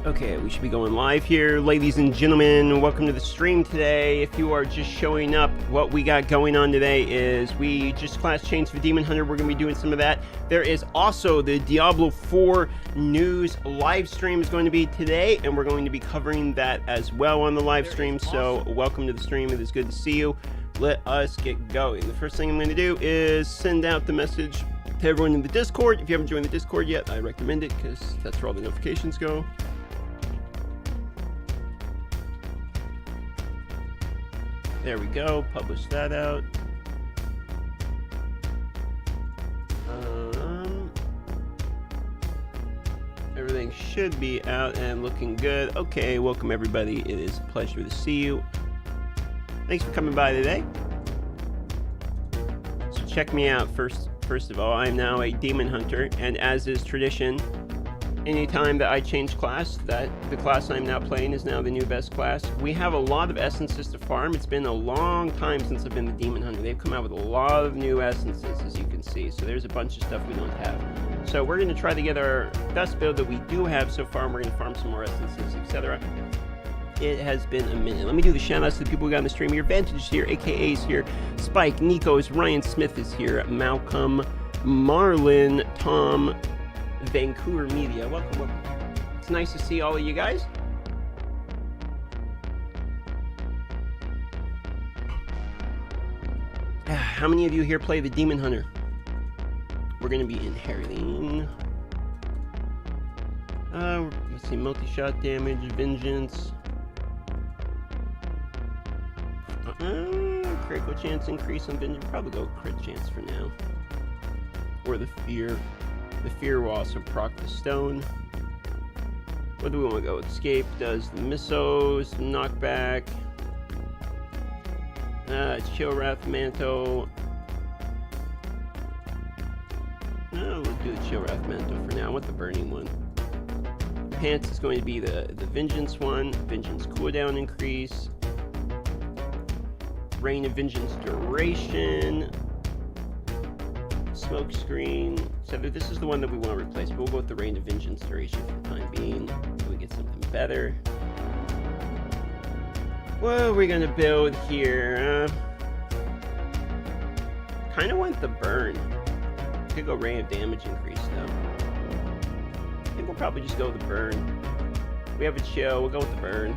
Okay, we should be going live here. Ladies and gentlemen, welcome to the stream today. If you are just showing up, what we got going on today is we just class changed for Demon Hunter. We're going to be doing some of that. There is also the Diablo 4 news live stream is going to be today, and we're going to be covering that as well on the live stream. So welcome to the stream. It is good to see you. Let us get going. The first thing I'm going to do is send out the message to everyone in the Discord. If you haven't joined the Discord yet, I recommend it because that's where all the notifications go. There we go, publish that out. Everything should be out and looking good. Okay, welcome everybody. It is a pleasure to see you. Thanks for coming by today. So check me out first of all. I'm now a Demon Hunter, and as is tradition, anytime that I change class, that the class I'm now playing is now the new best class. We have a lot of essences to farm. It's been a long time since I've been the Demon Hunter. They've come out with a lot of new essences, as you can see. So there's a bunch of stuff we don't have. So we're going to try to get our best build that we do have so far, and we're going to farm some more essences, etc. It has been a minute. Let me do the shout-outs to the people who got on the stream here. Vantage is here, AKA's here, Spike, Nico's, Ryan Smith is here, Malcolm, Marlin, Tom, Vancouver Media. Welcome. It's nice to see all of you guys. How many of you here play the Demon Hunter? We're going to be inheriting. Let's see, multi-shot damage, vengeance. Critical chance increase on vengeance. Probably go crit chance for now. Or the fear. The fear will also proc the stone. What do we want to go? Escape does the missiles, knockback, chill wrath mantle. No, we'll do the chill wrath mantle for now. I want the burning one. Pants is going to be the vengeance one. Vengeance cooldown increase. Reign of vengeance duration. Smoke screen. So this is the one that we want to replace, but we'll go with the Reign of Vengeance duration for the time being until we get something better. What are we gonna build here? Kind of want the burn. Could go Reign of damage increase though. I think we'll probably just go with the burn. We have a chill. We'll go with the burn.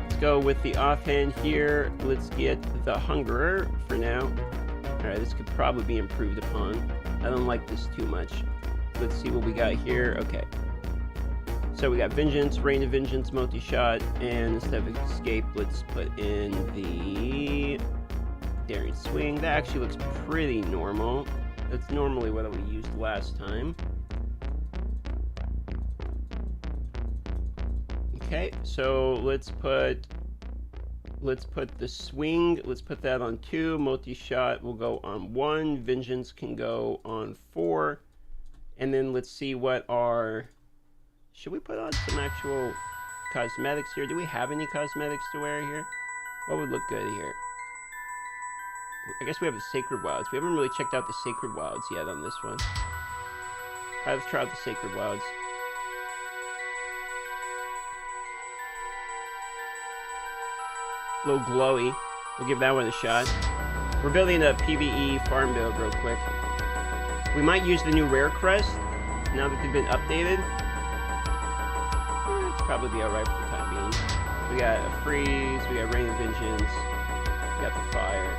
Let's go with the offhand here. Let's get the Hungerer for now. Alright, this could probably be improved upon. I don't like this too much. Let's see what we got here. Okay. So we got Vengeance, Reign of Vengeance, multi-shot, and instead of Escape, let's put in the Daring Swing. That actually looks pretty normal. That's normally what we used last time. Okay, so let's put the swing, let's put that on 2, multi-shot will go on 1, vengeance can go on 4, and then let's see what our, should we put on some actual cosmetics here? Do we have any cosmetics to wear here? What would look good here? I guess we have the Sacred Wilds. We haven't really checked out the Sacred Wilds yet on this one. Alright, let's try out the Sacred Wilds. A little glowy. We'll give that one a shot. We're building a PvE farm build real quick. We might use the new rare crest now that they've been updated. It's probably be alright for the time being. We got a freeze, we got Reign of Vengeance, we got the fire.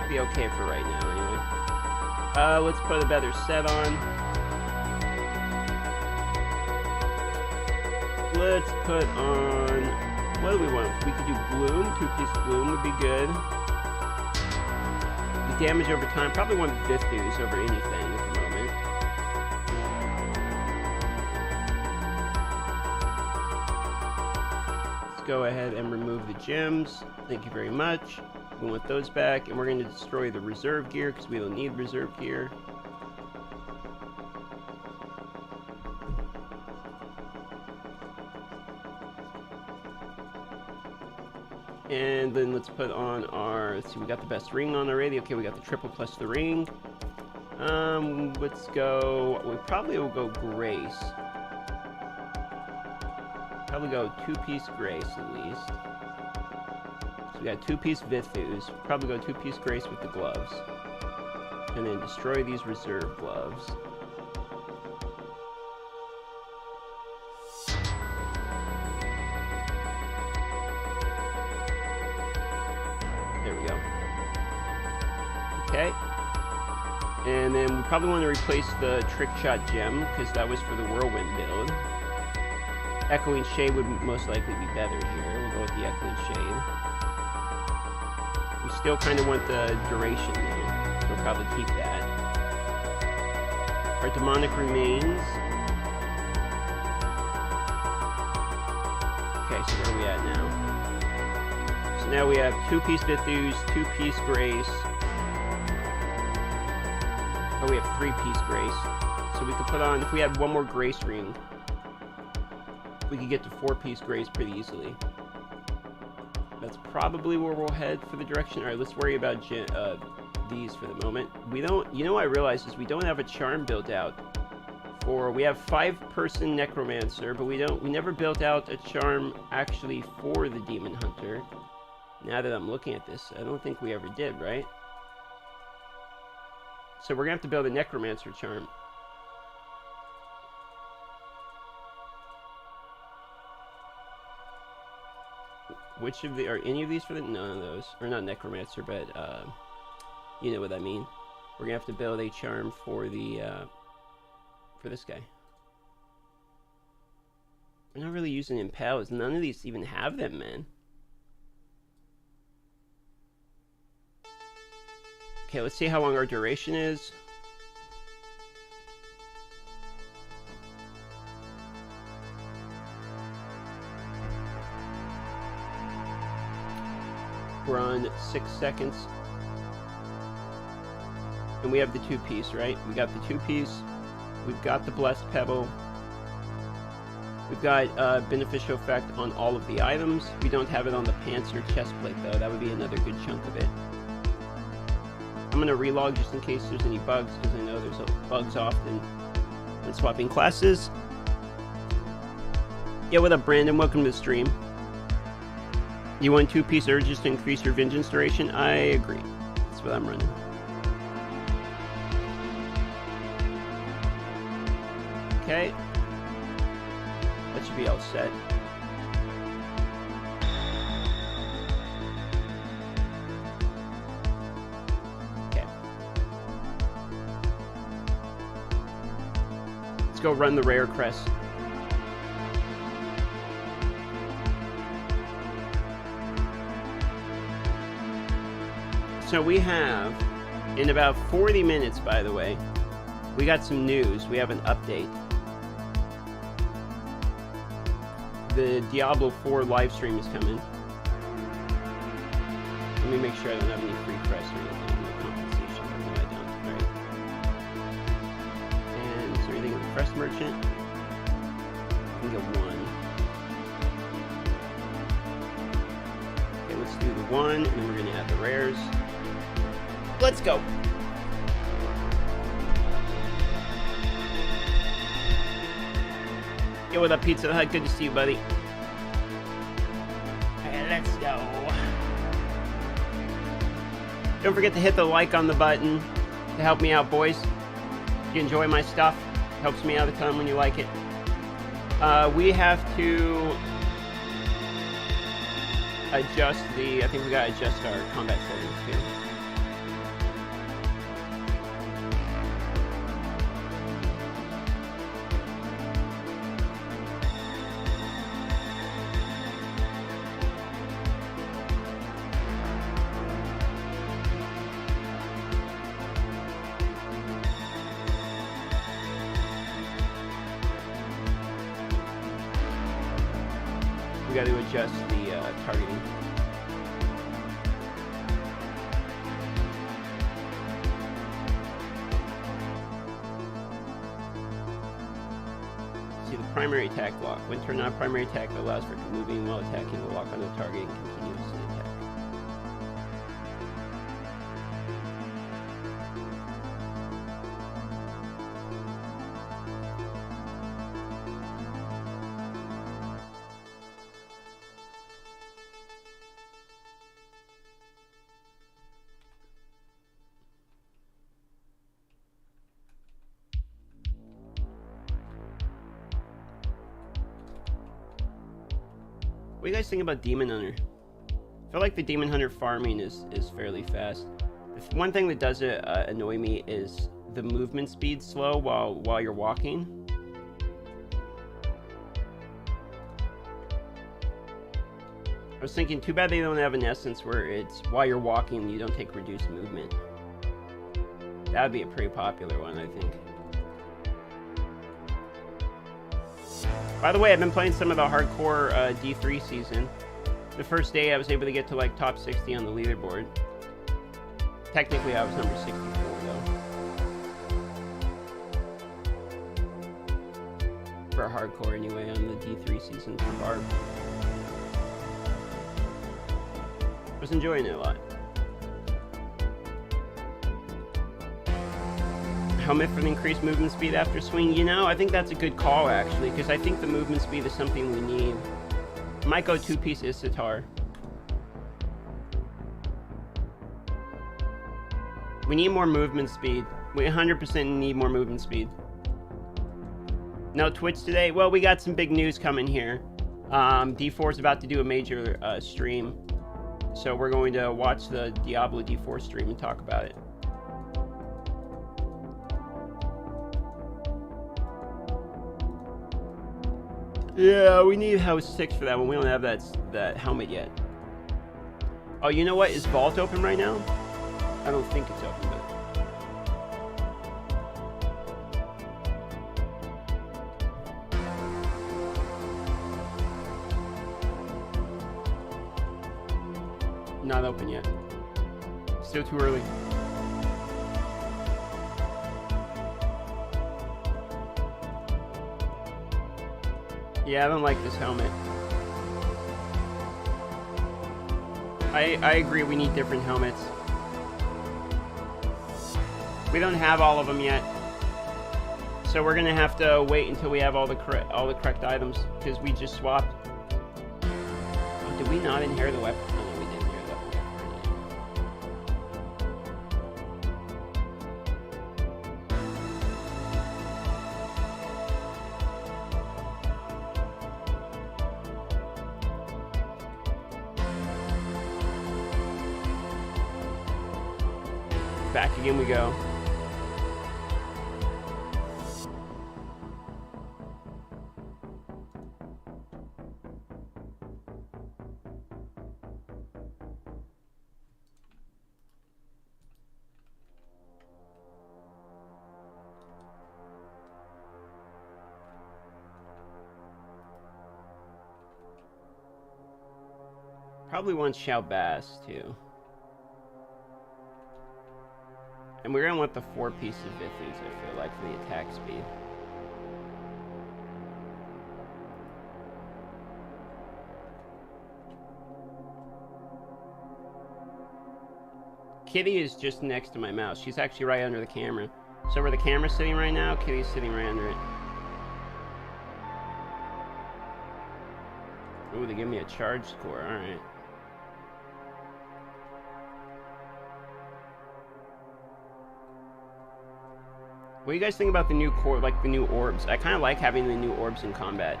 Be okay for right now anyway. Let's put a better set on. Let's put on, what do we want? We could do Bloom, 2-piece Bloom would be good. The damage over time, probably want Vithus over anything at the moment. Let's go ahead and remove the gems. Thank you very much. We want those back, and we're going to destroy the reserve gear because we don't need reserve gear. And then let's put on our, let's see, we got the best ring on already. Okay, we got the triple plus the ring. Let's go. We probably will go Grace. Probably go 2-piece Grace at least. So we got 2-piece Vithus. Probably go 2-piece Grace with the gloves. And then destroy these reserve gloves. There we go. Okay. And then we probably want to replace the Trick Shot Gem, because that was for the Whirlwind build. Echoing Shade would most likely be better here. We'll go with the Echoing Shade. We still kind of want the duration though, so we'll probably keep that. Our Demonic remains. Okay, so where are we at now? So now we have 2-piece Vithus, 2-piece Grace. Oh, we have 3-piece Grace. So we could put on, if we had one more Grace ring, we could get to 4-piece Grace pretty easily. That's probably where we'll head for the direction. All right, let's worry about these for the moment. We don't, you know what I realized is we don't have a charm built out for, we have 5-person Necromancer, but we never built out a charm actually for the Demon Hunter. Now that I'm looking at this, I don't think we ever did, right? So we're gonna have to build a Necromancer charm. Which of the, are any of these for the, none of those, or not Necromancer, but you know what I mean. We're gonna have to build a charm for the for this guy. We're not really using impels. None of these even have them, man. Okay, let's see how long our duration is. We're on 6 seconds. And we have the 2-piece, right? We got the 2-piece. We've got the Blessed Pebble. We've got beneficial effect on all of the items. We don't have it on the pants or chest plate, though. That would be another good chunk of it. I'm going to relog just in case there's any bugs, because I know there's bugs often when swapping classes. Yeah, what up, Brandon? Welcome to the stream. You want 2-piece urges to increase your vengeance duration? I agree. That's what I'm running. Okay. That should be all set. Go run the rare Crest. So we have, in about 40 minutes, by the way, we got some news. We have an update. The Diablo 4 live stream is coming. Let me make sure I don't have any free Crest or anything. Crest Merchant. We can get 1. Okay, let's do the 1, and then we're gonna add the rares. Let's go. Yo, what up, Pizza Hut? Good to see you, buddy. Okay, let's go. Don't forget to hit the like on the button to help me out, boys. If you enjoy my stuff, helps me out a ton when you like it. We have to adjust the, I think we gotta adjust our combat settings too. We got to adjust the targeting. See the primary attack lock. When turned on, primary attack allows for moving while attacking. The lock on the target and continuously attack. What do you guys think about Demon Hunter? I feel like the Demon Hunter farming is fairly fast. One thing that does annoy me is the movement speed slow while you're walking. I was thinking, too bad they don't have an essence where it's while you're walking you don't take reduced movement. That would be a pretty popular one, I think. By the way, I've been playing some of the hardcore D3 season. The first day I was able to get to like top 60 on the leaderboard. Technically I was number 64 though. For hardcore anyway on the D3 season for Barb. I was enjoying it a lot. Helmet for the increased movement speed after swing. You know, I think that's a good call actually, because I think the movement speed is something we need. Might go 2-piece Isitar. We need more movement speed. We 100% need more movement speed. No Twitch today? Well, we got some big news coming here. D4 is about to do a major stream. So we're going to watch the Diablo D4 stream and talk about it. Yeah, we need House 6 for that one. We don't have that helmet yet. Oh, you know what? Is Vault open right now? I don't think it's open, but... Not open yet. Still too early. Yeah, I don't like this helmet. I agree, we need different helmets. We don't have all of them yet. So we're gonna have to wait until we have all the correct items, because we just swapped. Oh, did we not inherit the weapon? Oh, no, we didn't inherit the weapon. Back again we go. Probably want Shout Bass too. And we're gonna want the 4-piece of Vithys, I feel like, for the attack speed. Kitty is just next to my mouse. She's actually right under the camera. So where the camera's sitting right now, Kitty's sitting right under it. Ooh, they give me a charge score, alright. What do you guys think about the new core, like the new orbs? I kind of like having the new orbs in combat.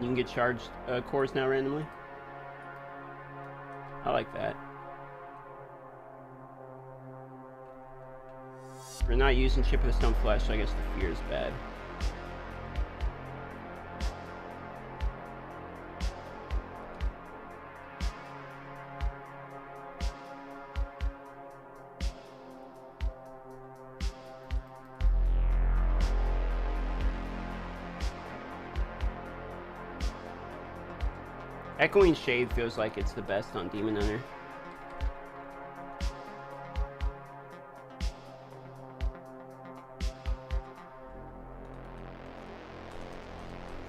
You can get charged cores now randomly. I like that. We're not using Chip of the Stone Flesh, so I guess the fear is bad. Echoing Shade feels like it's the best on Demon Hunter.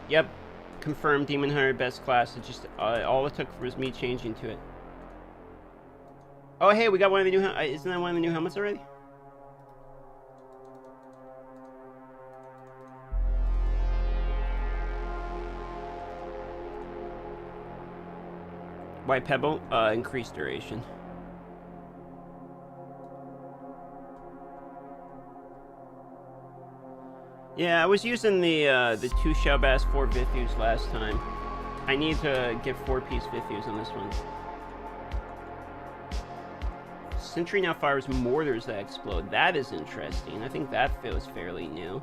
Yep, confirmed Demon Hunter best class. It just all it took was me changing to it. Oh hey, we got one of the new isn't that one of the new helmets already? White Pebble, increased duration. Yeah, I was using the 2 Shellbass 4 Vithus last time. I need to get 4-piece Vithus on this one. Sentry now fires mortars that explode. That is interesting. I think that feels fairly new.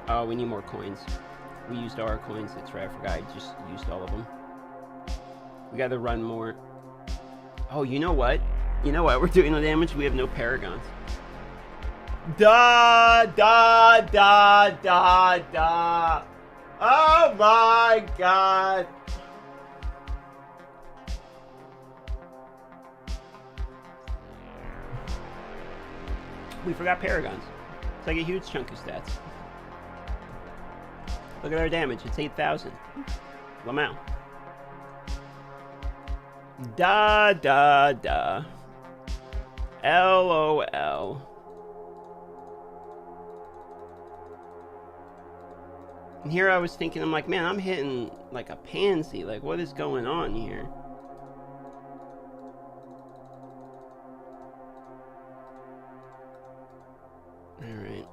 Oh, we need more coins. We used our coins. That's right. I forgot. I just used all of them. We gotta run more. Oh, you know what? You know what? We're doing no damage. We have no Paragons. Da da da da da. Oh my god. We forgot Paragons. It's like a huge chunk of stats. Look at our damage. It's 8,000. Lamau. Da da da. LOL. And here I was thinking, I'm like, man, I'm hitting like a pansy. Like, what is going on here? Alright.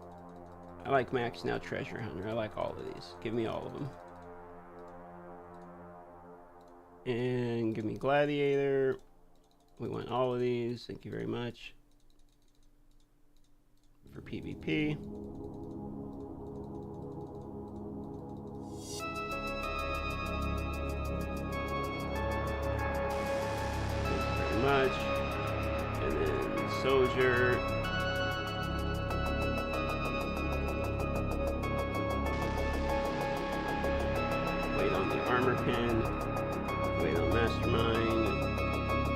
I like maxing out Treasure Hunter. I like all of these. Give me all of them. And give me Gladiator. We want all of these. Thank you very much. For PvP. Much, and then Soldier. Wait on the armor pin. Wait on Mastermind.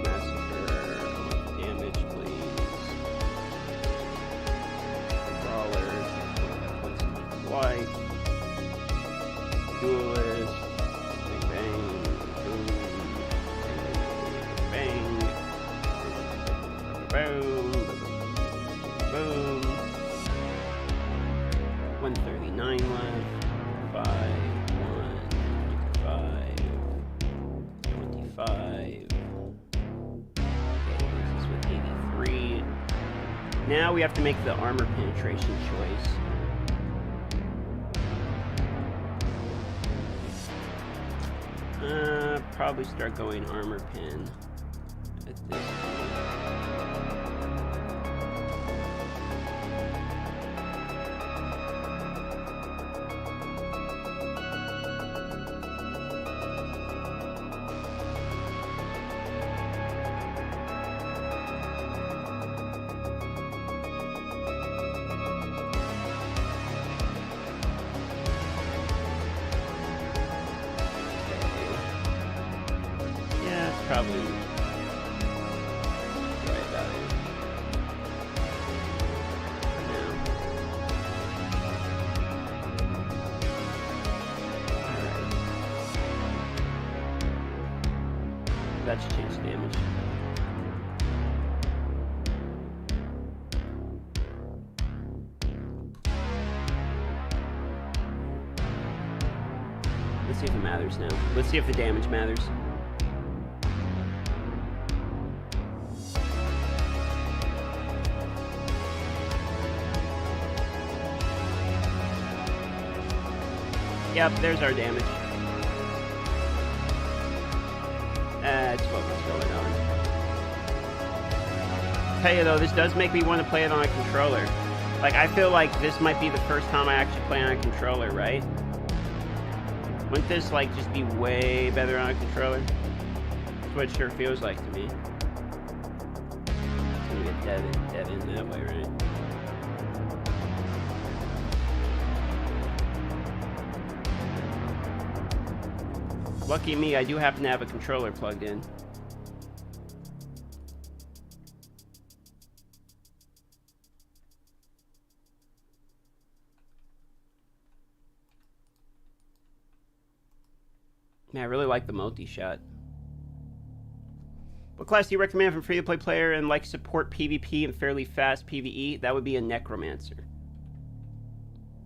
Massacre. I want the damage, please. Brawlers. Points of life. Duelist. Bang bang. Boom. Bang bang. Boom, boom. 139 left. 25. Okay, this is with 83. Now we have to make the armor penetration choice. Probably start going armor pin at this point. Probably right about it for now. Alright. That should change the damage. Let's see if it matters now. Let's see if the damage matters. Yep, there's our damage. That's what was going on. Tell you though, this does make me want to play it on a controller. Like, I feel like this might be the first time I actually play on a controller, right? Wouldn't this, like, just be way better on a controller? That's what it sure feels like to me. It's gonna get dead in that way, right? Lucky me, I do happen to have a controller plugged in. Man, I really like the multi-shot. What class do you recommend for free-to-play player and like support PvP and fairly fast PvE? That would be a Necromancer.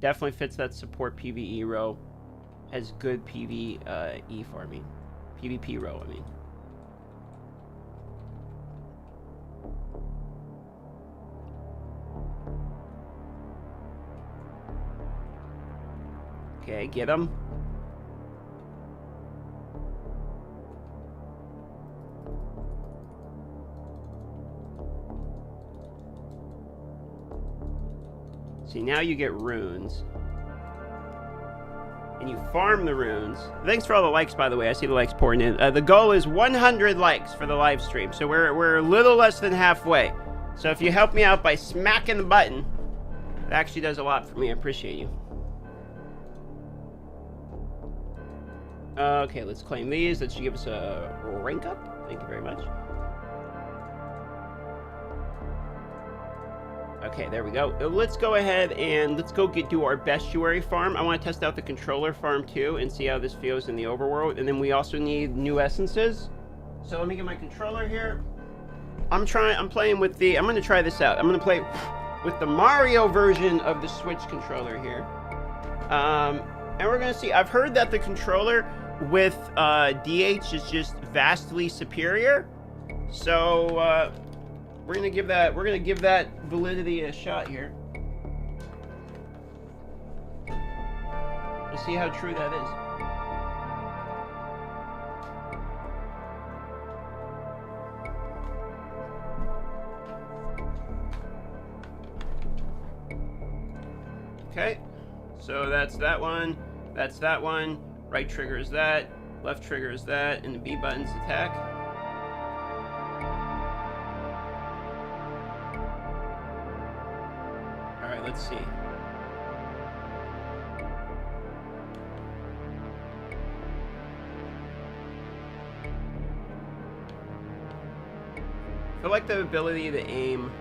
Definitely fits that support PvE row. Has good PvE farming. PvP row, I mean. Okay, get him. See, now you get runes. And you farm the runes. Thanks for all the likes, by the way. I see the likes pouring in. The goal is 100 likes for the live stream. So we're a little less than halfway. So if you help me out by smacking the button, it actually does a lot for me. I appreciate you. Okay, let's claim these. That should give us a rank up. Thank you very much. Okay, there we go. Let's go ahead and let's go do our bestiary farm. I want to test out the controller farm too and see how this feels in the overworld. And then we also need new essences. So let me get my controller here. I'm playing with the, I'm going to try this out. I'm going to play with the Mario version of the Switch controller here. And we're going to see, I've heard that the controller with DH is just vastly superior. So, we're gonna give that validity a shot here. Let's see how true that is. Okay, so that's that one. That's that one. Right trigger is that. Left trigger is that, and the B button's attack. Let's see. I feel like the ability to aim,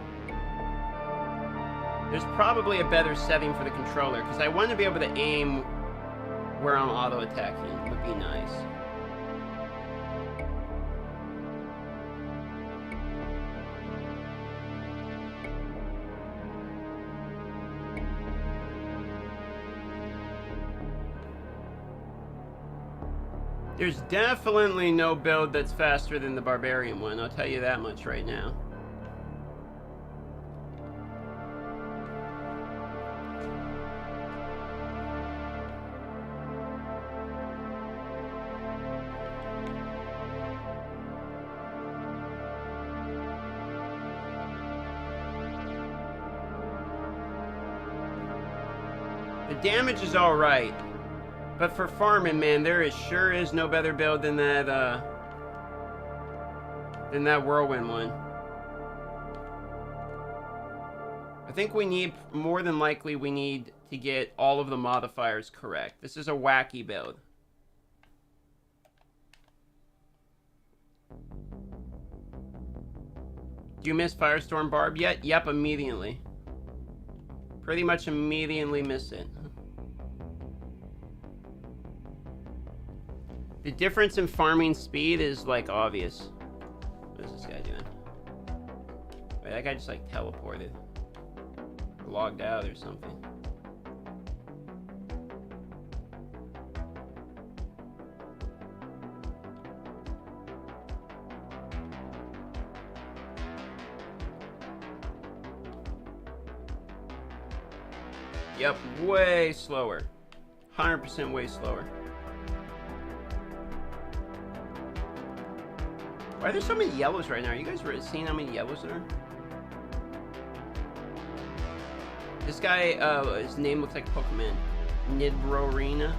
there's probably a better setting for the controller, because I want to be able to aim where I'm auto-attacking. Would be nice. There's definitely no build that's faster than the Barbarian one, I'll tell you that much right now. The damage is alright. But for farming, man, there sure is no better build than that Whirlwind one. I think we need, more than likely, we need to get all of the modifiers correct. This is a wacky build. Do you miss Firestorm Barb yet? Yep, immediately. Pretty much immediately miss it. The difference in farming speed is, like, obvious. What is this guy doing? Wait, that guy just, like, teleported. Logged out or something. Yep, way slower. 100% way slower. Why are there so many yellows right now? Are you guys seeing how many yellows there are? This guy, his name looks like Pokemon. Nidorina.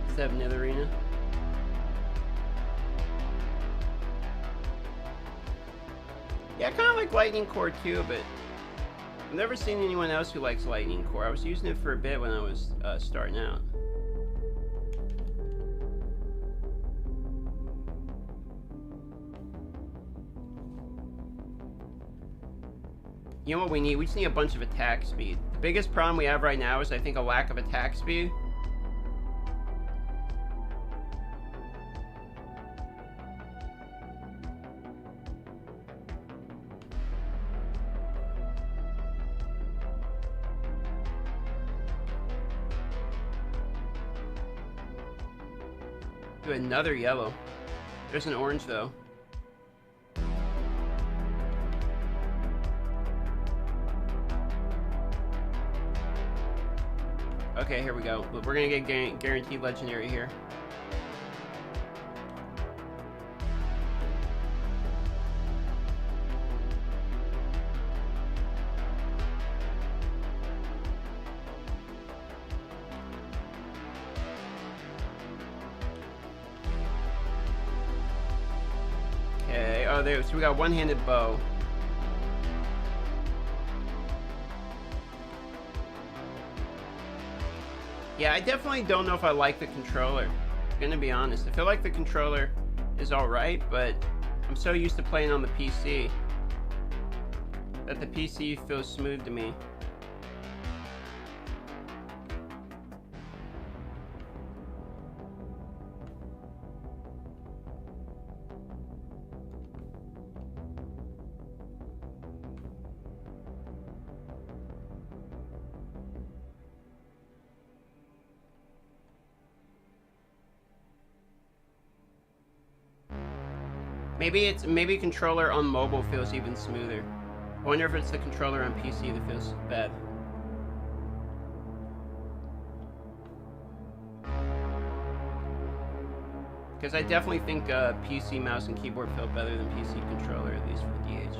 Does that have Nidorina? Yeah, I kind of like Lightning Core too, but I've never seen anyone else who likes Lightning Core. I was using it for a bit when I was starting out. You know what we need? We just need a bunch of attack speed. The biggest problem we have right now is, I think, a lack of attack speed. Do another yellow. There's an orange, though. Okay, here we go. We're gonna get guaranteed legendary here. Okay, oh, there. So we got one-handed bow. Yeah, I definitely don't know if I like the controller. I'm gonna be honest. I feel like the controller is alright, but I'm so used to playing on the PC that the PC feels smooth to me. Maybe controller on mobile feels even smoother. I wonder if it's the controller on PC that feels bad. Because I definitely think PC mouse and keyboard feel better than PC controller, at least for DH.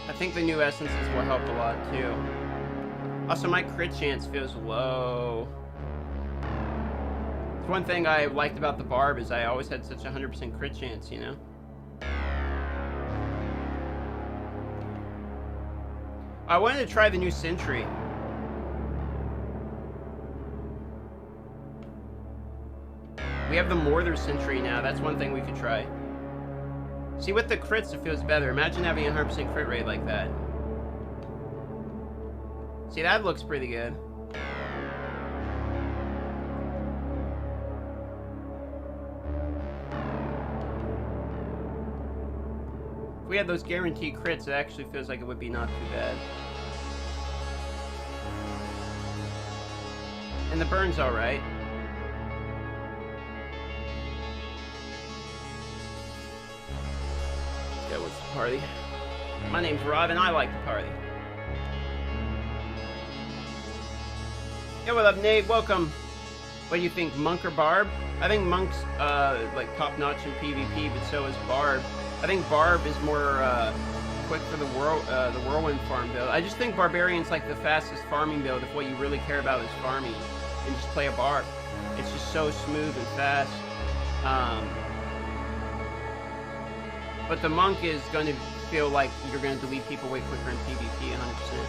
I think the new essences will help a lot too. Also, my crit chance feels low. It's one thing I liked about the barb is I always had such a 100% crit chance, you know? I wanted to try the new Sentry. We have the Mortar Sentry now. That's one thing we could try. See, with the crits, it feels better. Imagine having a 100% crit rate like that. See, that looks pretty good. If we had those guaranteed crits, it actually feels like it would be not too bad. And the burn's alright. What's the party? My name's Rob and I like the party. Hey, what up, Nate? Welcome. What do you think, Monk or Barb? I think Monk's like top notch in PvP, but so is Barb. I think Barb is more quick for the whirlwind farm build. I just think Barbarian's like the fastest farming build if what you really care about is farming, and just play a Barb. It's just so smooth and fast. But the Monk is going to feel like you're going to delete people way quicker in PvP, 100%.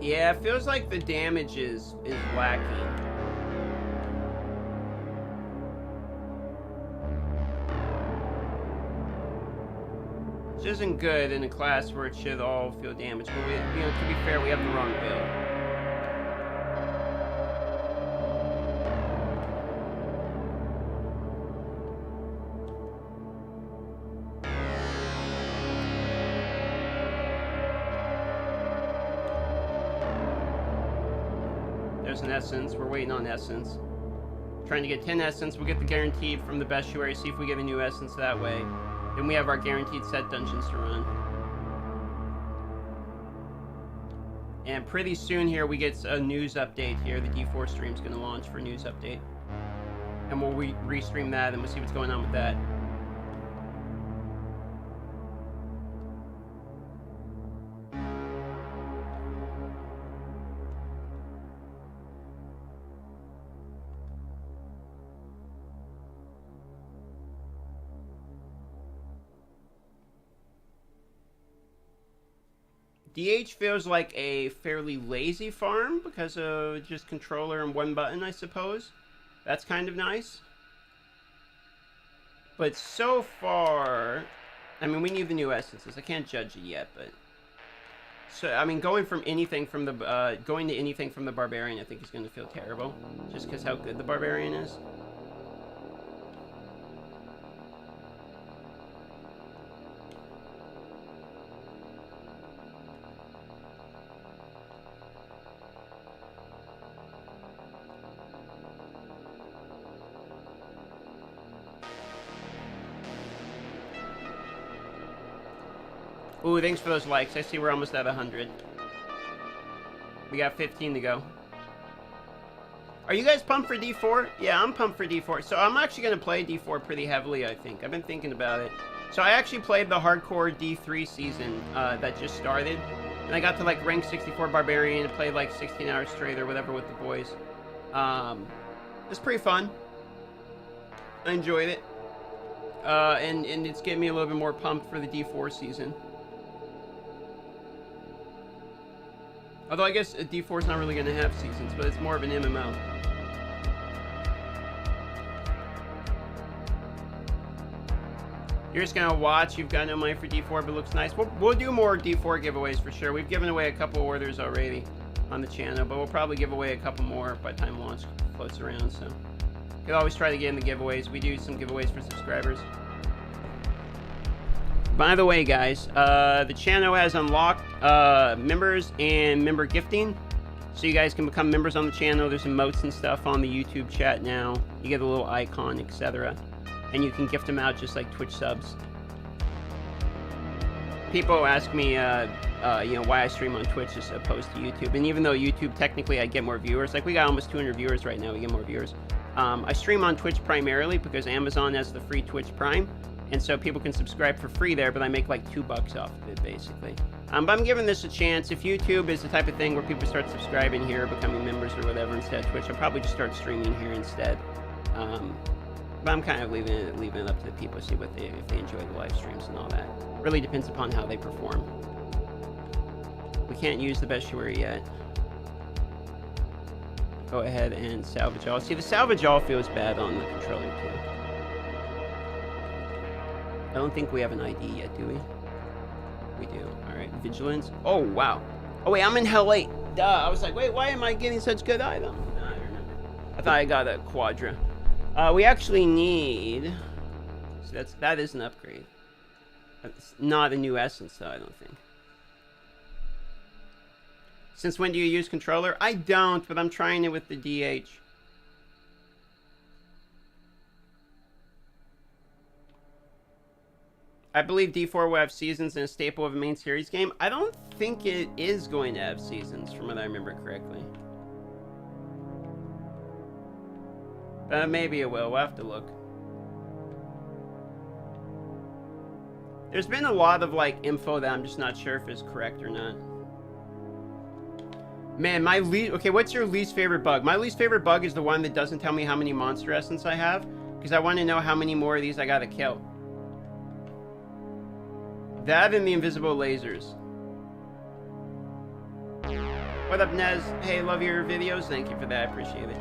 Yeah, it feels like the damage is lacking. Which isn't good in a class where it should all feel damage, but we, you know, to be fair, we have the wrong build. There's an essence. We're waiting on essence. Trying to get 10 essence. We'll get the guaranteed from the Bestuary. See if we get a new essence that way. Then we have our guaranteed set dungeons to run. And pretty soon here we get a news update here. The D4 stream's going to launch for news update. And we'll restream that and we'll see what's going on with that. DH feels like a fairly lazy farm because of just controller and one button, I suppose. That's kind of nice. But so far, I mean, we need the new essences. I can't judge it yet, but so I mean, going to anything from the barbarian, I think is going to feel terrible, just because how good the barbarian is. Ooh, thanks for those likes. I see we're almost at 100. We got 15 to go. Are you guys pumped for D4? Yeah, I'm pumped for D4. So I'm actually going to play D4 pretty heavily, I think. I've been thinking about it. So I actually played the hardcore D3 season that just started. And I got to like rank 64 Barbarian and played like 16 hours straight or whatever with the boys. It's pretty fun. I enjoyed it. And it's getting me a little bit more pumped for the D4 season. Although I guess D4 is not really going to have seasons, but it's more of an MMO. You're just going to watch. You've got no money for D4, but it looks nice. We'll do more D4 giveaways for sure. We've given away a couple orders already on the channel, but we'll probably give away a couple more by the time launch floats around. So you can always try to get in the giveaways. We do some giveaways for subscribers. By the way, guys, the channel has unlocked members and member gifting, so you guys can become members on the channel. There's emotes and stuff on the YouTube chat now. You get a little icon, etc. And you can gift them out just like Twitch subs. People ask me, you know, why I stream on Twitch as opposed to YouTube. And even though YouTube, technically, I get more viewers. Like, we got almost 200 viewers right now. We get more viewers. I stream on Twitch primarily because Amazon has the free Twitch Prime. And so people can subscribe for free there, but I make like $2 off of it, basically. But I'm giving this a chance. If YouTube is the type of thing where people start subscribing here, becoming members or whatever instead of Twitch, I'll probably just start streaming here instead. But I'm kind of leaving it up to the people to see what if they enjoy the live streams and all that. Really depends upon how they perform. We can't use the best shoer yet. Go ahead and salvage all. See, the salvage all feels bad on the controller too. I don't think we have an ID yet, do we? We do. All right, vigilance. Oh, wow. Oh, wait, I'm in hell 8. Duh, I was like, wait, why am I getting such good items? No, I remember. I thought I got a quadra. We actually need... So that is an upgrade. That's not a new essence, though, I don't think. Since when do you use controller? I don't, but I'm trying it with the DH. I believe D4 will have seasons and a staple of a main series game. I don't think it is going to have seasons, from what I remember correctly. Maybe it will. We'll have to look. There's been a lot of, like, info that I'm just not sure if is correct or not. Man, okay, what's your least favorite bug? My least favorite bug is the one that doesn't tell me how many monster essence I have, because I want to know how many more of these I gotta kill. That and the invisible lasers. What up, Nez? Hey, love your videos. Thank you for that. I appreciate it.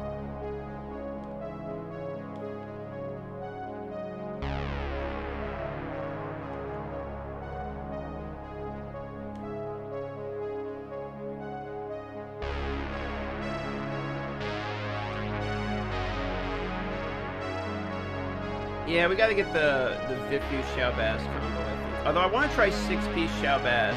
Yeah, we gotta get the Vipu Xiao Bass combo, I think. Although I want to try 6-piece Xiao Bass.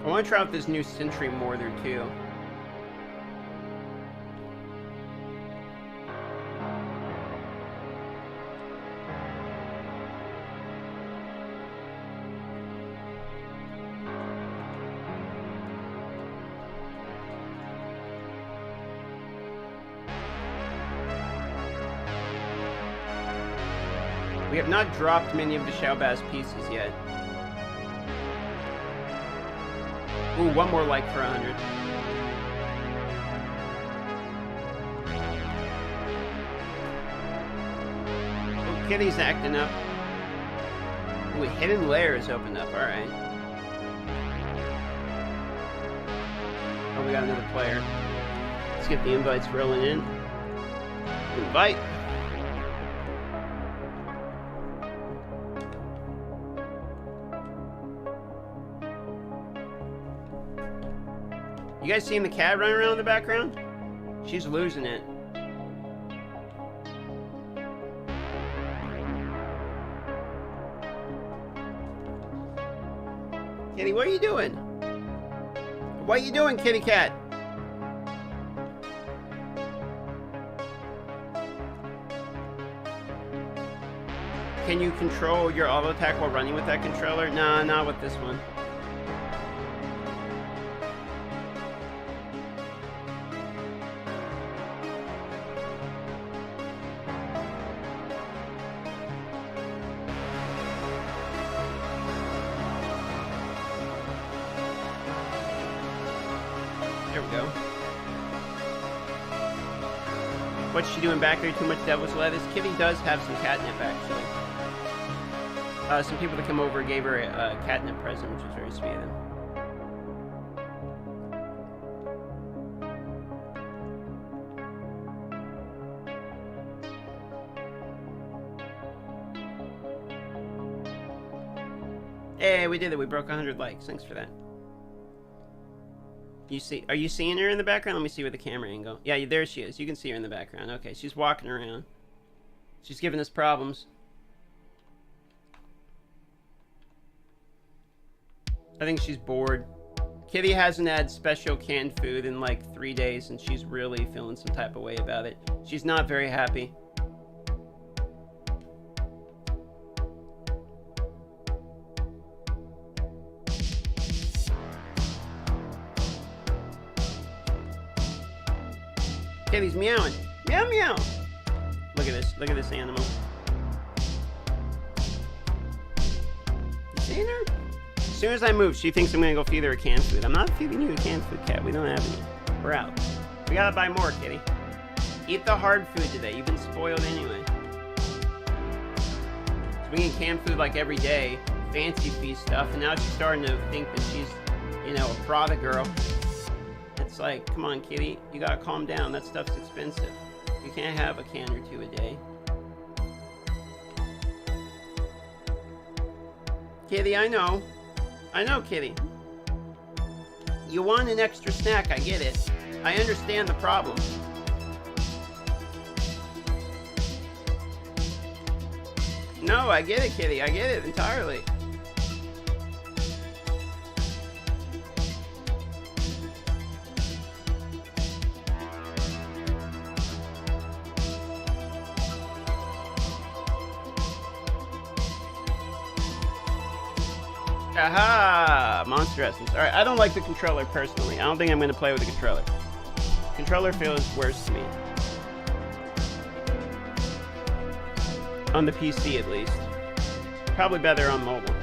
I want to try out this new Sentry mortar too. We have not dropped many of the Xiao Bass pieces yet. Ooh, one more like for 100. Oh, Kitty's acting up. Ooh, hidden lair is opened up. All right. Oh, we got another player. Let's get the invites rolling in. Invite. You guys seeing the cat running around in the background? She's losing it. Kitty, what are you doing? What are you doing, kitty cat? Can you control your auto attack while running with that controller? Nah, not with this one. There we go. What's she doing back there? Too much devil's lettuce? Kitty does have some catnip, actually. Some people that come over gave her a catnip present, which was very sweet of them. Hey, we did it. We broke 100 likes. Thanks for that. Are you seeing her in the background? Let me see with the camera angle. Yeah, there she is. You can see her in the background. Okay, she's walking around. She's giving us problems. I think she's bored. Kitty hasn't had special canned food in like 3 days, and she's really feeling some type of way about it. She's not very happy. Kitty's meowing. Meow, meow. Look at this. Look at this animal. You seeing her? As soon as I move, she thinks I'm gonna go feed her a canned food. I'm not feeding you a canned food, cat. We don't have any. We're out. We gotta buy more, kitty. Eat the hard food today. You've been spoiled anyway. She's bringing canned food like every day, fancy feast stuff, and now she's starting to think that she's, you know, a Prada girl. It's like, come on, kitty. You gotta calm down. That stuff's expensive. You can't have a can or two a day. Kitty, I know. I know, kitty. You want an extra snack, I get it. I understand the problem. No, I get it, kitty. I get it entirely. Aha! Monster Essence. Alright, I don't like the controller personally. I don't think I'm going to play with the controller. Controller feels worse to me. On the PC, at least. Probably better on mobile.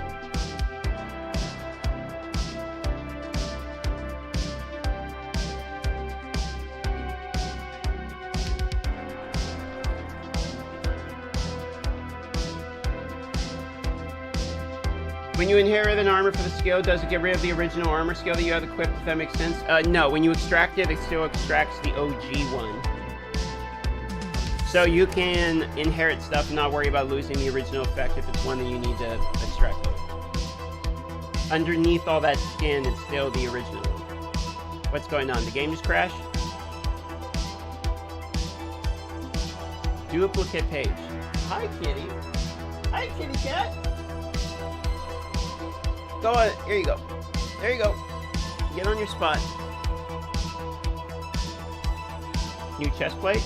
When you inherit an armor for the skill, does it get rid of the original armor skill that you have equipped, if that makes sense? No, when you extract it, it still extracts the OG one. So you can inherit stuff and not worry about losing the original effect if it's one that you need to extract. Underneath all that skin, it's still the original one. What's going on? The game just crashed? Duplicate page. Hi, kitty. Hi, kitty cat. Go on, here you go. There you go. Get on your spot. New chest plate.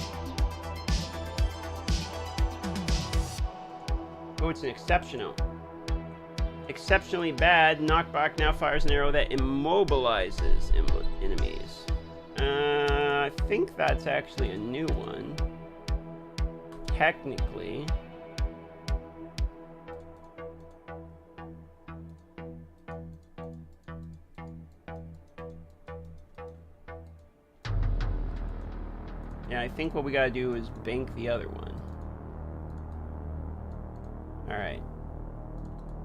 Oh, it's an exceptional. Exceptionally bad. Knockback now fires an arrow that immobilizes enemies. I think that's actually a new one. Technically. I think what we gotta do is bank the other one. Alright.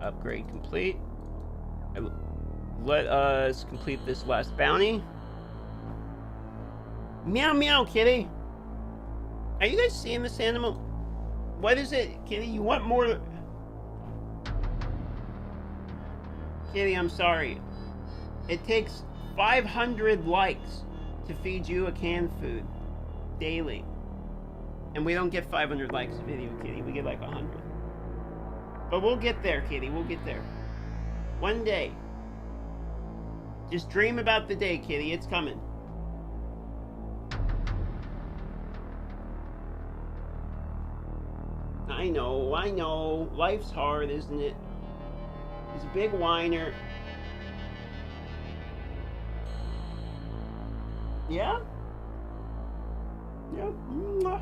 Upgrade complete. Let us complete this last bounty. Meow meow, kitty. Are you guys seeing this animal? What is it, kitty? You want more? Kitty, I'm sorry. It takes 500 likes to feed you a canned food daily. And we don't get 500 likes a video, kitty. We get like 100. But we'll get there, kitty. We'll get there. One day. Just dream about the day, kitty. It's coming. I know. Life's hard, isn't it? He's a big whiner. Yeah? Yeah?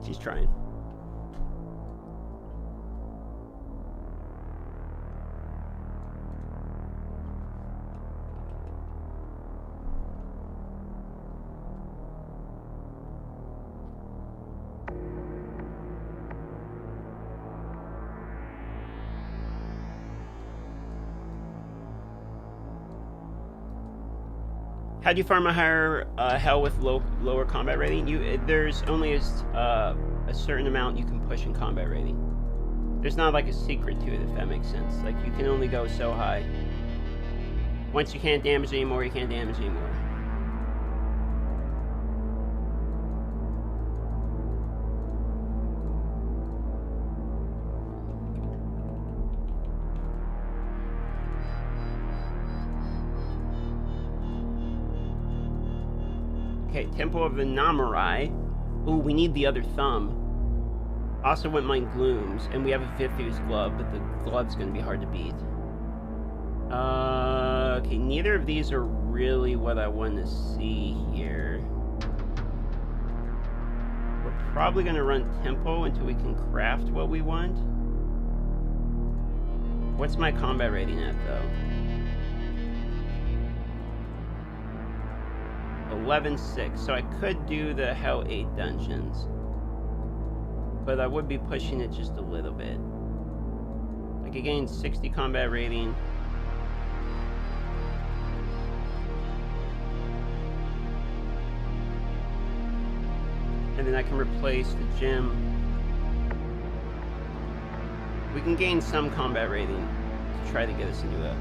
She's trying. How do you farm a higher hell with lower combat rating? There's only a certain amount you can push in combat rating. There's not like a secret to it, if that makes sense. Like, you can only go so high. Once you can't damage anymore, you can't damage anymore. Okay, Temple of the Namurai. Ooh, we need the other thumb. Also wouldn't mind Glooms, and we have a Vithu's glove, but the glove's gonna be hard to beat. Okay, neither of these are really what I want to see here. We're probably gonna run Tempo until we can craft what we want. What's my combat rating at, though? 11.6, so I could do the Hell 8 dungeons. But I would be pushing it just a little bit. Like, I gained 60 combat rating. And then I can replace the gym. We can gain some combat rating to try to get us into a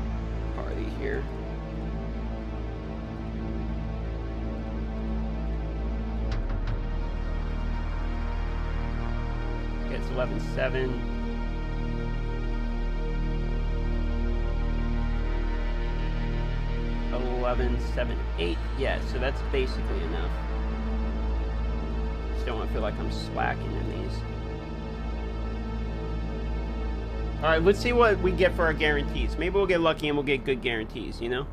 party here. It's 11.7. $11.78. Yeah, so that's basically enough. Just don't want to feel like I'm slacking in these. Alright, let's see what we get for our guarantees. Maybe we'll get lucky and we'll get good guarantees, you know?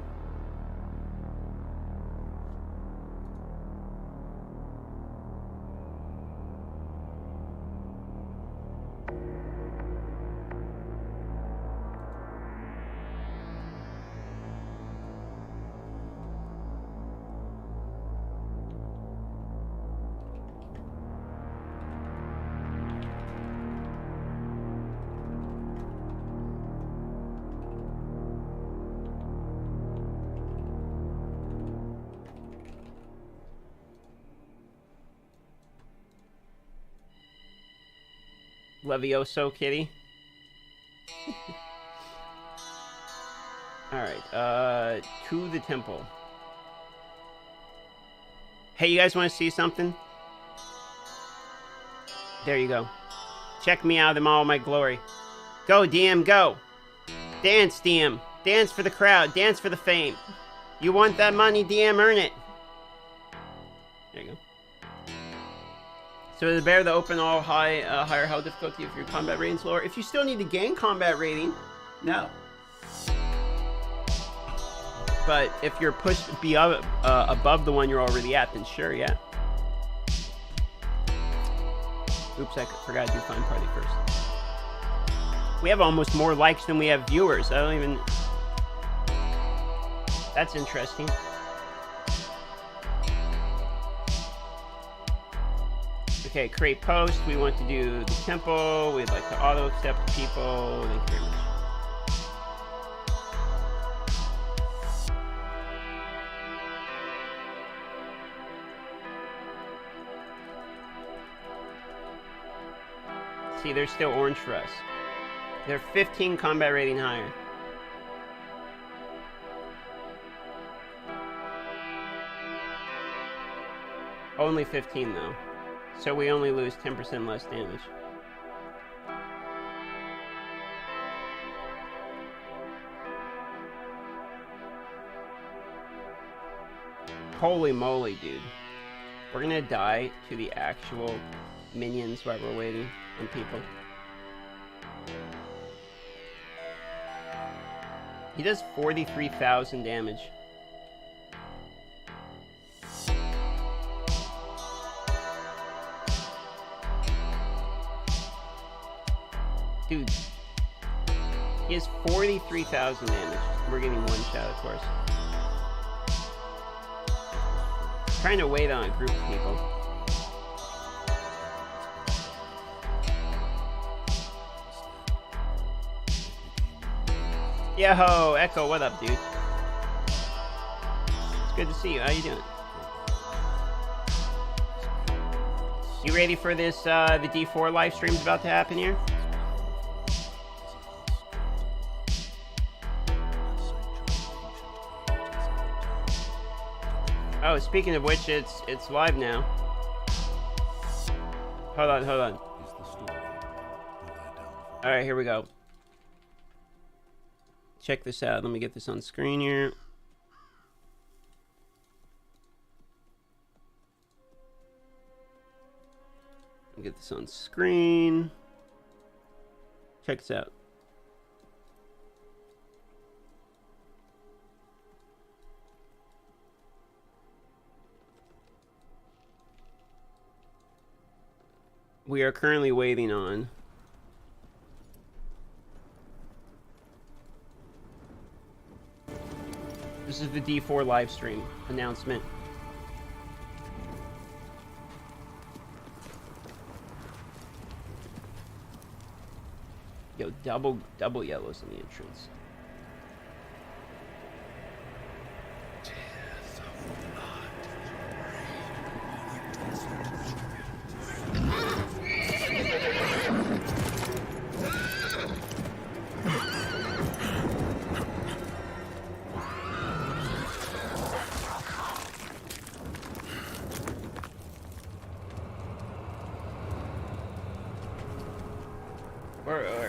Levioso, kitty. Alright, to the temple. Hey, you guys want to see something? There you go. Check me out in all my glory. Go, DM, go! Dance, DM. Dance for the crowd. Dance for the fame. You want that money, DM? Earn it. There you go. So the bear that open all higher hell difficulty if your combat rating's lower. If you still need to gain combat rating, no. But if you're pushed above the one you're already at, then sure, yeah. Oops, I forgot to do Find Party first. We have almost more likes than we have viewers. I don't even... That's interesting. Okay, create post. We want to do the temple. We'd like to auto accept people. Thank you very much. See, they're still orange for us. They're 15 combat rating higher. Only 15 though. So we only lose 10% less damage. Holy moly, dude. We're gonna die to the actual minions while we're waiting on people. He does 43,000 damage. Dude, he has 43,000 damage. We're getting one shot, of course. Trying to wait on a group of people. Yo, Echo, what up, dude? It's good to see you. How you doing? You ready for this, the D4 live stream's about to happen here? Oh, speaking of which, it's live now. Hold on. Alright, here we go. Check this out. Let me get this on screen here. Let me get this on screen. Check this out. We are currently waiting on this is the D4 live stream announcement. Yo, double yellows in the entrance.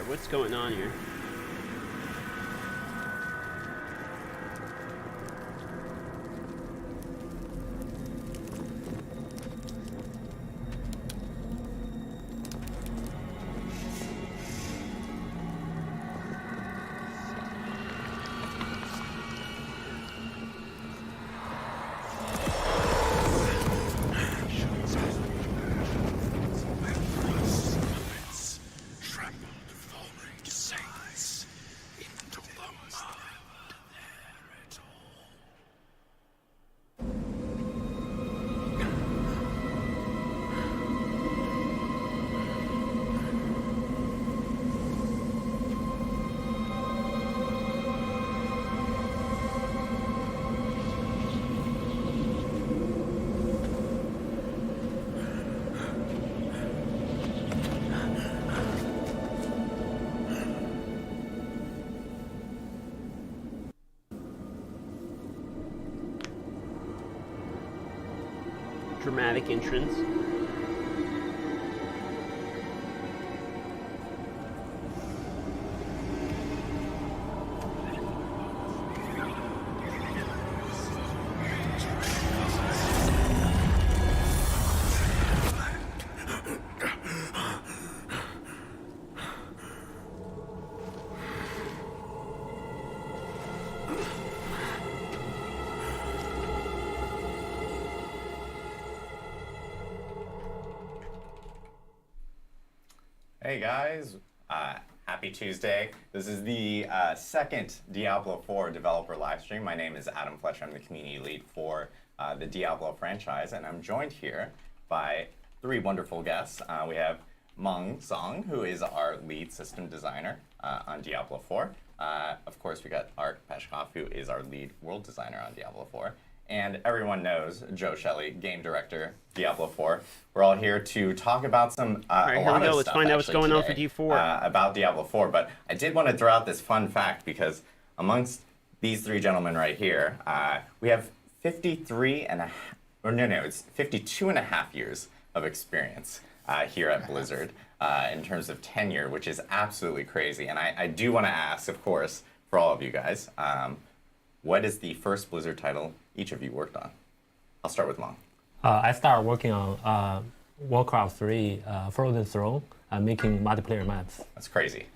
What's going on here? Dramatic entrance. Hey guys, happy Tuesday. This is the second Diablo 4 developer livestream. My name is Adam Fletcher. I'm the community lead for the Diablo franchise, and I'm joined here by three wonderful guests. We have Meng Song, who is our lead system designer on Diablo 4. Of course, we got Art Peshkov, who is our lead world designer on Diablo 4. And everyone knows Joe Shelley, game director, Diablo 4. We're all here to talk about some All right, here we go. Let's find out what's going on for D4. About Diablo 4. But I did want to throw out this fun fact because amongst these three gentlemen right here, we have 52 and a half years of experience here at Blizzard in terms of tenure, which is absolutely crazy. And I do want to ask, of course, for all of you guys, what is the first Blizzard title each of you worked on? I'll start with Mong. I started working on Warcraft 3 Frozen Throne, making multiplayer maps. That's crazy.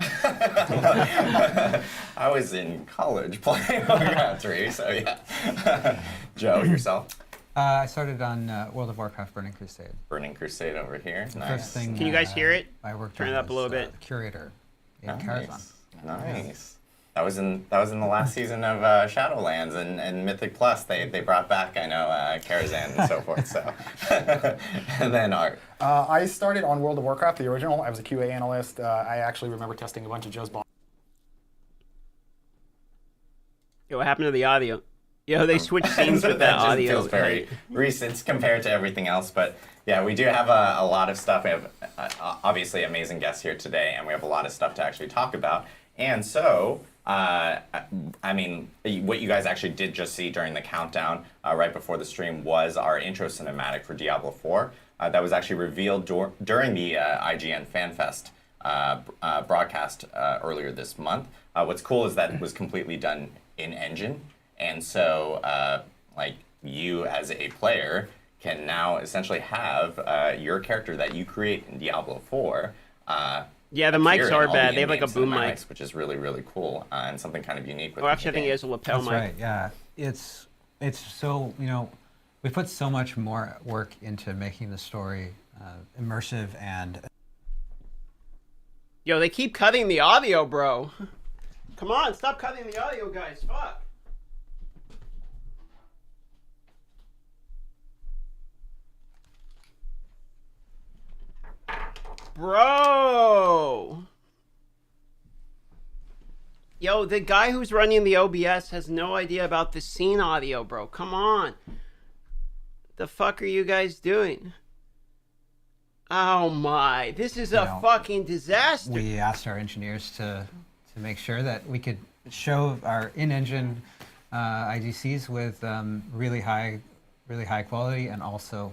I was in college playing Warcraft 3, so yeah. Joe, yourself? I started on World of Warcraft Burning Crusade. Burning Crusade over here. The Nice. first thing, Can you guys hear it? I worked Turn on it up a little was, bit. Curator in Paragon. Nice. That was in the last season of Shadowlands and Mythic Plus. They brought back, I know, Karazhan and so forth. So, and then Art. I started on World of Warcraft, the original. I was a QA analyst. I actually remember testing a bunch of Joe's bombs. Yo, what happened to the audio? Yo, they switched scenes with that just audio. feels very recent compared to everything else. But yeah, we do have a lot of stuff. We have obviously amazing guests here today, and we have a lot of stuff to actually talk about. And so, I mean, what you guys actually did just see during the countdown right before the stream was our intro cinematic for Diablo 4. That was actually revealed during the IGN FanFest broadcast earlier this month. What's cool is that it was completely done in engine. And so, like, you as a player can now essentially have your character that you create in Diablo 4. Yeah, the mics are bad. They have like a in-game boom mic. cinematics, which is really, really cool and something kind of unique with Oh, actually, I the think he game. has a lapel That's mic. right. Yeah, it's so we put so much more work into making the story immersive and. Yo, they keep cutting the audio, bro. Come on, stop cutting the audio, guys. Fuck. Bro. Yo, the guy who's running the OBS has no idea about the scene audio, bro. Come on. The fuck are you guys doing? Oh my, this is a fucking disaster. We asked our engineers to make sure that we could show our in-engine IGCs with really high quality, and also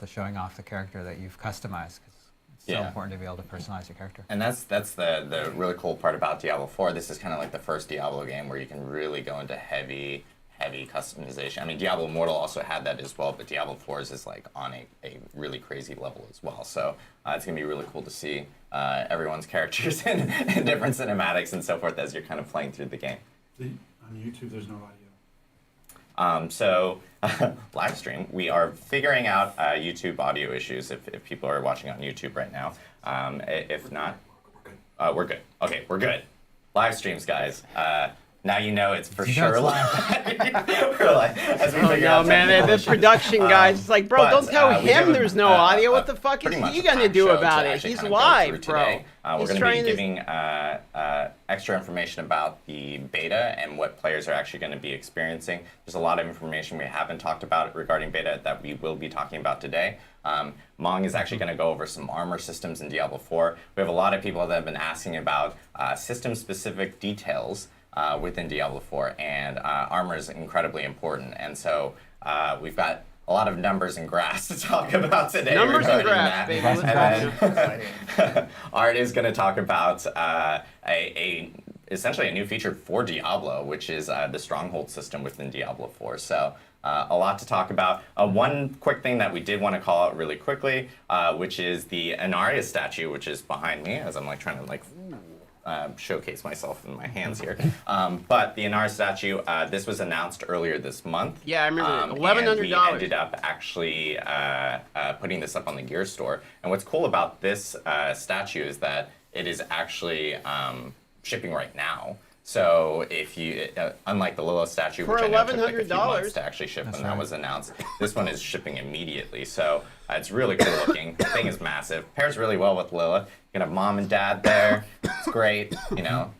showing off the character that you've customized, because it's so important to be able to personalize your character. And that's the really cool part about Diablo 4. This is kind of like the first Diablo game where you can really go into heavy customization. I mean, Diablo Immortal also had that as well, but Diablo 4's is like on a really crazy level as well. So it's going to be really cool to see everyone's characters in different cinematics and so forth as you're kind of playing through the game. On YouTube, there's no audio. So live stream, we are figuring out YouTube audio issues if people are watching on YouTube right now. If not, we're good. Okay, we're good. Live streams, guys. Now you know it's for sure live. We're like, as we figure out man, the production guys, it's like, bro, don't tell him there's no audio. What the fuck is he gonna do about it? He's live, bro. We're going to be giving extra information about the beta and what players are actually going to be experiencing. There's a lot of information we haven't talked about regarding beta that we will be talking about today. Mong is actually going to go over some armor systems in Diablo 4. We have a lot of people that have been asking about system-specific details within Diablo 4, and armor is incredibly important. And so we've got a lot of numbers and graphs to talk about today. Numbers and regarding graphs, that. baby. And then Art is going to talk about essentially a new feature for Diablo, which is the Stronghold system within Diablo 4. So a lot to talk about. One quick thing that we did want to call out really quickly, which is the Inaria statue, which is behind me, as I'm like trying to like showcase myself in my hands here. But the Inaria statue, this was announced earlier this month. Yeah, I remember it. $1,100. We $1,100. ended up actually putting this up on the gear store. And what's cool about this statue is that it is actually shipping right now. So if you, unlike the Lilith statue, For which I know took like a few $1,100. months to actually ship when that was announced, this one is shipping immediately. So it's really cool looking. The thing is massive. Pairs really well with Lilith. You can have mom and dad there. It's great. You know,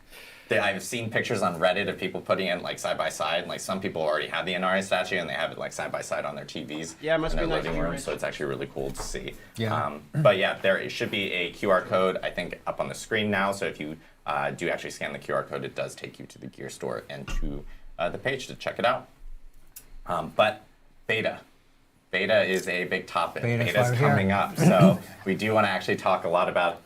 I've seen pictures on Reddit of people putting it like side by side. Like some people already have the Inari statue and they have it like side by side on their TVs Yeah, it must in be their nice living to room. reach. So it's actually really cool to see. Yeah. But yeah, there should be a QR code I think up on the screen now. So if you do actually scan the QR code, it does take you to the gear store and to the page to check it out. But beta is a big topic. Beta's Beta's why we're coming here. up, so we do want to actually talk a lot about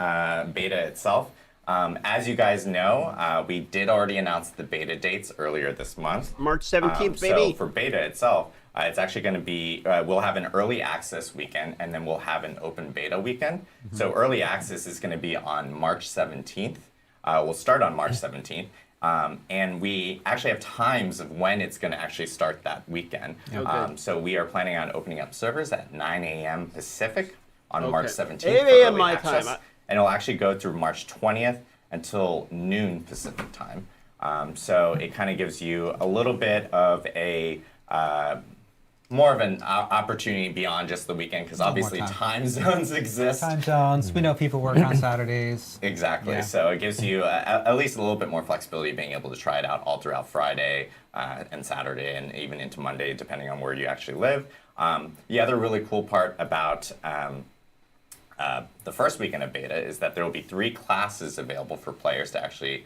beta itself. As you guys know, we did already announce the beta dates earlier this month. March 17th, So baby. for beta itself, it's actually going to be, we'll have an early access weekend and then we'll have an open beta weekend. So early access is going to be on March 17th. We'll start on March 17th. And we actually have times of when it's going to actually start that weekend. So we are planning on opening up servers at 9 a.m. Pacific on March 17th. 8 for a.m. early my access. time. And it'll actually go through March 20th until noon Pacific time. So it kind of gives you a little bit of a more of an opportunity beyond just the weekend, because obviously time. time zones exist. Time zones. We know people work on Saturdays. Exactly. Yeah. So it gives you at least a little bit more flexibility, being able to try it out all throughout Friday and Saturday, and even into Monday, depending on where you actually live. The other really cool part about the first weekend of beta is that there will be 3 classes available for players to actually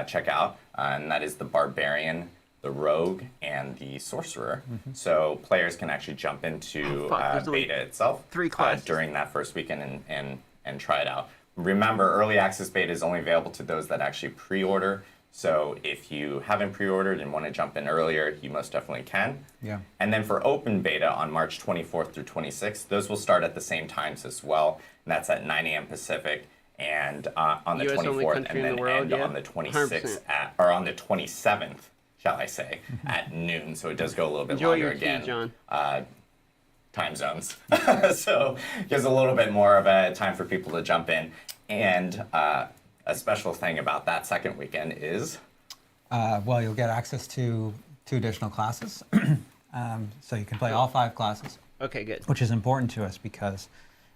check out, and that is the Barbarian, the Rogue, and the Sorcerer. So players can actually jump into there's only beta itself 3 classes. during that first weekend and try it out. Remember, early access beta is only available to those that actually pre-order. So if you haven't pre-ordered and want to jump in earlier, you most definitely can. Yeah. And then for open beta on March 24th through 26th, those will start at the same times as well. And that's at 9 a.m. Pacific and on the US only 24th, country and in then the world, end yeah. on the 26th 100%. or on the 27th, shall I say, at noon. So it does go a little bit Enjoy longer your tea, again. John. Time zones. So gives a little bit more of a time for people to jump in. And a special thing about that second weekend is Well, you'll get access to 2 additional classes. So you can play all 5 classes, Okay, good. which is important to us because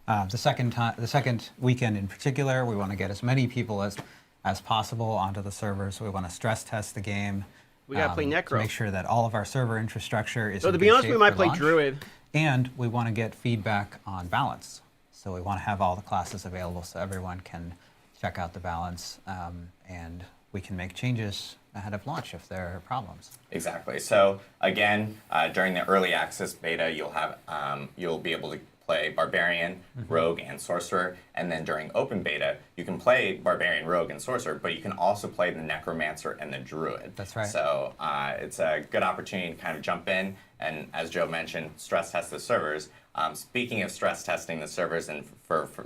the second weekend in particular, we want to get as many people as possible onto the servers. We want to stress test the game. We gotta play to Necro. make sure that all of our server infrastructure is. So in to be good honest, we shape might for play launch. Druid. And we want to get feedback on balance. So we want to have all the classes available so everyone can check out the balance, and we can make changes ahead of launch if there are problems. exactly. So again, during the early access beta, you'll be able to play Barbarian, Rogue, and Sorcerer. And then during open beta, you can play Barbarian, Rogue, and Sorcerer, but you can also play the Necromancer and the Druid. That's right. So it's a good opportunity to kind of jump in and, as Joe mentioned, stress test the servers. Speaking of stress testing the servers and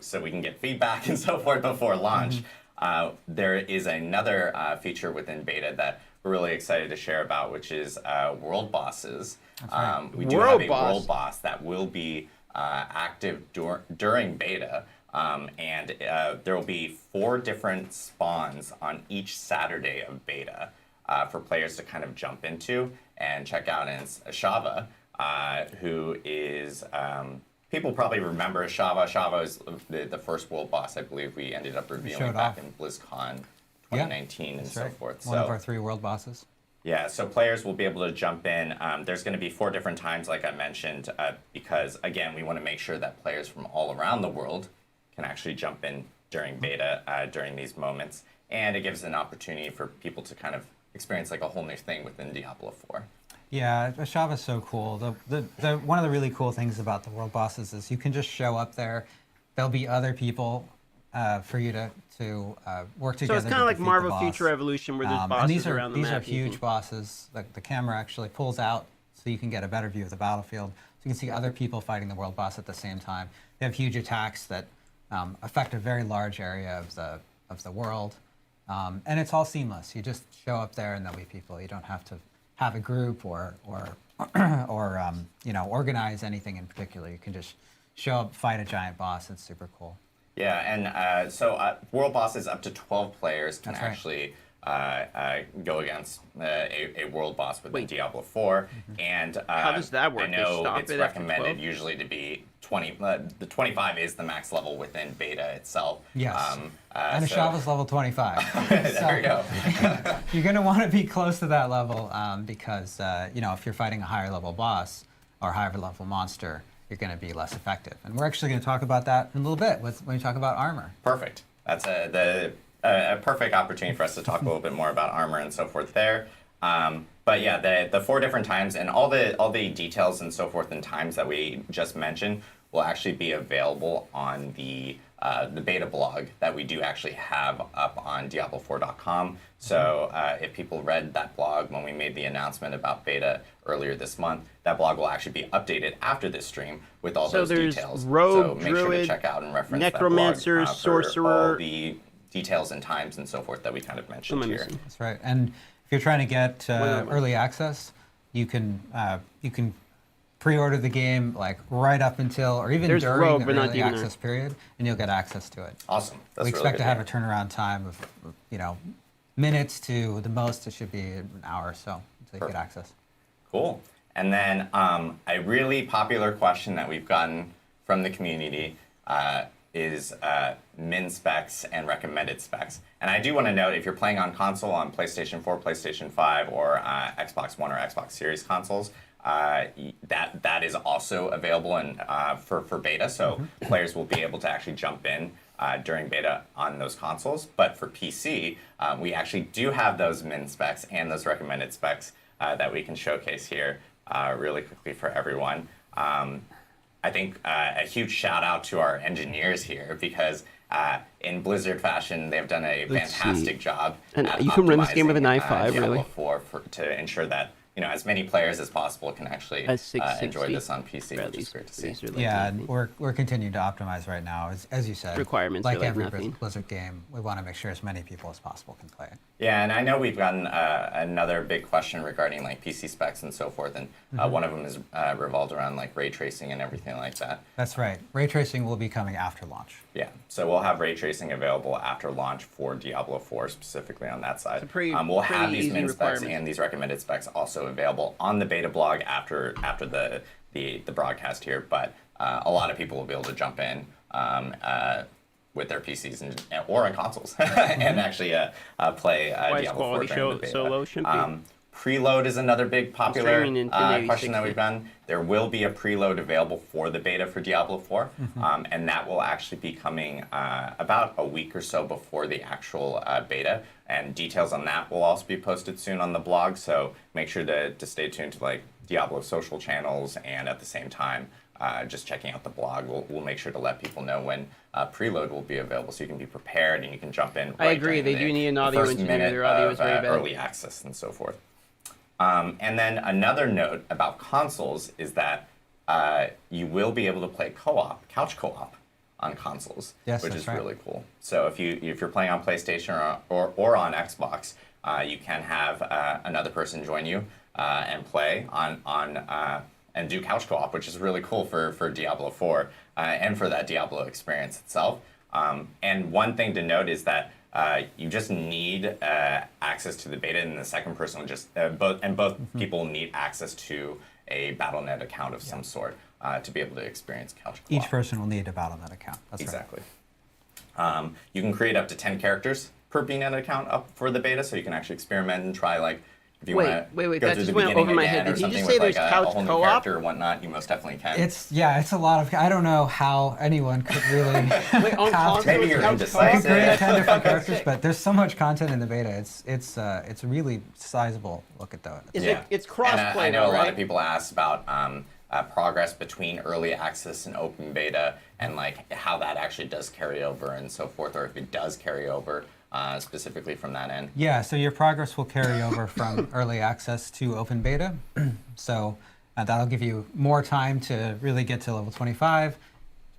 so we can get feedback and so forth before launch, there is another feature within beta that we're really excited to share about, which is world bosses. We do World have a boss. world boss that will be active during beta, and there will be 4 different spawns on each Saturday of beta for players to kind of jump into and check out. And it's Ashava, who is people probably remember Ashava. Ashava is the first world boss I believe we ended up revealing showed back off. in BlizzCon Yeah, 2019 and That's so right. forth. One of So- our 3 world bosses. yeah, so players will be able to jump in. There's going to be 4 different times, like I mentioned, because, again, we want to make sure that players from all around the world can actually jump in during beta during these moments. And it gives an opportunity for people to kind of experience like a whole new thing within Diablo 4. Yeah, Ashava's so cool. One of the really cool things about the world bosses is you can just show up there. There'll be other people for you to work So together. it's kind to of like defeat the Marvel boss. Future Evolution, where there's And bosses these are around the these map. are you huge can- bosses. The camera actually pulls out so you can get a better view of the battlefield. So you can see other people fighting the world boss at the same time. They have huge attacks that affect a very large area of the world, and it's all seamless. You just show up there and there'll be people. You don't have to have a group or organize anything in particular. You can just show up, fight a giant boss. It's super cool. Yeah, and so world bosses up to 12 players can That's right. actually go against a world boss within Diablo 4. And How does that work? I They know stop it's it after recommended 12? usually to be 20. The 25 is the max level within beta itself. Yes. And so- Ashava's level 25. there we go. You're going to want to be close to that level because, if you're fighting a higher level boss or higher level monster, you're going to be less effective. And we're actually going to talk about that in a little bit when we talk about armor. Perfect. That's a perfect opportunity for us to talk a little bit more about armor and so forth there. But yeah, the 4 different times and all the details and so forth and times that we just mentioned will actually be available on the beta blog that we do actually have up on Diablo4.com. So if people read that blog when we made the announcement about beta earlier this month, that blog will actually be updated after this stream with all those there's details. rogue, so make sure to druid, check out and reference necromancer, that blog, for sorcerer. all the details and times and so forth that we kind of mentioned Am I here. missing? That's right. And if you're trying to get Whatever. early access, you can pre-order the game like right up until or even There's during rogue, the but not early demon access period, and you'll get access to it. Awesome. That's We really expect good to have a hear. turnaround time of minutes to the most. It should be an hour or so to get access. Cool. And then a really popular question that we've gotten from the community is min specs and recommended specs. And I do want to note, if you're playing on console, on PlayStation 4, PlayStation 5, or Xbox One or Xbox Series consoles, that is also available for beta. So players will be able to actually jump in during beta on those consoles. But for PC, we actually do have those min specs and those recommended specs that we can showcase here really quickly for everyone. I think a huge shout out to our engineers here because in Blizzard fashion, they've done a Let's fantastic see. job. And at you can run this game with an optimizing, i5, Diablo really? 4 to ensure that as many players as possible can actually At 660, enjoy this on PC, Bro, which is great to see. these are like Yeah, nothing. and we're continuing to optimize right now, as you said. Requirements are like like every nothing. Blizzard game, we want to make sure as many people as possible can play it. Yeah, and I know we've gotten another big question regarding like PC specs and so forth, and one of them is revolved around like ray tracing and everything like that. That's right. Ray tracing will be coming after launch. Yeah, so we'll have ray tracing available after launch for Diablo 4 specifically on that side. It's a pretty- we'll have pretty these easy min specs requirement. and these recommended specs also available on the beta blog after the broadcast here, but a lot of people will be able to jump in with their PCs or on consoles and actually play Why is Diablo 4 quality during the beta. so low? Shouldn't be. Preload is another big popular streaming in 1080 question that 60. we've done. There will be a preload available for the beta for Diablo 4, and that will actually be coming about a week or so before the actual beta. And details on that will also be posted soon on the blog. So make sure to stay tuned to like Diablo social channels, and at the same time, just checking out the blog. We'll make sure to let people know when preload will be available, so you can be prepared and you can jump in. I agree, during they the- do need an the audio first engineer. minute Their audio of, is very bad. early access and so forth. And then another note about consoles is that you will be able to play co-op, couch co-op, on consoles, Yes, which that's is right. really cool. So if you're playing on PlayStation or on Xbox, you can have another person join you and play on and do couch co-op, which is really cool for Diablo 4 and for that Diablo experience itself. And one thing to note is that you just need access to the beta, and the second person will just both people need access to a Battle.net account of some sort to be able to experience couch co-op. Each person will need a Battle.net account. That's Exactly. You can create up to 10 characters per BNet account up for the beta, so you can actually experiment and try like if you want to wait, go that through just the went beginning over my again head. or Did you something just with say like there's a couch whole new co-op? character or whatnot. You most definitely can. It's a lot of. I don't know how anyone could really. Wait, on have console, Maybe it's you're couch indecisive. co-op? create 10 different characters, but there's so much content in the beta. It's a really sizable look at that. Is Yeah. it's And cross-play, I know though, a lot right? of people ask about progress between early access and open beta, and like how that actually does carry over and so forth, or if it does carry over specifically from that end. Yeah, so your progress will carry over from early access to open beta. So that'll give you more time to really get to level 25,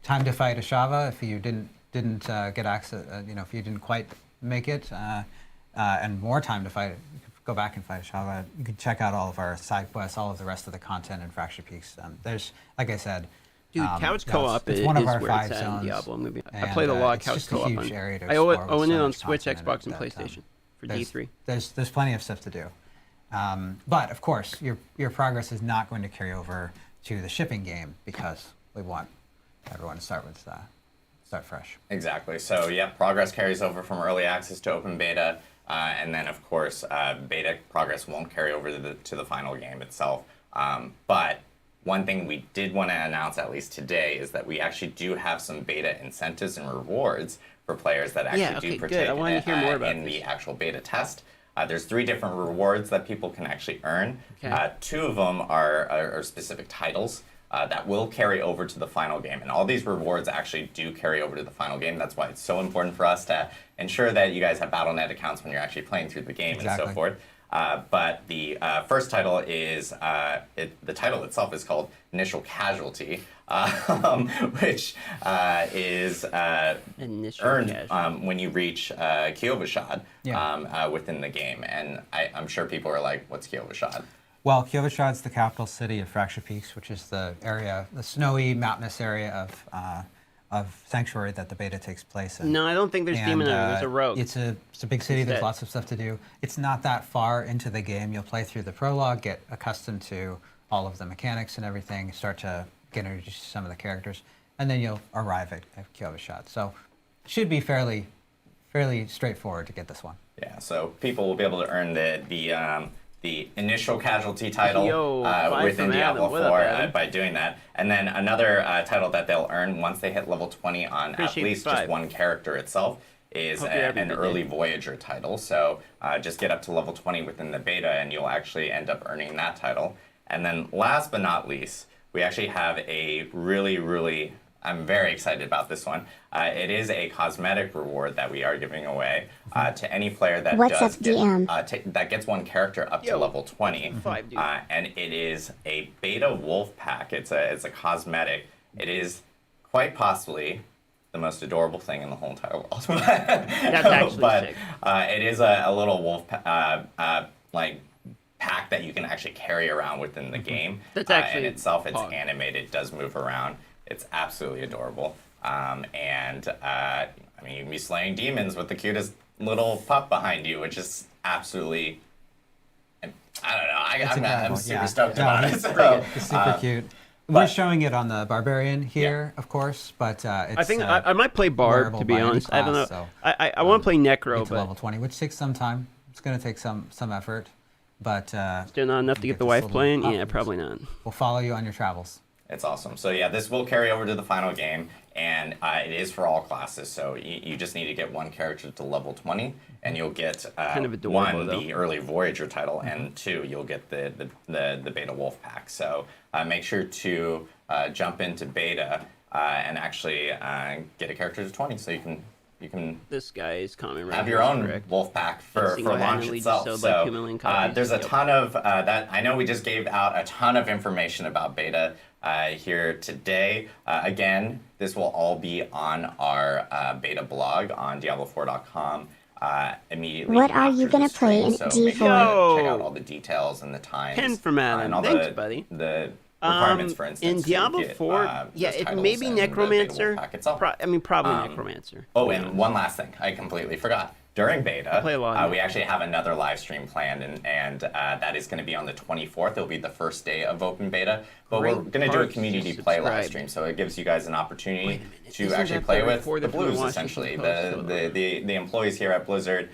time to fight Ashava if you didn't get access, if you didn't quite make it, and more time to fight it. You could go back and fight Ashava. You can check out all of our side quests, all of the rest of the content in Fracture Peaks. There's, like I said, Dude, couch that's- co-op it's is one of where our it's 5 at in zones. Diablo movie. I And, played a lot of it's couch just a co-op. huge area to I own explore with it so on much Switch, content in Xbox, it and that, PlayStation. for D3. There's plenty of stuff to do. But of course, your progress is not going to carry over to the shipping game because we want everyone to start fresh. Exactly. So yeah, progress carries over from early access to open beta, and then of course beta progress won't carry over to the final game itself. But one thing we did want to announce, at least today, is that we actually do have some beta incentives and rewards for players that actually do partake in the actual beta test. There's 3 different rewards that people can actually earn. Okay. 2 of them are specific titles that will carry over to the final game. And all these rewards actually do carry over to the final game. That's why it's so important for us to ensure that you guys have Battle.net accounts when you're actually playing through the game and so forth. But the first title is, the title itself is called Initial Casualty, which is earned when you reach Kyovashad within the game. And I'm sure people are like, what's Kyovashad? Well, Kyovashad's the capital city of Fracture Peaks, which is the snowy, mountainous area of Sanctuary that the beta takes place in. No, I don't think there's Demon Hunter. There's a rogue. It's a big city. There's lots of stuff to do. It's not that far into the game. You'll play through the prologue, get accustomed to all of the mechanics and everything, start to get introduced to some of the characters, and then you'll arrive at Kyovashad. So it should be fairly straightforward to get this one. Yeah, so people will be able to earn the initial casualty title within Diablo 4 by doing that. And then another title that they'll earn once they hit level 20 on at least just one character itself is an early Voyager title. So just get up to level 20 within the beta and you'll actually end up earning that title. And then last but not least, we actually have a really, I'm very excited about this one. It is a cosmetic reward that we are giving away to any player that that gets one character up to level 20. And it is a beta wolf pack. It's a cosmetic. It is quite possibly the most adorable thing in the whole entire world. That's actually sick. It is a little wolf like pack that you can actually carry around within the game. That's actually in itself, it's animated, it does move around. It's absolutely adorable. I mean, you can be slaying demons with the cutest little pup behind you, which is absolutely, I don't know, I'm super stoked about it. It's super cute. We're showing it on the Barbarian here, of course, but it's I think I might play Barb, to be honest. I don't know. So, I want to play Necro, but level 20, which takes some time. It's going to take some effort, but still not enough to get the wife playing. Yeah, probably not. We'll follow you on your travels. It's awesome. So yeah, this will carry over to the final game, and it is for all classes. So you just need to get one character to level 20, and you'll get one, the early Voyager title, and 2, you'll get the beta wolf pack. So make sure to jump into beta and actually get a character to 20, so you can this guy is coming right. Have your own wolf pack for launch itself. So there's a ton of that. I know we just gave out a ton of information about beta here today. Again, this will all be on our beta blog on Diablo4.com immediately. What are you going to play in so D4? make sure to check out all the details and the times. Pen from Adam. And all Thanks, buddy. The requirements, for instance. In Diablo 4, it may be Necromancer. Probably Necromancer. Oh, and one last thing. I completely forgot. During beta, we actually have another live stream planned, and that is going to be on the 24th. It'll be the first day of open beta. But we're going to do a community play live stream, so it gives you guys an opportunity to actually play with the Blues, essentially. The employees here at Blizzard,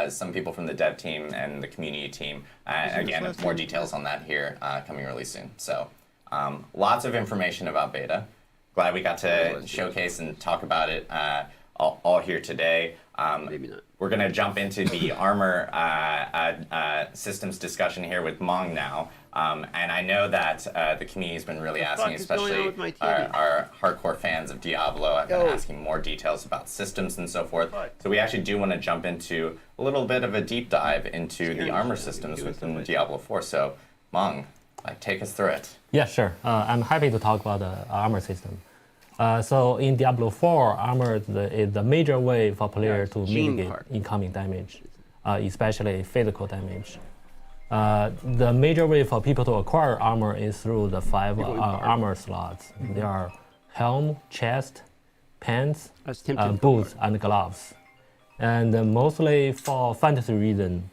some people from the dev team and the community team. Again, more details on that here coming really soon. So lots of information about beta. Glad we got to showcase and talk about it all here today. Maybe not. We're going to jump into the armor systems discussion here with Mong now. And I know that the community has been really asking, especially our hardcore fans of Diablo, have been asking more details about systems and so forth. So we actually do want to jump into a little bit of a deep dive into the armor systems within Diablo 4. So Mong, take us through it. Yeah, sure. I'm happy to talk about the armor system. So in Diablo 4, armor is the major way for players to mitigate incoming damage, especially physical damage. The major way for people to acquire armor is through the 5 armor slots. There are helm, chest, pants, boots, and gloves. And mostly for fantasy reason,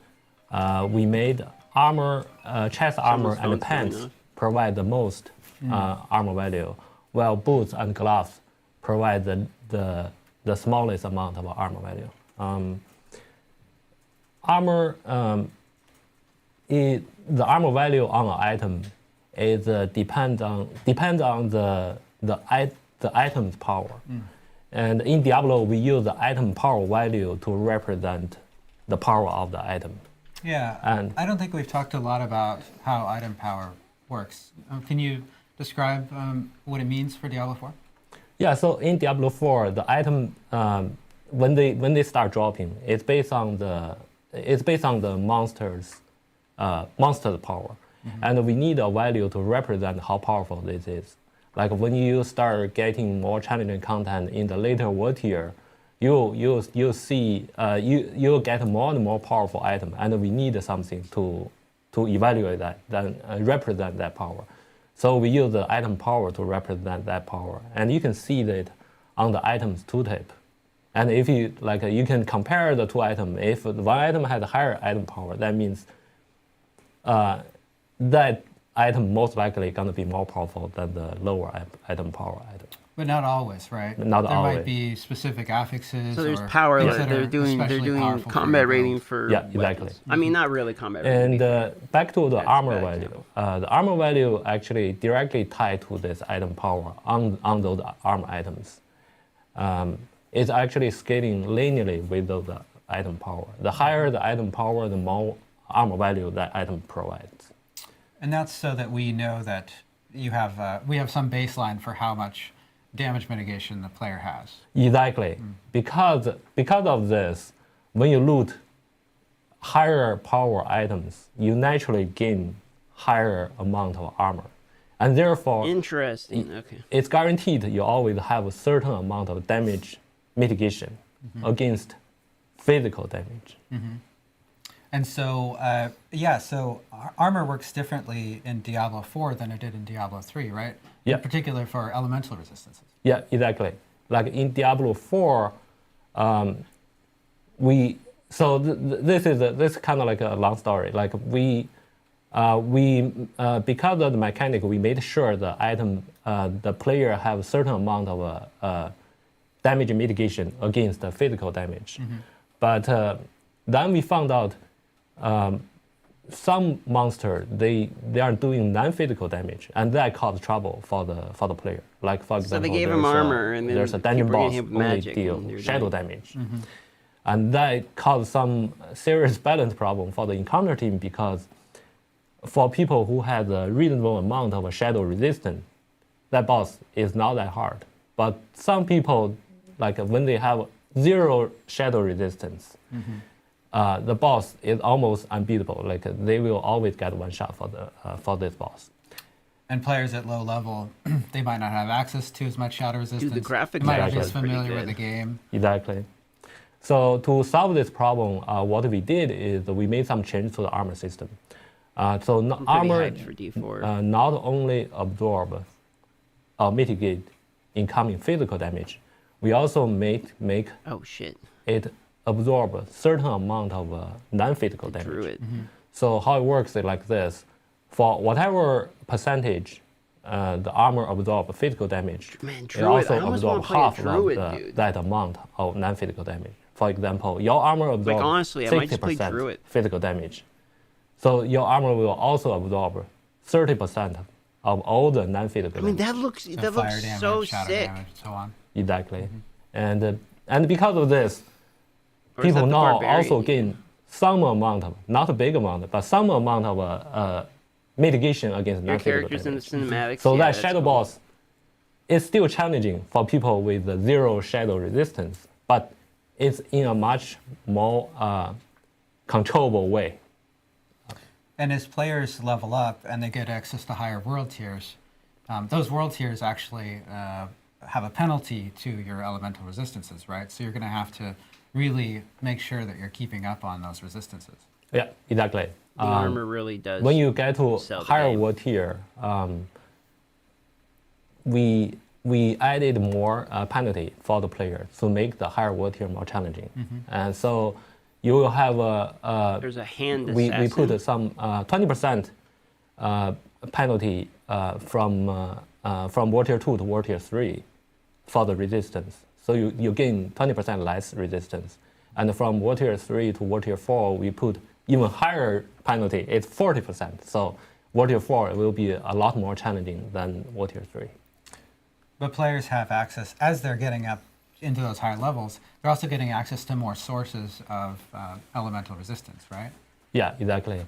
we made armor, chest armor phone's and going pants off. provide the most armor value, while boots and gloves provide the smallest amount of armor value. The armor value on an item is depends on the item's power. And in Diablo, we use the item power value to represent the power of the item. Yeah, And- I don't think we've talked a lot about how item power works. Can you describe what it means for Diablo 4? Yeah, so in Diablo 4, the item when they start dropping, it's based on the monster's power, and we need a value to represent how powerful this is. Like when you start getting more challenging content in the later world tier, you'll see you'll get more and more powerful item, and we need something to evaluate that, then represent that power. So we use the item power to represent that power, and you can see that on the items tooltip. And if you like, you can compare the two items. If one item has a higher item power, that means that item most likely going to be more powerful than the lower item power item. But not always, right? Not there always. might be specific affixes. So there's or power. things that They're are doing especially powerful for combat your rating build. for Yeah, exactly. weapons. I mean, not really combat rating. And back to the That's armor bad value. example. The armor value actually directly tied to this item power on those armor items. It's actually scaling linearly with those item power. The higher the item power, the more armor value that item provides. And that's so that we know that we have some baseline for how much damage mitigation the player has. Exactly. Because of this, when you loot higher power items, you naturally gain higher amount of armor. And therefore, Interesting. Okay. it's guaranteed you always have a certain amount of damage mitigation against physical damage. And so, so armor works differently in Diablo 4 than it did in Diablo 3, right? Yeah. In particular for elemental resistances. Yeah, exactly. Like in Diablo 4, this is kind of like a long story. Like we because of the mechanic, we made sure the item, the player have a certain amount of damage mitigation against the physical damage. But then we found out some monster they are doing non-physical damage, and that caused trouble for the player. Like for example, they gave him armor, and then there's a dungeon people were boss getting hit only with magic, deal and they're shadow dying. damage, and that caused some serious balance problem for the encounter team, because for people who had a reasonable amount of shadow resistance, that boss is not that hard. But some people, like when they have zero shadow resistance, the boss is almost unbeatable. Like they will always get one shot for this boss. And players at low level, they might not have access to as much shadow resistance. the graphics They might not are be as pretty familiar with good. the game. Exactly. So to solve this problem, what we did is we made some change to the armor system. So I'm pretty armor hyped for D4. not only absorb or mitigate incoming physical damage, we also make Oh shit! it absorb a certain amount of non-physical damage. Druid. So how it works is like this: for whatever percentage the armor absorbs physical damage, Man, it Druid. also I almost want absorbs to play a half Druid, of dude. that amount of non-physical damage. For example, your armor absorbs honestly, I might just play 60% Druid. physical damage. So your armor will also absorb 30% of all the non-physical I mean, damage. that looks So fire looks damage, so shadow sick. damage, and so on. Exactly. And because of this, Or is people that the now barbarian? also gain some amount of, not a big amount, but some amount of mitigation against Your non-physical characters in the damage. cinematics. So yeah, that that's shadow cool. boss is still challenging for people with zero shadow resistance, but it's in a much more controllable way. And as players level up and they get access to higher world tiers, those world tiers actually have a penalty to your elemental resistances, right? So you're going to have to really make sure that you're keeping up on those resistances. Yeah, exactly. The armor really does. When you get to sell the higher game. world tier, we we added more penalty for the player to make the higher war tier more challenging. And so you will have There's a hand we assassin. put some 20% penalty from war tier 2 to war tier 3 for the resistance. So you gain 20% less resistance. And from war tier 3 to war tier 4, we put even higher penalty. It's 40%. So war tier 4 will be a lot more challenging than war tier 3. But players have access, as they're getting up into those higher levels, they're also getting access to more sources of elemental resistance, right? Yeah, exactly.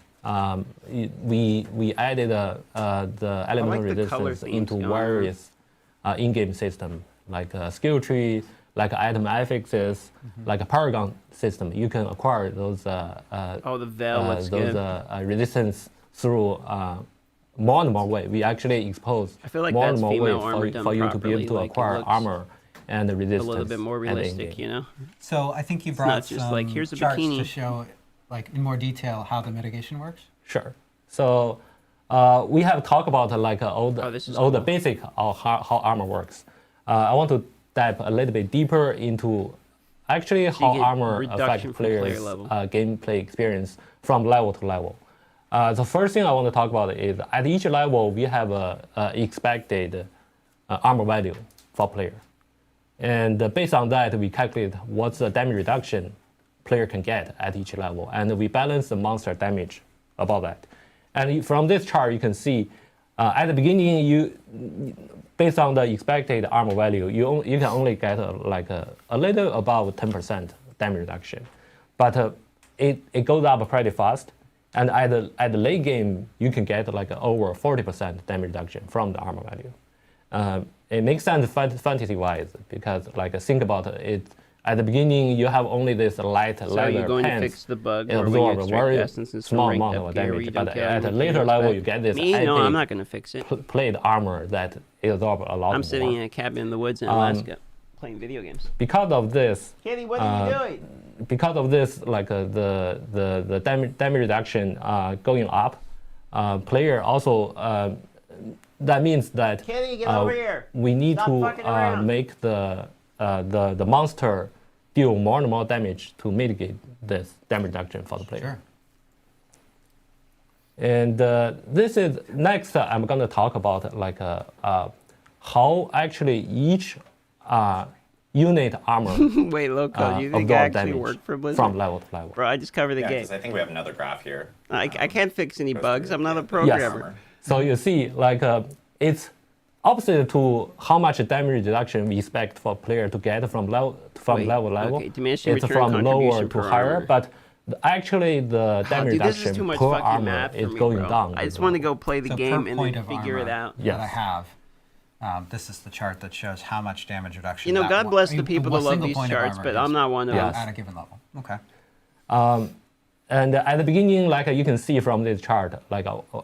We added the elemental the color resistance themes into going on. various in-game system, like a skill tree, like item affixes, like a Paragon system. You can acquire those The veil looks those good. resistance through more and more way. We actually expose I feel like more that's and more female ways armor done for you to be properly, able to like, it acquire looks armor and A resistance. little bit more at the realistic, in-game. you know? So I think you not brought just some like, here's a charts bikini. to show, like in more detail, how the mitigation works. Sure. So we have talked about all this is the cool. basic of how armor works. I want to dive a little bit deeper into actually how get armor reduction affects from player players' level. gameplay experience from level to level. The first thing I want to talk about is at each level we have a expected armor value for player, and based on that we calculate what's the damage reduction player can get at each level, and we balance the monster damage above that. And from this chart you can see at the beginning based on the expected armor value you can only get a little above 10% damage reduction, but it goes up pretty fast. And at the late game, you can get over 40% damage reduction from the armor value. It makes sense fantasy-wise because think about it. At the beginning, you have only this light So leather you're going to pants. fix the bug It where when you absorbs a extract very essences from small ranked amount up of gear where damage, you but don't get at a anything later else level, back. you get this Me? No, epic I'm not going to fix it. plate armor that absorbs a lot I'm more. sitting in a cabin in the woods in Alaska playing video games. Because of this, Kitty, what are you doing? because of this, the damage reduction going up, player also that means that Kitty, get over here. we need Stop to fucking around. make the monster deal more and more damage to mitigate this damage reduction for the player. Sure. And this is next. I'm going to talk about how actually each unit armor Wait, Loco, do you think I absorb actually damage work for Blizzard? from level to level. Bro, I just cover the Yeah, game. because I think we have another graph here. I can't fix any bugs. I'm not a Yes. programmer. So you see, it's opposite to how much damage reduction we expect for player to get from level to Wait, level. okay, diminishing It's return from lower contribution to per higher, armor. but actually the damage Dude, this is reduction too much per fucking armor math for is me, going bro. down. I just want to go play the So game per and point then of figure it armor out. Yes. that I have, this is the chart that shows how much damage reduction. You know, that God one- bless the a people that love single these point of charts, armor but I'm is not one of Yes. them. at a given level. Okay. And at the beginning, you can see from this chart,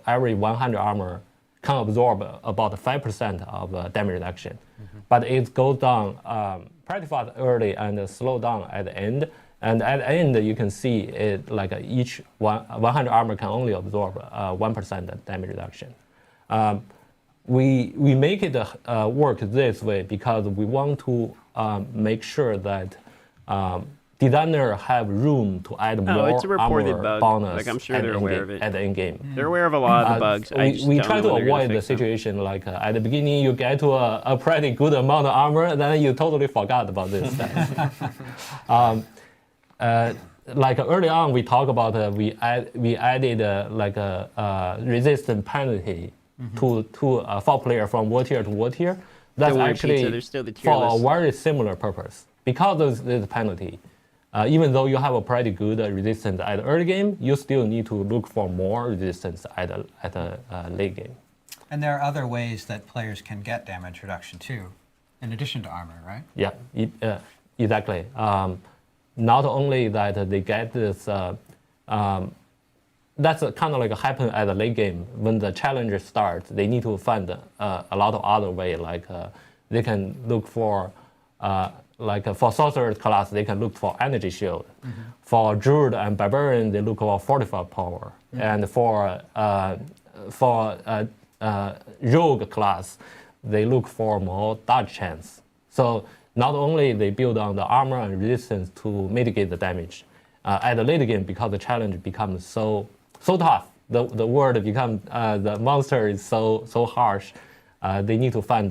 every 100 armor can absorb about 5% of damage reduction. But it goes down pretty fast early and slow down at the end. And at the end, you can see it each 100 armor can only absorb 1% damage reduction. We make it work this way because we want to make sure that designer have room to add more it's a reported armor bug. bonus I'm sure at they're the aware end of it. at the end game. They're aware of a lot of the bugs. I just We don't try know to when they're gonna avoid the fix them. situation at the beginning you get to a pretty good amount of armor, then you totally forgot about this stuff. Early on we talked about we added a resistance penalty to for player from war tier to war tier. That's Don't worry, actually Pizza, there's still the tier for a list. very similar purpose. Because of this penalty, even though you have a pretty good resistance at the early game, you still need to look for more resistance at the late game. And there are other ways that players can get damage reduction too, in addition to armor, right? Yeah, exactly. Not only that they get this, that's kind of happen at the late game. When the challenger starts, they need to find a lot of other way. They can look for, for sorcerer class, they can look for energy shield. For druid and barbarian, they look for fortified power. And for rogue class, they look for more dodge chance. So not only they build on the armor and resistance to mitigate the damage, at the late game, because the challenge becomes so tough, the world becomes the monster is so harsh. They need to find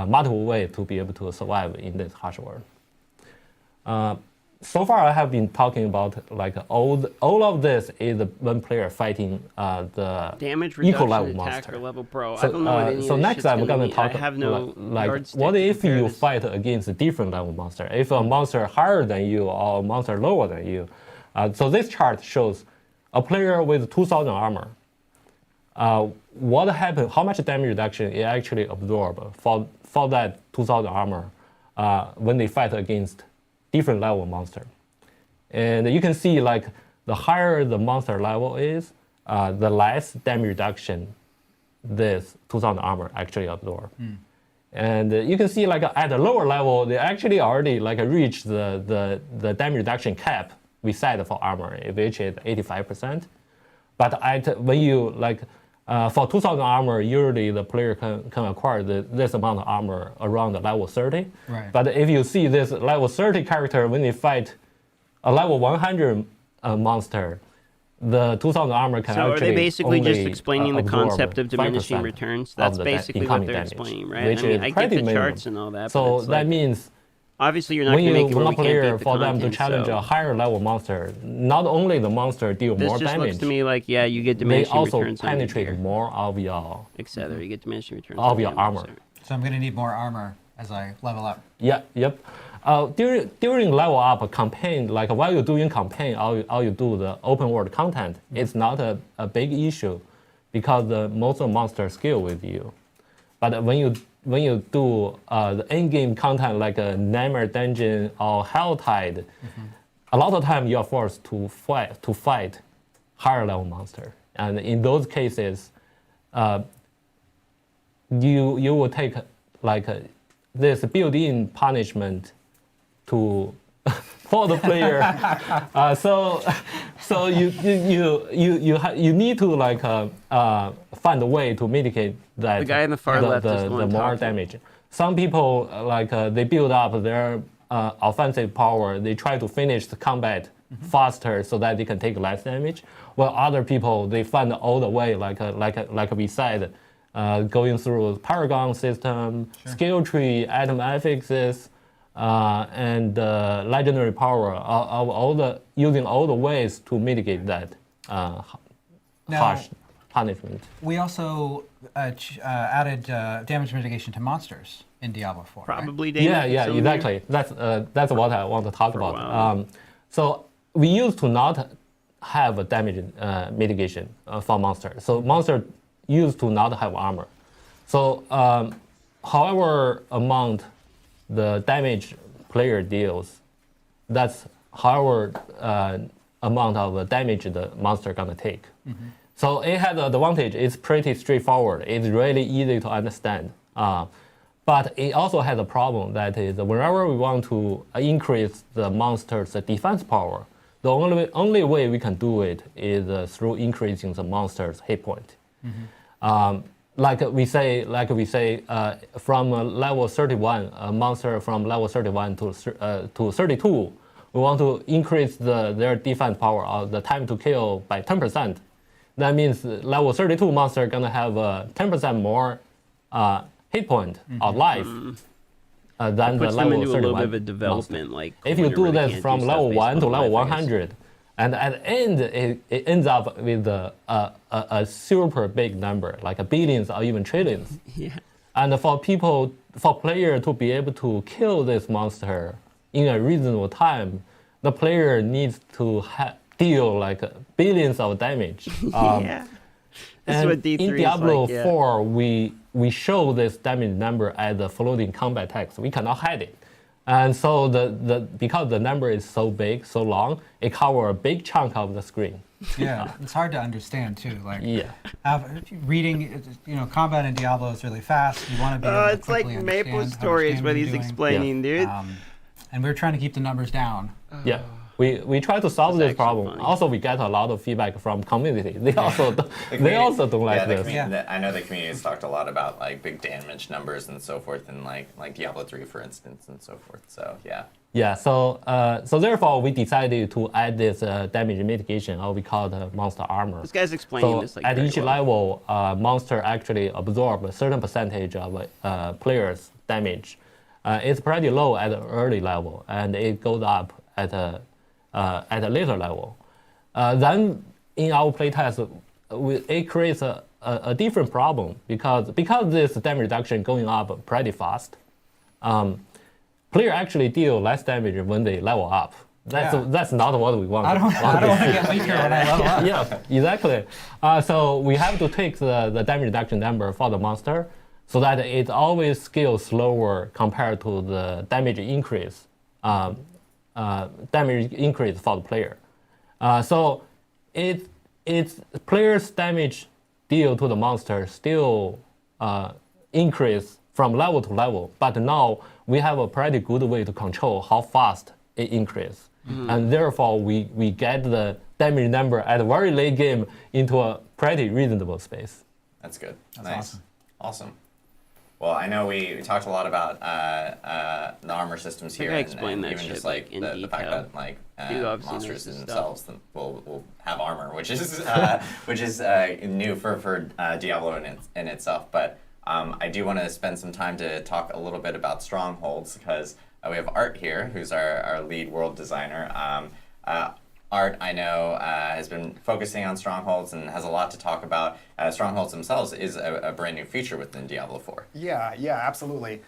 multiple ways to be able to survive in this harsh world. So far, I have been talking about like all of this is one player fighting the damage equal reduction, level attack, monster. or level pro. So, I don't know what any of so this next shit's I'm gonna gonna mean. talk I have no like yardstick what to if compare you this. fight against a different level monster? If a monster higher than you or a monster lower than you, so this chart shows a player with 2,000 armor. What happened? How much damage reduction it actually absorb for that 2,000 armor when they fight against different level monster? And you can see like the higher the monster level is, the less damage reduction this 2,000 armor actually absorb. And you can see like at the lower level, they actually already like reach the damage reduction cap we set for armor, which is 85%. But when you like for 2,000 armor, usually the player can acquire this amount of armor around the level 30. Right. But if you see this level 30 character when they fight a level 100 monster, the 2,000 armor can So actually are they basically only, just explaining the absorb concept of diminishing 5% returns? of That's the basically what incoming they're damage, explaining, right? which I mean, is I get pretty the minimum. charts and all that, So but it's that like, means obviously you're not when going to you make it where want we can't player beat the for them to content, challenge so a higher level monster, not only the monster deal this more just damage, looks to me like, yeah, you get they diminishing also returns on your penetrate gear, more of your etc. You get diminishing returns of on your damage, armor. so- So I'm going to need more armor as I level up. Yep. During level up campaign, like while you're doing campaign, or you do the open world content, it's not a big issue because most of the monsters scale with you. But when you do the endgame content like a Nightmare Dungeon or Helltide, a lot of time you are forced to fight higher level monster, and in those cases, you will take like this built-in punishment to for the player. So you need to like find a way to mitigate that. The guy in the far left is the one more talking. damage. Some people like they build up their offensive power. They try to finish the combat faster so that they can take less damage. While other people they find all the way like we said. Going through Paragon system, skill tree, item affixes, and legendary power, using all the ways to mitigate that harsh punishment. We also added damage mitigation to monsters in Diablo 4. right? Probably damage. Yeah, exactly. That's what I want to talk For a about. while. So we used to not have a damage mitigation for monsters. So monster used to not have armor. So however amount the damage player deals, that's however amount of damage the monster gonna take. So it has an advantage. It's pretty straightforward. It's really easy to understand. But it also has a problem that is whenever we want to increase the monster's defense power, the only way we can do it is through increasing the monster's hit point. Like we say, from level 31, a monster from level 31 to 32, we want to increase their defense power, or the time to kill by 10%. That means level 32 monster gonna have 10% more hit point or life than the Puts them level into a 31 little bit of a monster. development, like If you when it do really this can't from do stuff level based 1 to on level life, I guess. 100, and at the end, it ends up with a super big number, like billions or even trillions. Yeah. And for player to be able to kill this monster in a reasonable time, the player needs to deal like billions of damage. Yeah. This is And what D3 in is Diablo like, yeah. 4, we show this damage number as a floating combat text. We cannot hide it. And so because the number is so big, so long, it covers a big chunk of the screen. Yeah, it's hard to understand too. Like, Yeah. reading, combat in Diablo is really fast. You want to be able to It's like quickly Maple understand Story is what what you're he's doing. explaining, dude. And we're trying to keep the numbers down. Yeah. we try to solve That's this actually problem. funny. Also, we get a lot of feedback from community. They also don't like this. I know the community's talked a lot about like big damage numbers and so forth, and like Diablo 3, for instance, and so forth. So yeah. Yeah. So therefore, we decided to add this damage mitigation, or we call it monster armor. This guy's explaining So this like at very each well. level, monster actually absorb a certain percentage of players' damage. It's pretty low at the early level, and it goes up at a later level. Then in our playtest, it creates a different problem because this damage reduction going up pretty fast. Player actually deal less damage when they level up. That's not what we want. I don't want to get weaker when I level up. Yeah, exactly. So we have to take the damage reduction number for the monster so that it always scales slower compared to the damage increase. Damage increase for the player. So it's player's damage deal to the monster still increase from level to level, but now we have a pretty good way to control how fast it increases. And therefore we get the damage number at a very late game into a pretty reasonable space. That's good. That's Nice. Awesome. Well, I know we talked a lot about the armor systems here, I and explained that even shit, just like, in the fact detail. that like Dude obviously monsters knows his themselves will have armor, which is new for Diablo in itself. But I do want to spend some time to talk a little bit about strongholds because we have Art here, who's our lead world designer. Art, I know, has been focusing on strongholds and has a lot to talk about. Strongholds themselves is a brand new feature within Diablo 4. Yeah, absolutely.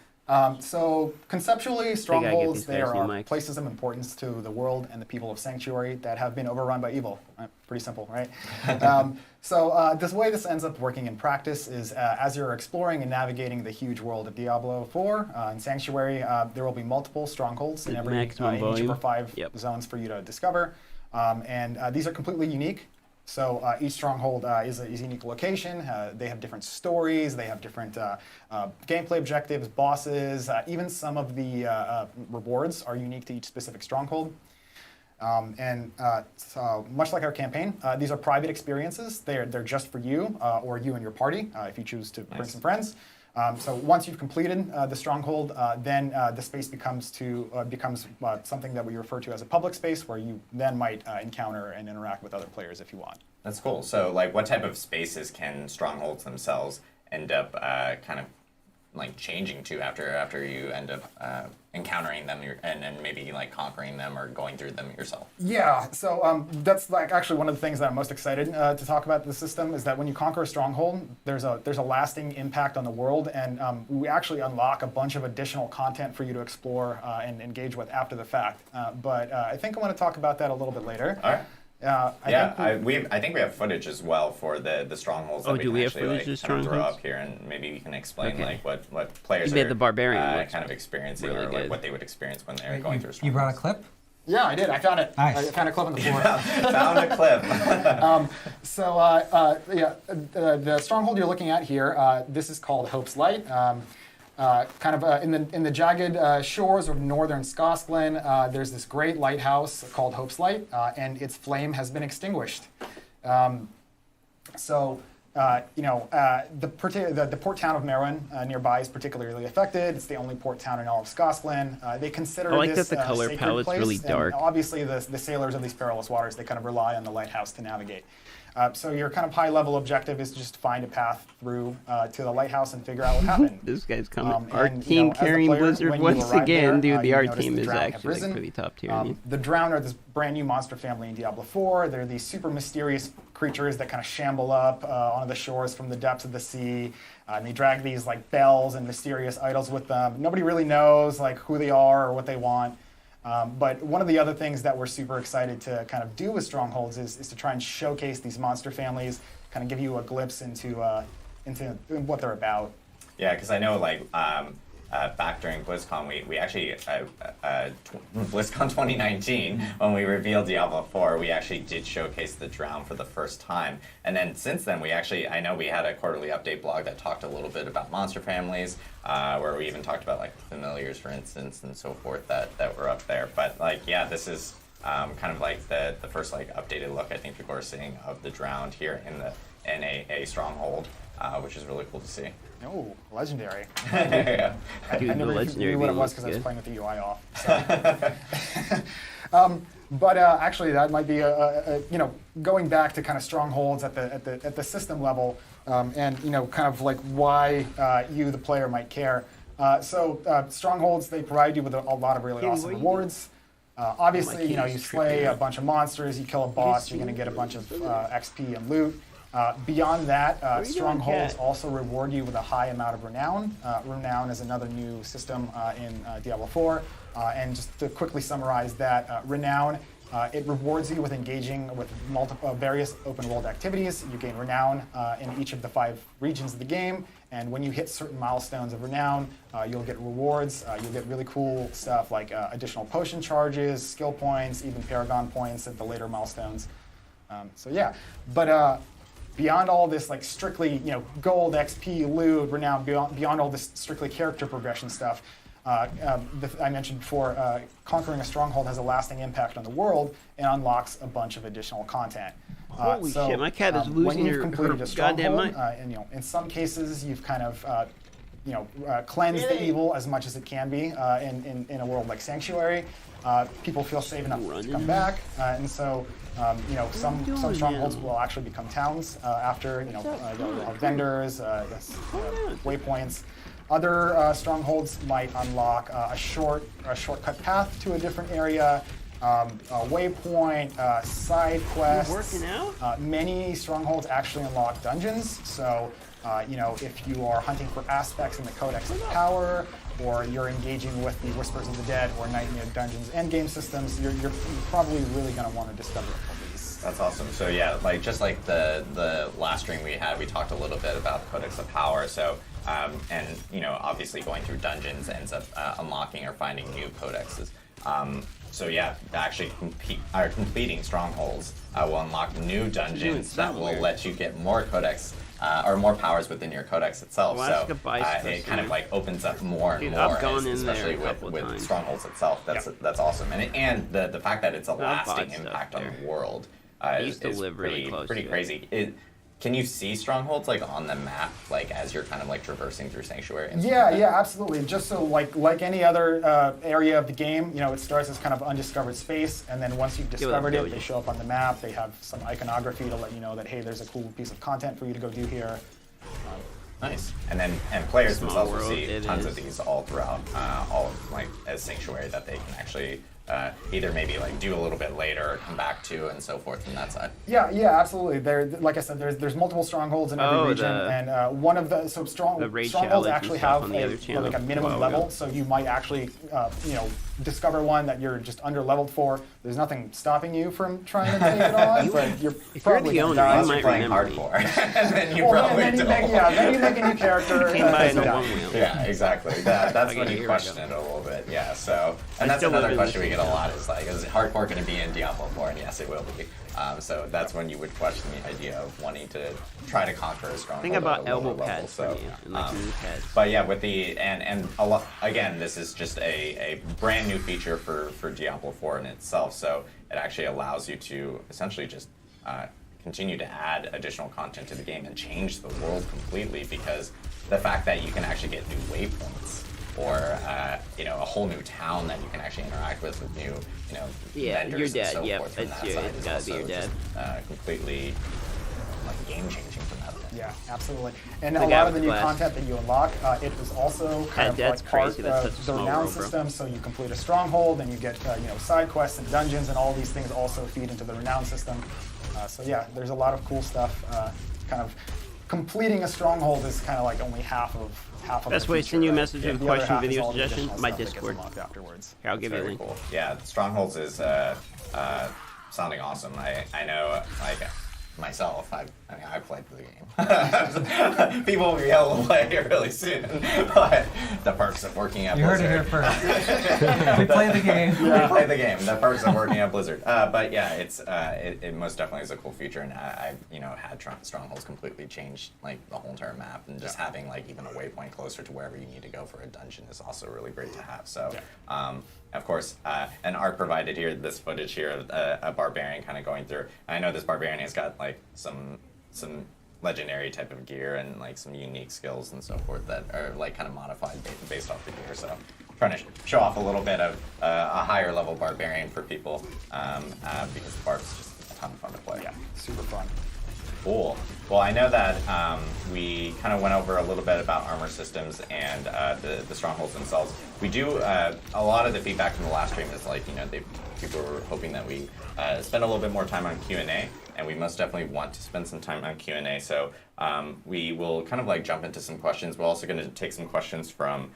So conceptually, strongholds, these they guys new are mics. places of importance to the world and the people of Sanctuary that have been overrun by evil. Pretty simple, right? So this way this ends up working in practice is as you're exploring and navigating the huge world of Diablo 4 in Sanctuary, there will be multiple strongholds in Maximum each of volume. our 5 Yep. zones for you to discover. And these are completely unique. So each stronghold is a unique location. They have different stories. They have different gameplay objectives, bosses. Even some of the rewards are unique to each specific stronghold. So much like our campaign, these are private experiences. They're just for you or you and your party if you choose to bring some friends. So once you've completed the stronghold, then the space becomes something that we refer to as a public space, where you then might encounter and interact with other players if you want. That's cool. So, like, what type of spaces can strongholds themselves end up kind of like changing to after you end up encountering them and maybe like conquering them or going through them yourself? Yeah, so that's like actually one of the things that I'm most excited to talk about the system is that when you conquer a stronghold, there's a lasting impact on the world, and we actually unlock a bunch of additional content for you to explore and engage with after the fact. But I think I want to talk about that a little bit later. All right. I think we have footage as well for the strongholds. Oh, that we do can we have actually, footage like, of kind of throw strongholds? up here, and maybe you can explain Okay. like what players You are made the barbarian looks kind of experiencing really or like good. what they would experience when they're going through. You brought a strongholds. clip? Yeah, I did. I found it. Nice. I found a clip on the floor. Found a clip. The stronghold you're looking at here, this is called Hope's Light. In the jagged shores of northern Scotland, there's this great lighthouse called Hope's Light, and its flame has been extinguished. The port town of Merwin nearby is particularly affected. It's the only port town in all of Scotland. They consider I like this that the color sacred palette's place, really and dark. obviously, the sailors of these perilous waters, they kind of rely on the lighthouse to navigate. So your kind of high-level objective is just to find a path through to the lighthouse and figure out what happened. This guy's coming. And, Our team as a carrying player, Blizzard when you once arrive again, there, dude. The you art notice team the is Drown have actually like risen. pretty top tier. The Drown are this brand new monster family in Diablo 4. They're these super mysterious creatures that kind of shamble up onto the shores from the depths of the sea. And they drag these like bells and mysterious idols with them. Nobody really knows like who they are or what they want. But one of the other things that we're super excited to kind of do with Strongholds is to try and showcase these monster families, kind of give you a glimpse into what they're about. Yeah, because I know like back during BlizzCon, we actually BlizzCon 2019 when we revealed Diablo 4, we actually did showcase the Drown for the first time, and then since then I know we had a quarterly update blog that talked a little bit about monster families, where we even talked about like familiars, for instance, and so forth that were up there. But like, yeah, this is kind of like the first like updated look I think people are seeing of the Drowned here in a Stronghold, which is really cool to see. Oh, legendary. Yeah. I Dude, the never legendary knew what it being was looks because I was good. playing with the UI off. So. But actually, that might be going back to kind of strongholds at the system level, and kind of like why you, the player, might care. So strongholds, they provide you with a lot of really Kenny, awesome what are you rewards. Obviously, key you is slay tripping a out. bunch of monsters, you kill a boss, you're going to get a bunch of XP and loot. Beyond that, are you doing, strongholds Cat? also reward you with a high amount of renown. Renown is another new system in Diablo 4. And just to quickly summarize that, renown, it rewards you with engaging with various open world activities. You gain renown in each of the 5 regions of the game. And when you hit certain milestones of renown, you'll get rewards. You'll get really cool stuff like additional potion charges, skill points, even Paragon points at the later milestones. So yeah, but beyond all this, like strictly, gold, XP, loot, renown, beyond all this strictly character progression stuff, I mentioned before, conquering a stronghold has a lasting impact on the world and unlocks a bunch of additional content. Holy shit, my cat is when losing you've her completed a goddamn stronghold, mind. and in some cases you've kind of cleansed the evil as much as it can be in a world like Sanctuary. People feel safe enough to come back, and so some strongholds will actually become towns after they'll have vendors, waypoints. Other strongholds might unlock a shortcut path to a different area, a waypoint, side quests. working out? Many strongholds actually unlock dungeons. So, if you are hunting for aspects in the Codex of Power, or you're engaging with the Whispers of the Dead or Nightmare Dungeons endgame systems, you're probably really going to want to discover these. That's awesome. So yeah, like just like the last stream we had, we talked a little bit about the Codex of Power. So and obviously going through dungeons ends up unlocking or finding new codexes. So yeah, actually completing strongholds will unlock new dungeons that will let you get more codex or more powers within your codex itself. Alaska So Bicycle it kind of Center. like opens up more and Dude, more, I've gone in especially there a couple with times. strongholds itself. That's awesome, and the fact that it's a lasting bought stuff impact on there. the world I is used to live really close pretty to it. crazy. Can you see strongholds like on the map, like as you're kind of like traversing through Sanctuary? And stuff like that? Yeah, absolutely. Just so like any other area of the game, it starts as kind of undiscovered space, and then once you've discovered it, they show up on the map. They have some iconography to let you know that, hey, there's a cool piece of content for you to go do here. Nice. And players Small themselves will world, see it tons is. of these all throughout, all of, like as Sanctuary that they can actually either maybe like do a little bit later or come back to and so forth from that side. Yeah, absolutely. There, like I said, there's multiple strongholds in every region, and one of the the raid strongholds challenges and actually stuff have on the other channel like a minimum a while level. ago. So you might actually, discover one that you're just under leveled for. There's nothing stopping you from trying to take it on, but you're probably the gonna owner, die. you Unless might you're playing remember me. hardcore, and then you Well, probably then you don't. then you make a new character. Came and by that's in a it. one wheel. Yeah, exactly. That's Okay, when here you we question go. it a little bit. Yeah. So, and I that's still live another in question this we get a town. lot: is like, is hardcore going to be in Diablo 4? And yes, it will be. So that's when you would question the idea of wanting to try to conquer a stronghold. I think I bought at a lower elbow level. pads So, for you, and like knee pads. but yeah, with the and a lot again, this is just a brand new feature for Diablo 4 in itself. So it actually allows you to essentially just continue to add additional content to the game and change the world completely, because the fact that you can actually get new waypoints or a whole new town that you can actually interact with new Yeah, vendors your and dad, so yep, forth from that's that your- side it's is gotta be also your dad. just completely like game changing from that. Yeah, absolutely. And The a guy lot of with the new glass. content that you unlock, it is also kind of That's like part crazy. That's of such a the small renown world, bro. system. So you complete a stronghold, and you get side quests and dungeons, and all these things also feed into the renown system. So yeah, there's a lot of cool stuff. Kind of completing a stronghold is kind of like only half of Best the way to feature, send you a right? message with The other question, half is video all the suggestion, additional my stuff that gets Discord. unlocked afterwards. Here, I'll give you a Very link. cool. Yeah, Strongholds is sounding awesome. I know, like myself, I played the game. People will be able to play it really soon, but the perks of working at You heard it here Blizzard. first. We play the game. We play the game. The perks of working at Blizzard. But yeah, it most definitely is a cool feature, and I've had Strongholds completely change like the whole entire map, and just having like even a waypoint closer to wherever you need to go for a dungeon is also really great to have. So Of course, and art provided here, this footage here of a barbarian kind of going through. I know this barbarian has got like some legendary type of gear and like some unique skills and so forth that are like kind of modified based off the gear. So trying to show off a little bit of a higher level barbarian for people because Barb's just a ton of fun to play. Yeah, super fun. Cool. Well, I know that we kind of went over a little bit about armor systems and the strongholds themselves. We do a lot of the feedback from the last stream is like, people were hoping that we spend a little bit more time on Q&A, and we most definitely want to spend some time on Q&A. So we will kind of like jump into some questions. We're also going to take some questions from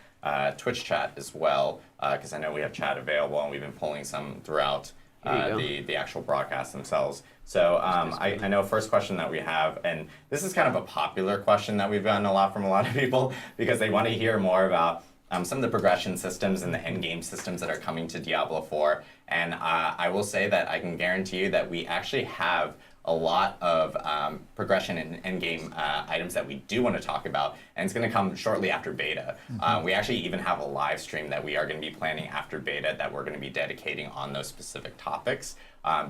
Twitch chat as well, because I know we have chat available, and we've been pulling some throughout the actual broadcasts themselves. So I know first question that we have, and this is kind of a popular question that we've gotten a lot from a lot of people because they want to hear more about some of the progression systems and the endgame systems that are coming to Diablo 4. And I will say that I can guarantee you that we actually have a lot of progression and endgame items that we do want to talk about, and it's going to come shortly after beta. We actually even have a live stream that we are going to be planning after beta that we're going to be dedicating on those specific topics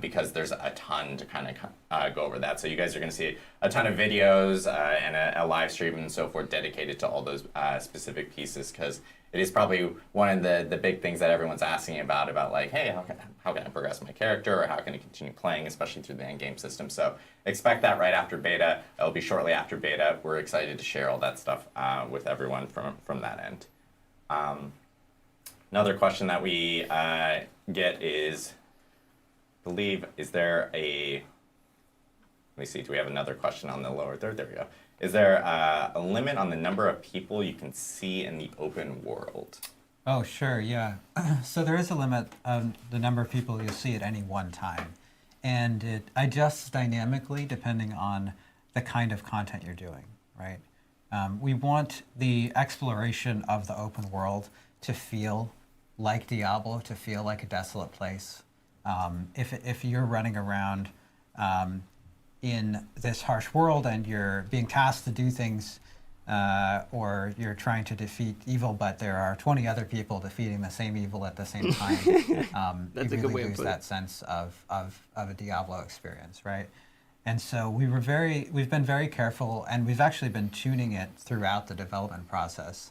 because there's a ton to kind of go over that. So you guys are going to see a ton of videos and a live stream and so forth dedicated to all those specific pieces, because it is probably one of the big things that everyone's asking about like, hey, how can I progress my character, or how can I continue playing, especially through the endgame system. So expect that right after beta. It'll be shortly after beta. We're excited to share all that stuff with everyone from that end. Another question that we get is, is there a, let me see, do we have another question on the lower third? There we go. Is there a limit on the number of people you can see in the open world? Oh, sure, yeah. So there is a limit of the number of people you'll see at any one time. And it adjusts dynamically depending on the kind of content you're doing, right? We want the exploration of the open world to feel like Diablo, to feel like a desolate place. If you're running around in this harsh world and you're being tasked to do things or you're trying to defeat evil, but there are 20 other people defeating the same evil at the same time, you really lose that sense of a Diablo experience, right? And so we've been very careful, and we've actually been tuning it throughout the development process,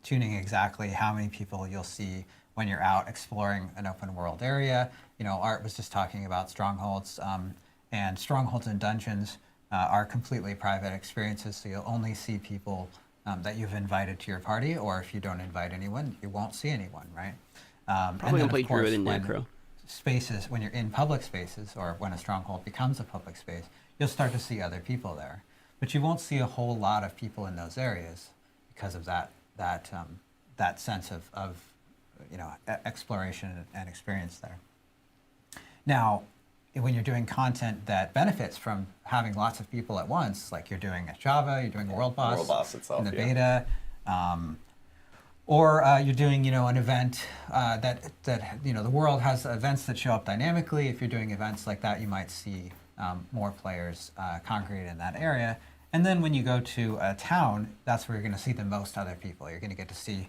tuning exactly how many people you'll see when you're out exploring an open world area. Art was just talking about strongholds, and strongholds and dungeons are completely private experiences, so you'll only see people that you've invited to your party, or if you don't invite anyone, you won't see anyone, right? Probably gonna play Druid and Necro. When you're in public spaces, or when a stronghold becomes a public space, you'll start to see other people there. But you won't see a whole lot of people in those areas because of that sense of exploration and experience there. Now, when you're doing content that benefits from having lots of people at once, like you're doing at Java, you're doing World Boss itself, in the beta, or you're doing an event that the world has events that show up dynamically. If you're doing events like that, you might see more players congregate in that area. And then when you go to a town, that's where you're going to see the most other people. You're going to get to see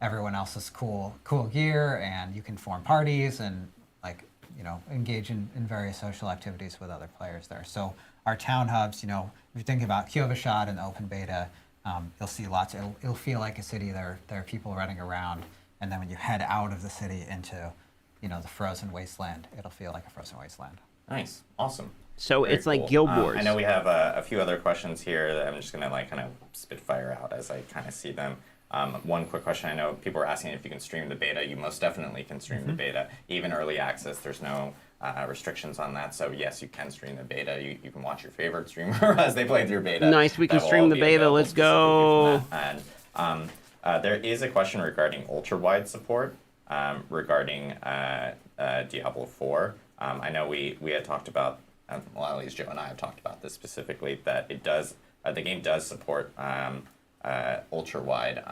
everyone else's cool gear, and you can form parties and engage in various social activities with other players there. So our town hubs, if you think about Kyovashad and open beta, you'll see lots. It'll feel like a city. There are people running around, and then when you head out of the city into, the frozen wasteland, it'll feel like a frozen wasteland. Nice, awesome. So Very it's like cool. Guild Wars. I know we have a few other questions here that I'm just gonna kind of spit fire out as I kind of see them. One quick question, I know people are asking if you can stream the beta. You most definitely can stream the beta. Even early access, there's no restrictions on that. So yes, you can stream the beta. You can watch your favorite streamer as they play through beta. Nice, we can stream the beta. Let's go. And there is a question regarding ultra-wide support regarding Diablo 4. I know we had talked about, well, at least Joe and I have talked about this specifically, that it does, the game does support ultra wide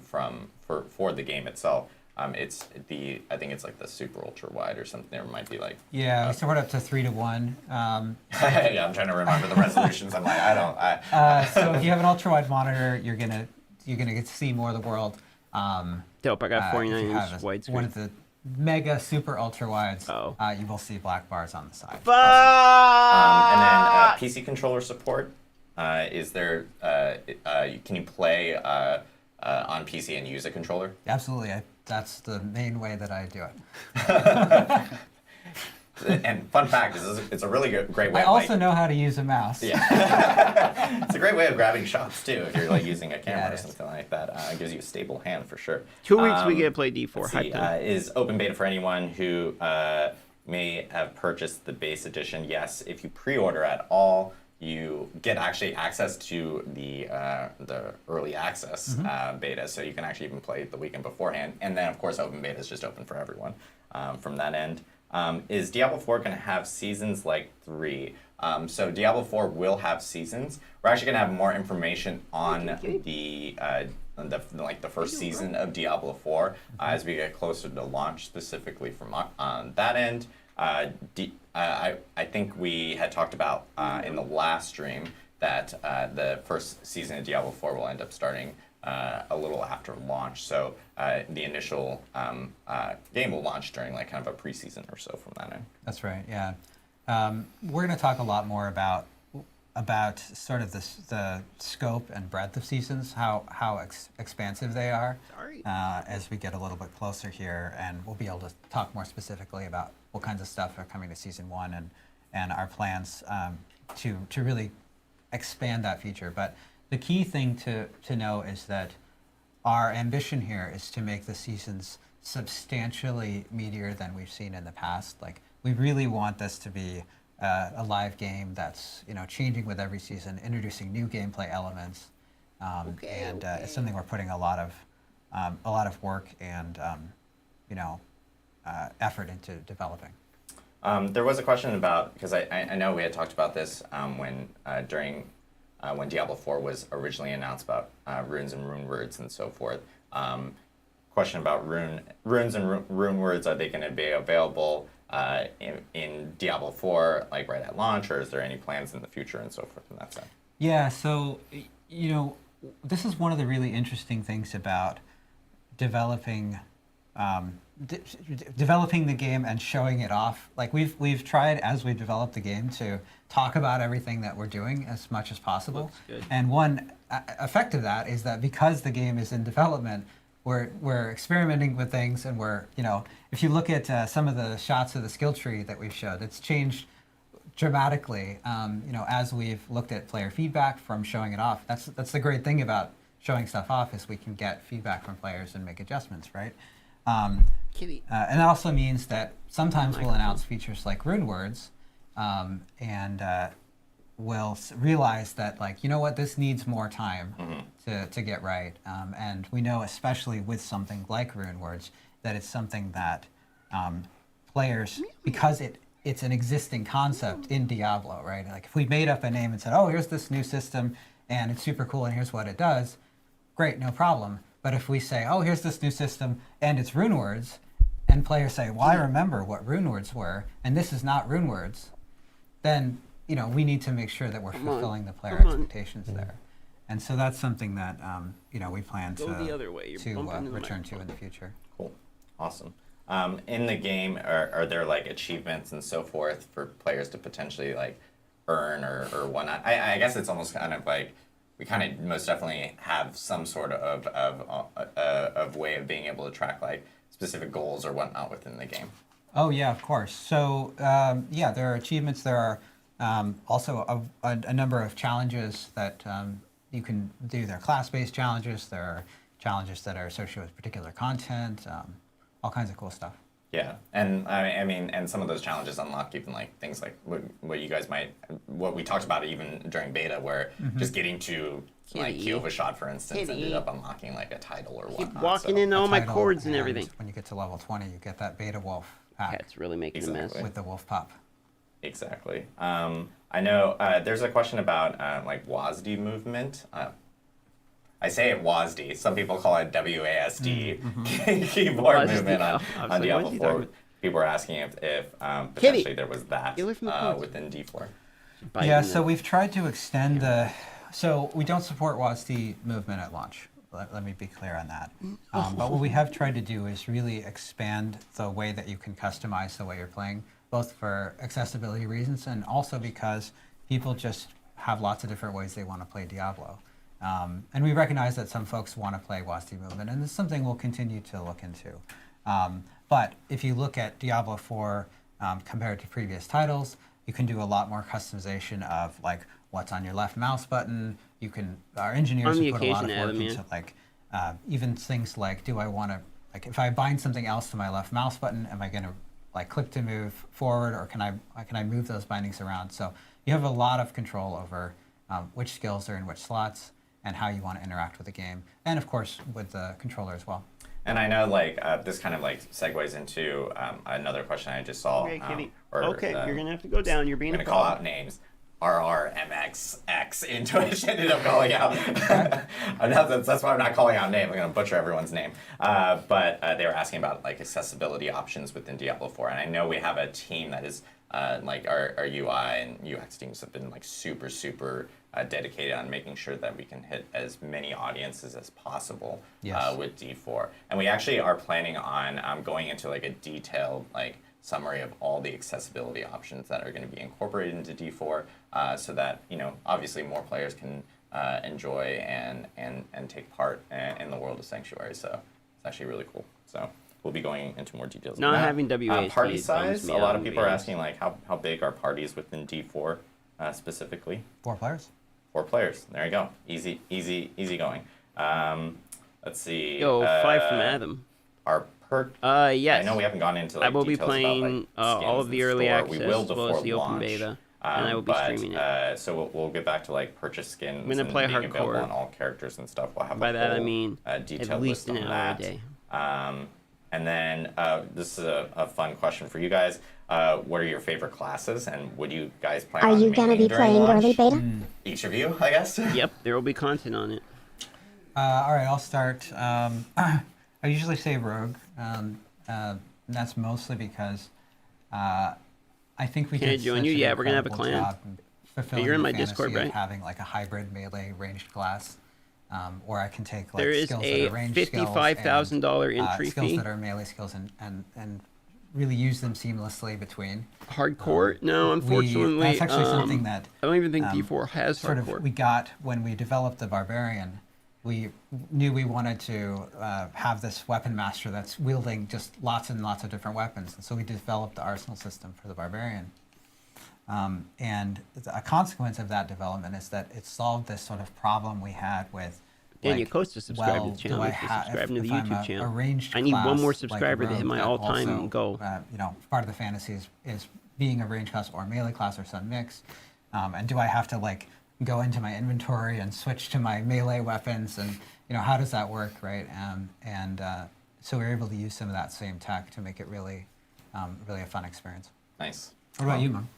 for the game itself. I think it's like the super ultra wide or something. There might be like we support up to 3:1. Yeah, I'm trying to remember the resolutions. I'm like, so if you have an ultra wide monitor, you're gonna get to see more of the world. Dope. I got 49 if you inch have widescreen. one of the mega super ultra wides, Oh. you will see black bars on the side. Fuck! And then PC controller support. Is there? Can you play on PC and use a controller? Absolutely. That's the main way that I do it. And fun fact is, it's a really great way. I also know how to use a mouse. Yeah, it's a great way of grabbing shots too. If you're like using a camera it or is. something like that, it gives you a stable hand for sure. 2 weeks we get to play D4. Let's see, Hype time. is open beta for anyone who may have purchased the base edition? Yes, if you pre-order at all, you get actually access to the early access beta, so you can actually even play the weekend beforehand. And then of course, open beta is just open for everyone from that end. Is Diablo 4 going to have seasons like 3? So Diablo 4 will have seasons. We're actually going to have more information on the first season of Diablo 4 as we get closer to launch, specifically from that end. I think we had talked about in the last stream that the first season of Diablo 4 will end up starting a little after launch. So the initial game will launch during like kind of a preseason or so from that end. That's right. Yeah, we're going to talk a lot more about sort of the scope and breadth of seasons, how expansive they are, as we get a little bit closer here, and we'll be able to talk more specifically about what kinds of stuff are coming to season 1 and our plans to really expand that feature. But the key thing to know is that our ambition here is to make the seasons substantially meatier than we've seen in the past. Like, we really want this to be a live game that's changing with every season, introducing new gameplay elements, and it's something we're putting a lot of work and effort into developing. There was a question about, because I know we had talked about this when Diablo 4 was originally announced, about runes and rune words and so forth. Question about runes and rune words, are they going to be available in Diablo 4 like right at launch, or is there any plans in the future and so forth in that sense? Yeah, so this is one of the really interesting things about developing developing the game and showing it off. Like, we've tried, as we develop the game, to talk about everything that we're doing as much as possible. Looks good. And one effect of that is that because the game is in development, we're experimenting with things, and we're if you look at some of the shots of the skill tree that we've showed, it's changed dramatically. As we've looked at player feedback from showing it off. That's the great thing about showing stuff off, is we can get feedback from players and make adjustments, right? Kitty. And that also means that sometimes we'll announce features like rune words, and we'll realize that, like, this needs more time to get right. And we know, especially with something like rune words, that it's something that players, because it's an existing concept in Diablo, right? Like, if we made up a name and said, oh, here's this new system, and it's super cool, and here's what it does, great, no problem. But if we say, oh, here's this new system, and it's rune words, and players say, well, I remember what rune words were, and this is not rune words, then we need to make sure that we're fulfilling the player expectations there. And so that's something that we plan Go the other way. You're bumping into the return to microphone. in the future. Cool, awesome. In the game, are there like achievements and so forth for players to potentially like earn or whatnot? I guess it's almost kind of like, we kind of most definitely have some sort of way of being able to track like specific goals or whatnot within the game. Oh yeah, of course. So there are achievements. There are also a number of challenges that you can do. There are class-based challenges. There are challenges that are associated with particular content. All kinds of cool stuff. Yeah, and I mean, and some of those challenges unlock even like things like what you guys what we talked about even during beta, where just getting to like Kitty. Key of a shot, for instance, Kitty. ended up unlocking like a title or Keep whatnot. walking so. in all my Title, chords and everything. When you get to level 20, you get that beta wolf pack Cat's really making a Exactly. mess. with the wolf pup. Exactly. I know there's a question about like WASD movement. I say it WASD. Some people call it WASD keyboard WASD, movement I was on like, Diablo what is he 4. talking about? People are asking if potentially there was that Get away from the chords. within D4. Biting Yeah, the- so we've tried to extend so we don't support WASD movement at launch. let me be clear on that. But what we have tried to do is really expand the way that you can customize the way you're playing, both for accessibility reasons and also because people just have lots of different ways they want to play Diablo. And we recognize that some folks want to play WASD movement, and it's something we'll continue to look into. But if you look at Diablo 4 compared to previous titles, you can do a lot more customization of like what's on your left mouse button. You can, our engineers have put a lot of work into like even things like, do I want to, like if I bind something else to my left mouse button, am I going to like click to move forward, or can I move those bindings around? So you have a lot of control over which skills are in which slots and how you want to interact with the game, and of course with the controller as well. And I know, like, this kind of like segues into another question I just saw. Okay, Kitty. Okay, you're gonna have to go down. You're being I'm gonna call out names. RRMXX Intuition ended up calling out. That's why I'm not calling out name. I'm gonna butcher everyone's name. But they were asking about like accessibility options within Diablo 4, and I know we have a team that is like our UI and UX teams have been like super dedicated on making sure that we can hit as many audiences as possible with D4. And we actually are planning on going into like a detailed like summary of all the accessibility options that are going to be incorporated into D4, so that obviously more players can enjoy and take part in the world of Sanctuary. So it's actually really cool. So we'll be going into more details. Not on that. having WASD party size. A lot of people are videos. asking like how big are parties within D4 specifically. 4 players. 4 players. There you go. Easy going. Let's see. Yo, 5 from Adam. Our perk. Yes. I know we haven't gone into like I will be details playing about, like, all skins of the in early store. access We will as well before as the open launch. beta, and I will be streaming it. So we'll get back to like purchase skins. I'm gonna and play being available hardcore. on all characters and stuff. We'll have By a that I whole, mean detailed at least list an on hour a that. day. And then this is a fun question for you guys. What are your favorite classes, and would you guys plan on Are you gonna be maining during playing launch? early beta? Each of you, I guess. Yep, there will be content on it. All right, I'll start. I usually say rogue. And that's mostly because I think we Can I did join such you? an Yeah, we're gonna have a incredible clan. job in fulfilling You're in the my fantasy Discord, of right? having like a hybrid melee ranged class, where I can take like There is skills a that are ranged skills $55,000 and, entry skills fee. that are melee skills and really use them seamlessly between. Hardcore? No, unfortunately, that's actually something that I don't even think D4 has sort hardcore. of we got when we developed the barbarian. We knew we wanted to have this weapon master that's wielding just lots and lots of different weapons, and so we developed the arsenal system for the barbarian. And a consequence of that development is that it solved this sort of problem we had with. Daniel like, Costa subscribe well, to the channel. do I If you're ha- subscribing if to the I'm YouTube a channel. ranged I need one more class, subscriber like to hit my rogue that all-time also, goal. Part of the fantasy is being a ranged class or melee class or some mix. And do I have to like go into my inventory and switch to my melee weapons, and how does that work, right? So we were able to use some of that same tech to make it really a fun experience. Nice. What about you, Mom?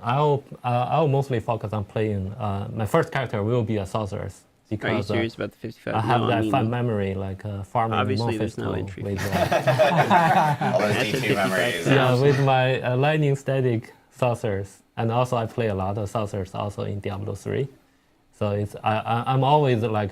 I'll mostly focus on playing. My first character will be a sorceress Are you because serious about the 55? I have No, that mean, fun memory, like farming Obviously, there's no Mephisto entry with, All those That's a D2 memories. yeah, with my lightning static sorcerers, and also I play a lot of sorcerers also in Diablo 3. So I'm always like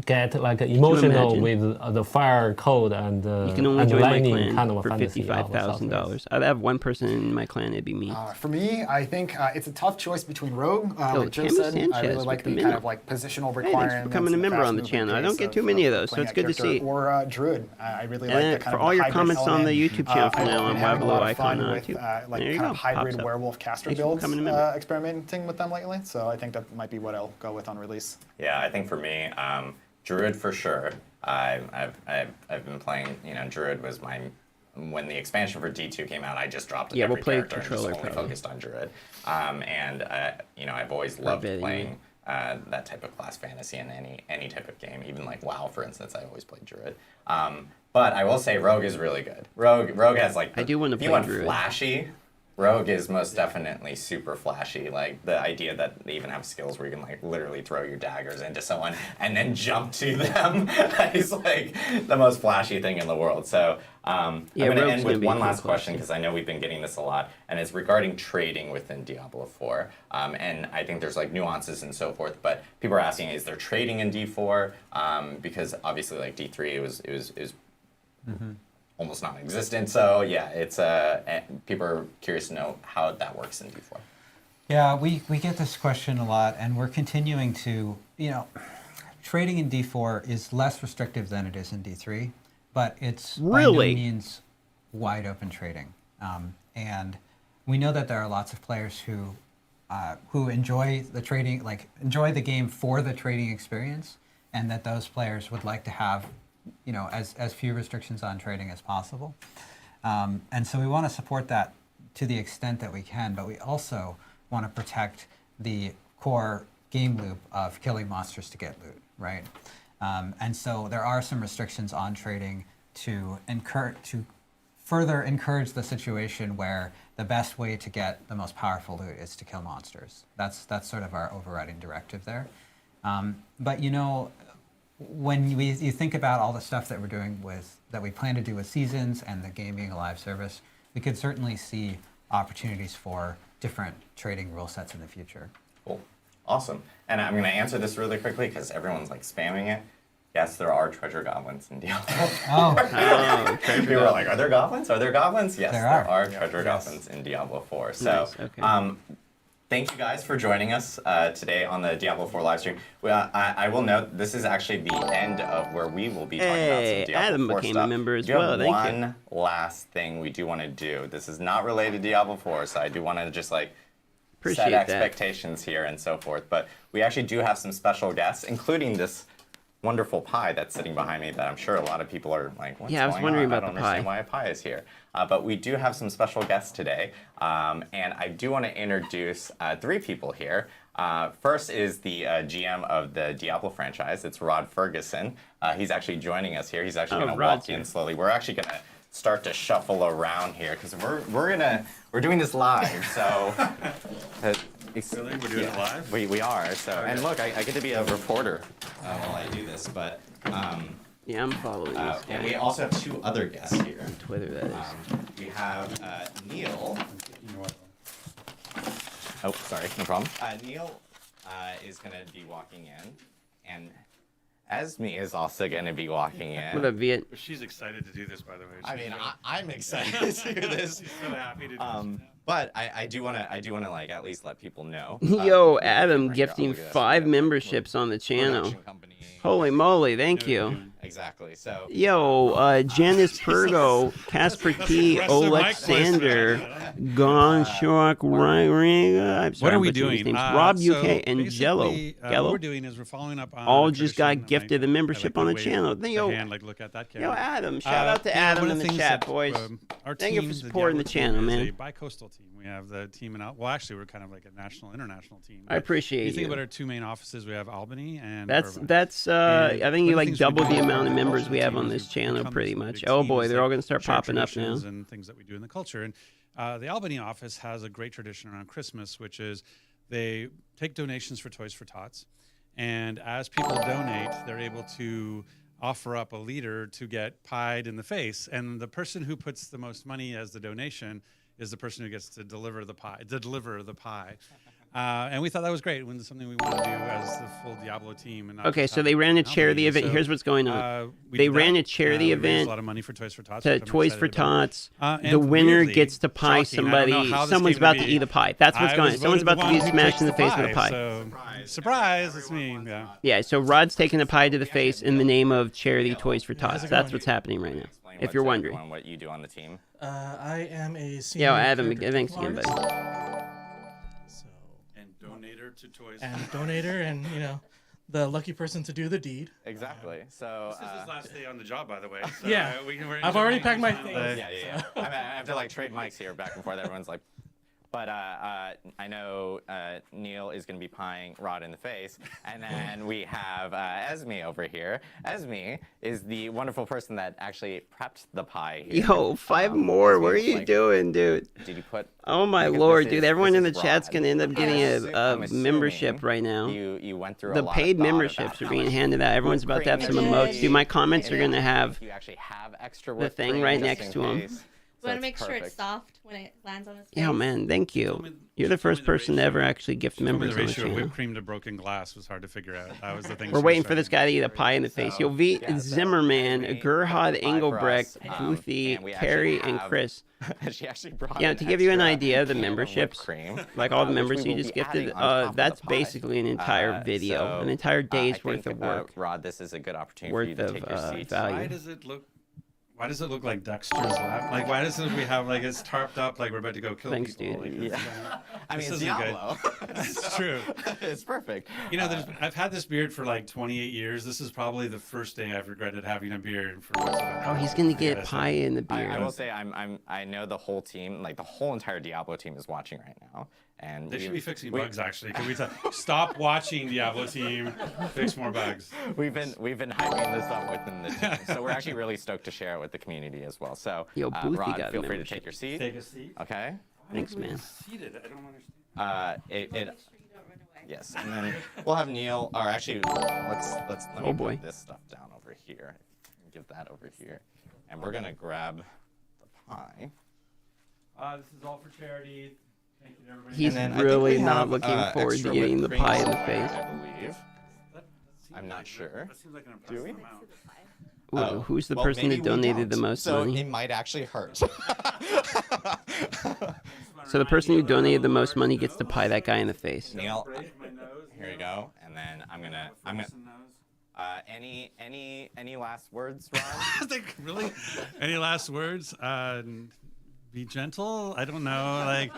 get like emotional imagine? with the fire code and You can only and join my lightning clan kind of a for fantasy of sorcerers. $55,000. I'd have one person in my clan, it'd be me. For me, I think it's a tough choice between Rogue, Yo, like Joe Tim said. I Sanchez really with like the the minnow. kind of like positional Hey, requirements. thanks for becoming a and member on the fast channel. I movement don't get pace too many of those, so playing it's that good to character. see. Or Druid. I really like the And kind for of all your hybrid comments on the element. YouTube channel from now on, I've been having a Wablo lot of icon fun on with too. like There you kind go. of hybrid Pops up. werewolf caster Thanks for builds, becoming a member. experimenting with them lately. So I think that might be what I'll go with on release. Yeah, I think for me, Druid for sure. I've been playing. Druid was my when the expansion for D2 came out. I just dropped Yeah, every we'll play character and just controller only probably. focused on Druid. I've always loved bit, playing that type of class fantasy in any type of game. Even like WoW, for instance, I always played Druid. But I will say Rogue is really good. Rogue has like I do want to if you play want Druid. flashy Rogue is most definitely super flashy. Like the idea that they even have skills where you can like literally throw your daggers into someone and then jump to them is like the most flashy thing in the world. So I'm going to end with one last question because I know we've been getting this a lot, and it's regarding trading within Diablo 4. And I think there's like nuances and so forth, but people are asking, is there trading in D4? Because obviously like D3 it was almost non-existent. So yeah, it's people are curious to know how that works in D4. Yeah, we get this question a lot, and we're continuing to, trading in D4 is less restrictive than it is in D3, but it's by no means wide open trading. And we know that there are lots of players who enjoy the trading, like enjoy the game for the trading experience, and that those players would like to have as few restrictions on trading as possible. And so we want to support that to the extent that we can, but we also want to protect the core game loop of killing monsters to get loot, right? And so there are some restrictions on trading to further encourage the situation where the best way to get the most powerful loot is to kill monsters. That's sort of our overriding directive there. But when you think about all the stuff that we're doing that we plan to do with seasons and the game being a live service, we could certainly see opportunities for different trading rule sets in the future. Cool. Awesome. And I'm going to answer this really quickly because everyone's like spamming it. Yes, there are treasure goblins in Diablo. People are like, are there goblins? Are there goblins? Yes, there are treasure goblins in Diablo 4. So, thank you guys for joining us today on the Diablo 4 live stream. I will note this is actually the end of where we will be talking about some Diablo Adam 4 became stuff. a member as well. Thank you. One last thing we do want to do. This is not related to Diablo 4, so I do want to just like set expectations here and so forth. But we actually do have some special guests, including this wonderful pie that's sitting behind me that I'm sure a lot of people are like, what's going on? I was wondering about I don't the pie. understand why a pie is here. But we do have some special guests today. And I do want to introduce 3 people here. First is the GM of the Diablo franchise. It's Rod Ferguson. He's actually joining us here. He's actually going to walk in slowly. We're actually going to start to shuffle around here because we're doing this live. So Really? We're doing it live? we are. So and look, I get to be a reporter while I do this, but yeah, I'm following this guy. and we also have 2 other guests here. Twitter, that is. We have Neil. Oh, sorry, no problem. Neil is going to be walking in, and Esme is also going to be walking in. What up, Viet? She's excited to do this, by the way. I mean, I'm excited to do this. She's so happy to do this. But I do want to like at least let people know. Yo, Adam gifting 5 memberships on the channel. Holy moly, thank you. Exactly. So. Yo, Janice Pergo, Casper T, Alexander, Gon Shock, Ryan. What are we doing? Rob UK and Jello. What we're doing is we're following up on all just got gifted a membership on the channel. Yo, look at that yo, Adam, shout out to Adam in the chat, boys. Thank you for supporting the channel, man. A bi-coastal team. We have the team in well, actually, we're kind of like a national, international team. I appreciate you. You think about our 2 main offices. We have Albany and. That's. I think you like double the amount of members we have on this channel, pretty much. Oh boy, they're all going to start popping up now. And things that we do in the culture. And the Albany office has a great tradition around Christmas, which is they take donations for Toys for Tots, and as people donate, they're able to offer up a leader to get pied in the face, and the person who puts the most money as the donation is the person who gets to deliver the pie. And we thought that was great when something we want to do as the full Diablo team. And okay, so they ran a charity event. Here's what's going on. They ran a charity event. A lot of money for Toys for Tots. Toys for Tots. The winner gets to pie somebody. Someone's about to eat a pie. That's what's going on. Someone's about to get smashed in the face with a pie. So, surprise! It's me. Yeah. Yeah. So Rod's taking a pie to the face in the name of charity Toys for Tots. That's what's happening right now. If you're wondering. What you do on the team. I am a senior. Yo, Adam, thanks again, buddy. To Toys. And donator, and the lucky person to do the deed. Exactly. So this is his last day on the job, by the way. So, I've already packed my things. I have to like trade mics here back and forth. Everyone's like, But I know Neil is going to be pieing Rod in the face. And then we have Esme over here. Esme is the wonderful person that actually prepped the pie here. Yo, 5 more. Esme What are was you like, doing, dude? Did you put... Oh my because lord, this dude! is- Everyone this in the is chat's Rod. gonna end up getting I'm a assuming membership right now. You went through a The lot paid of thought memberships about are how being much handed out. Everyone's about to have some whipped emotes. cream Dude, my comments are and gonna have you actually have extra the whipped thing cream right just next in to 'em. case. So We want to that's make sure it's perfect. soft when it lands on his face. Yeah, man, thank you. You're the first person to ever actually gift The members on the ratio of channel. whipped cream to broken glass was hard to figure out. That was the thing. We're she waiting was for this trying guy to eat a pie in the face. Yo, V, yeah, so Zimmerman, Esme Gerhard put the pie for us, Engelbrecht, Boothie, and we actually Carrie, and have- Chris. She actually brought Yeah, an to give you an extra idea of the can of whipped memberships, cream, like all the which members we you will just be adding gifted, on top of that's the pie. basically an entire video, So, an entire I day's worth think, of work. Rod, this is a good opportunity Worth for you to of, take your seat. value. Why does it look? Why does it look like Dexter's lab? Like, why doesn't we have like it's tarped up like we're about to go kill Thanks, people? dude. Like, Yeah. I mean, This it's isn't good. Diablo. It's true. It's perfect. You know, I've had this beard for like 28 years. This is probably the first day I've regretted having a beard for. Oh, he's gonna get pie in the beard. I will say I know the whole team, like the whole entire Diablo team is watching right now, and They should be fixing we- bugs actually. Can we stop watching Diablo team? Fix more bugs. We've been hyping this up within the team, so we're actually really stoked to share it with the community as well. So, Yo, Boothie Rod, got a feel free to membership. take your seat. Take a seat. Okay. Thanks, man. Seated. I don't understand. It Make sure you don't run away. yes, and then we'll have Neil, or actually let me Oh, boy. put this stuff down over here. Give that over here, and we're gonna grab the pie. This is all for charity. Thank you to everybody. He's And then I think really we not have, looking forward extra to getting the whipped cream pie in the somewhere, face. I believe. That seems I'm not like- sure. That seems like an Do we? impressive amount. Ooh, who's the well, person maybe that we donated the don't. most so money? it might actually hurt. So the person who donated the most money gets to pie that guy in the face. Neil, Break my nose. here you go, and then I'm gonna. Any last words, Ron? Really? Any last words? Be gentle. I don't know. Like,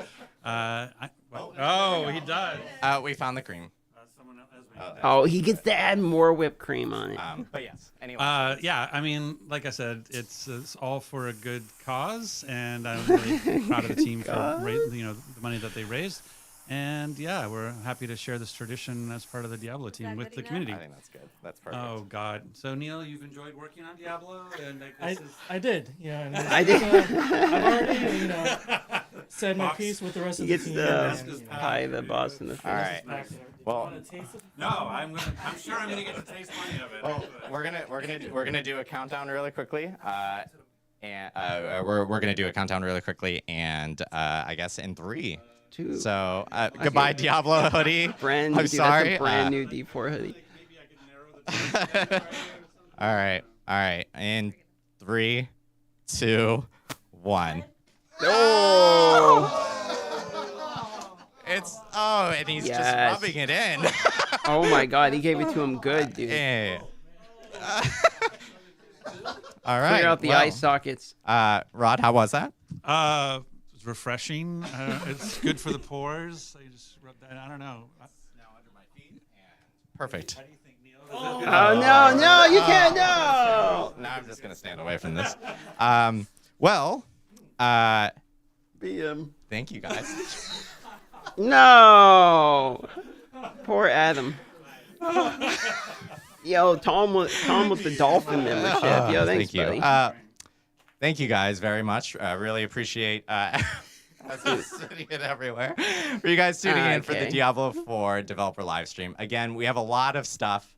he does. We found the cream. Someone else. Oh, he gets to add more whipped cream on it. But yes. Anyway. Yeah, I mean, like I said, it's all for a good cause, and I'm really proud of the team for the money that they raised. And yeah, we're happy to share this tradition as part of the Diablo team with the community. I think that's good. That's perfect. Oh God! So Neil, you've enjoyed working on Diablo, and like, I did. Yeah. And I did. I've already, said my piece with the rest He of the gets team. to pie the boss in the face. All right. Well, No, I'm sure I'm gonna get to taste plenty of it. well, we're gonna do a countdown really quickly. And we're gonna do a countdown really quickly, and I guess in 3. 2. So goodbye, Diablo hoodie. Brand I'm dude, sorry. That's a brand new D4 hoodie. Maybe I can narrow the All right. In 3, 2, 1. Oh! And he's just Yes. rubbing it in. Oh my God, he gave it to him good, dude. Yeah. All right. Clear out the well, eye sockets. Rod, how was that? It's refreshing. It's good for the pores. I just rub that. I don't know. Now under my feet. Perfect. How do you think, Neil? Oh no, you can't, no! Now I'm just gonna stand away from this. Beat him. Thank you guys. No! Poor Adam. Yo, Tom with the dolphin membership. Yo, thanks, Thank you. buddy. Thank you guys very much. Really appreciate sitting it everywhere. For you guys tuning in for the Okay. Diablo 4 developer live stream. Again, we have a lot of stuff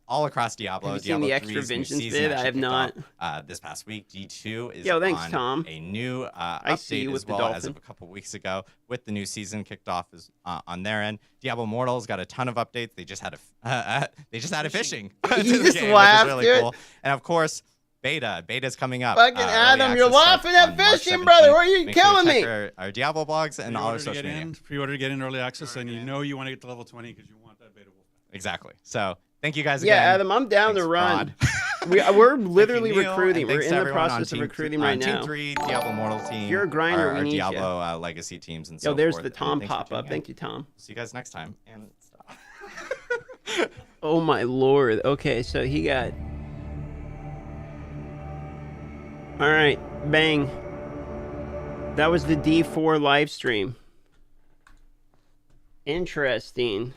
all across Diablo. Have you seen Diablo the extra 3's new vengeance season vid? I actually have kicked not. off, this past week. D2 is Yo, thanks, on Tom. a new I see update you as with the well as dolphin. of a couple weeks ago with the new season kicked off on their end. Diablo Immortal's got a ton of updates. They just had a fishing. to You the just game, which is laughed, really dude. cool. And of course, Beta's coming up. Fucking Early Adam, you're access starts laughing at on March fishing, 17th. brother. Where are you Make sure to killing check me? Our Diablo blogs and all our Pre-order to social get media. in. Pre-order to get in early access, and you know you want to get to level 20 because you want that beta wolf. Exactly. So thank you guys Yeah, again. Adam, I'm down Thanks, to run. Rod. We're literally Thank you, Neil, recruiting. and We're thanks in to the everyone on process of Team recruiting on right Team now. 3, Diablo Immortal team. If you're a grinder, our we need ya. Diablo legacy teams and Yo, so there's forth. the And Tom thanks for pop up. tuning in. Thank you, Tom. See you guys next time. And stop. Oh my lord. Okay, so he got. All right, bang. That was the D4 live stream. Interesting.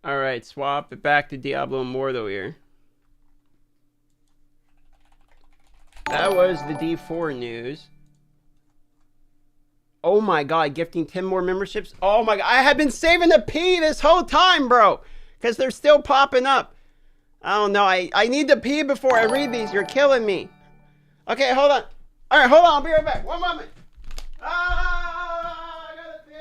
Alright, swap it back to Diablo Immortal here. That was the D4 news. Oh my god, gifting 10 more memberships? Oh my god, I have been saving a pee this whole time, bro! Because they're still popping up. I don't know, I need to pee before I read these. You're killing me. Okay, hold on. Alright, hold on, I'll be right back. One moment. I gotta pee.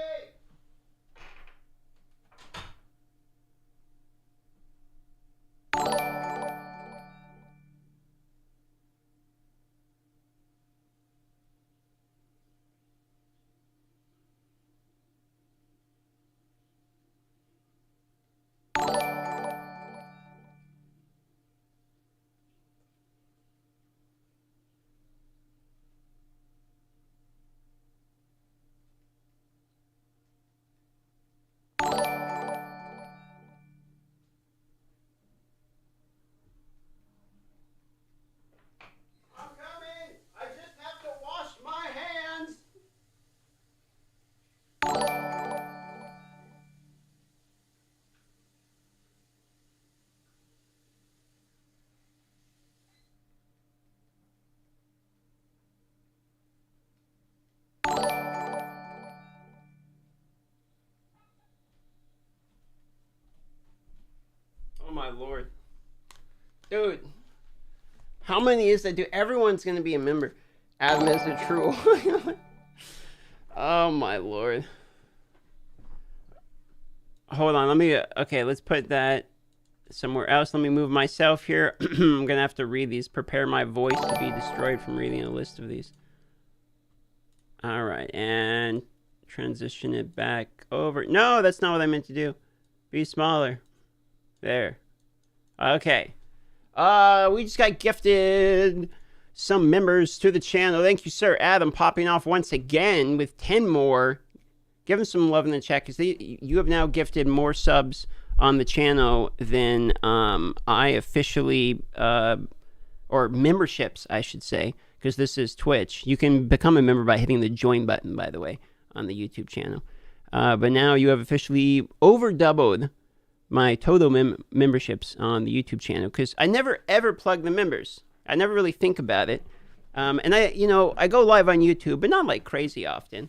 Oh my lord. Dude. How many is that? Dude, everyone's gonna be a member. Adam is a true. Oh my lord. Hold on, let me, okay, let's put that somewhere else. Let me move myself here. I'm gonna have to read these. Prepare my voice to be destroyed from reading a list of these. Alright, and transition it back over. No, that's not what I meant to do. Be smaller. There. Okay. We just got gifted some members to the channel. Thank you, sir. Adam popping off once again with 10 more. Give him some love in the chat, because you have now gifted more subs on the channel than I officially, or memberships, I should say, because this is Twitch. You can become a member by hitting the join button, by the way, on the YouTube channel. But now you have officially over doubled my total memberships on the YouTube channel, because I never ever plug the members. I never really think about it. And I go live on YouTube, but not like crazy often.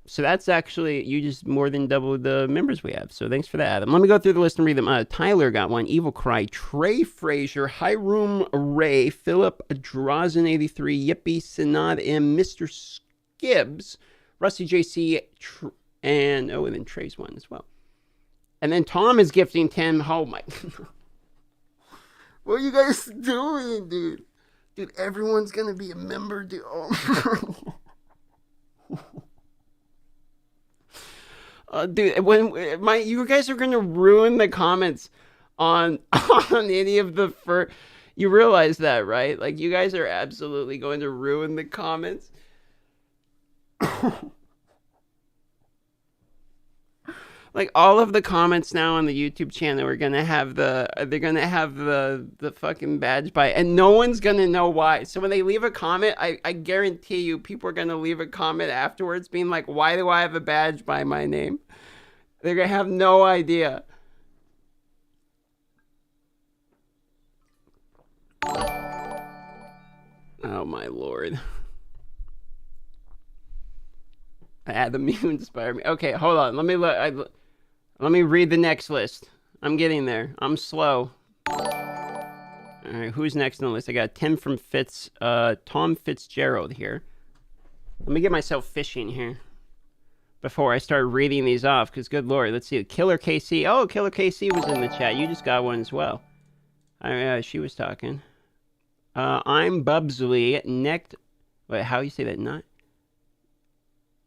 So that's actually, you just more than doubled the members we have. So thanks for that, Adam. Let me go through the list and read them. Tyler got one. Evil Cry, Trey Frazier, Hiram Ray, Philip Drazen 83, Yippee Sinad M, Mr. Skibbs, Rusty JC, and then Trey's one as well. And then Tom is gifting 10. Oh my. What are you guys doing, dude? Dude, everyone's gonna be a member, dude. Oh. Dude, you guys are gonna ruin the comments on any of the first. You realize that, right? Like, you guys are absolutely going to ruin the comments. Like, all of the comments now on the YouTube channel are gonna have the fucking badge by, and no one's gonna know why. So when they leave a comment, I guarantee you people are gonna leave a comment afterwards being like, why do I have a badge by my name? They're gonna have no idea. Oh my lord. Adam, you inspire me. Okay, hold on. Let me look. Let me read the next list. I'm getting there. I'm slow. Alright, who's next on the list? I got Tim from Tom Fitzgerald here. Let me get myself fishing here before I start reading these off, because good lord, let's see. Killer KC. Oh, Killer KC was in the chat. You just got one as well. She was talking. I'm Bubsley. Wait, how you say that?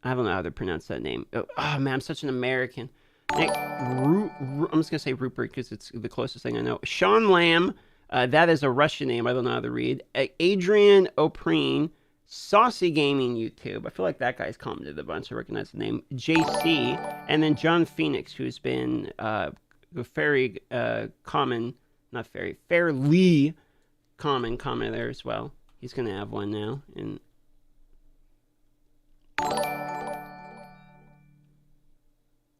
I don't know how to pronounce that name. Oh man, I'm such an American. I'm just gonna say Rupert because it's the closest thing I know. Sean Lamb, that is a Russian name. I don't know how to read. Adrian O'Preen, Saucy Gaming YouTube. I feel like that guy's commented a bunch. I recognize the name. JC, and then John Phoenix, who's been fairly common comment there as well. He's gonna have one now, and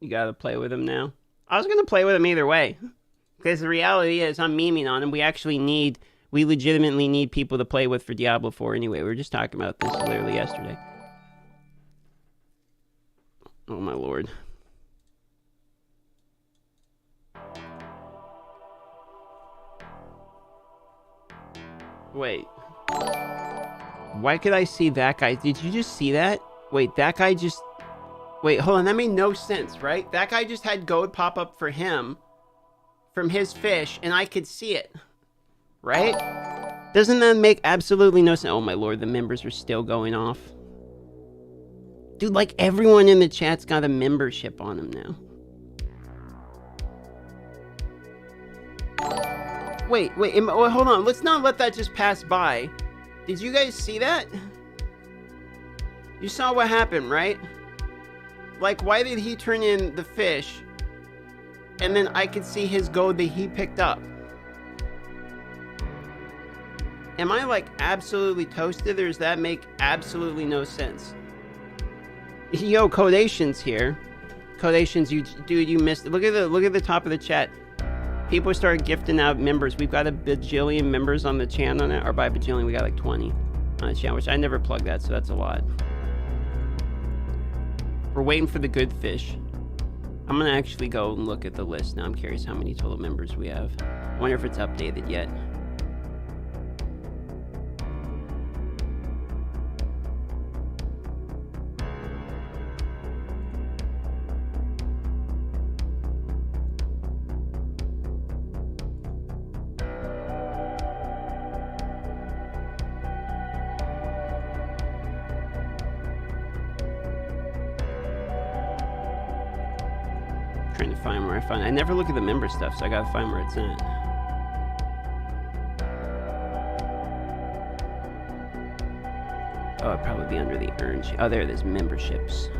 you gotta play with him now. I was gonna play with him either way, because the reality is I'm memeing on him. We legitimately need people to play with for Diablo 4 anyway. We were just talking about this literally yesterday. Oh my lord. Wait. Why could I see that guy? Did you just see that? Wait, that guy just... Wait, hold on. That made no sense, right? That guy just had gold pop up for him from his fish, and I could see it. Right? Doesn't that make absolutely no sense? Oh my lord, the members are still going off. Dude, like everyone in the chat's got a membership on them now. Wait, hold on. Let's not let that just pass by. Did you guys see that? You saw what happened, right? Like, why did he turn in the fish? And then I could see his gold that he picked up. Am I, like, absolutely toasted, or does that make absolutely no sense? Yo, Codation's here. Codation's, you missed it. Look at the top of the chat. People start gifting out members. We've got a bajillion members on the channel now. Or by bajillion, we got like 20 on the channel, which I never plugged that, so that's a lot. We're waiting for the good fish. I'm gonna actually go and look at the list now. I'm curious how many total members we have. I wonder if it's updated yet. Trying to find where I find it. I never look at the member stuff, so I gotta find where it's at. Oh, it'd probably be under the earn. Oh, there it is, memberships.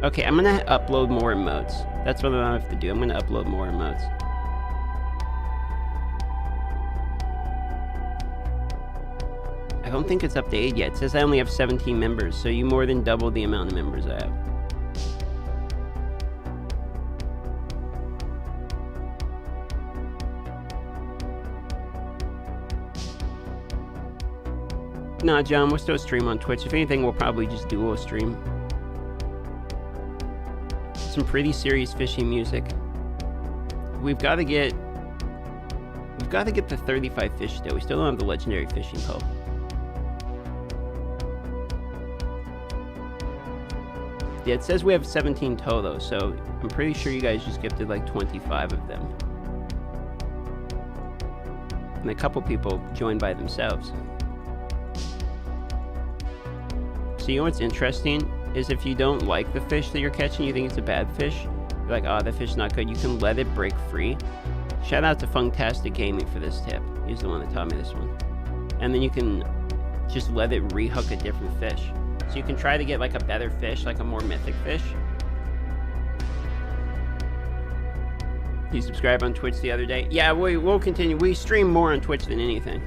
Okay, I'm gonna upload more emotes. That's what I have to do. I'm gonna upload more emotes. I don't think it's updated yet. It says I only have 17 members, so you more than doubled the amount of members I have. Nah, John, we'll still stream on Twitch. If anything, we'll probably just duo stream. Some pretty serious fishing music. We've got to get the 35 fish still. We still don't have the legendary fishing pole. Yeah, it says we have 17 total, so I'm pretty sure you guys just gifted like 25 of them. And a couple people joined by themselves. So you know what's interesting is if you don't like the fish that you're catching, you think it's a bad fish, you're like, oh, the fish's not good, you can let it break free. Shout out to Funktastic Gaming for this tip. He's the one that taught me this one. And then you can just let it rehook a different fish. So you can try to get like a better fish, like a more mythic fish. You subscribed on Twitch the other day? Yeah, we'll continue. We stream more on Twitch than anything.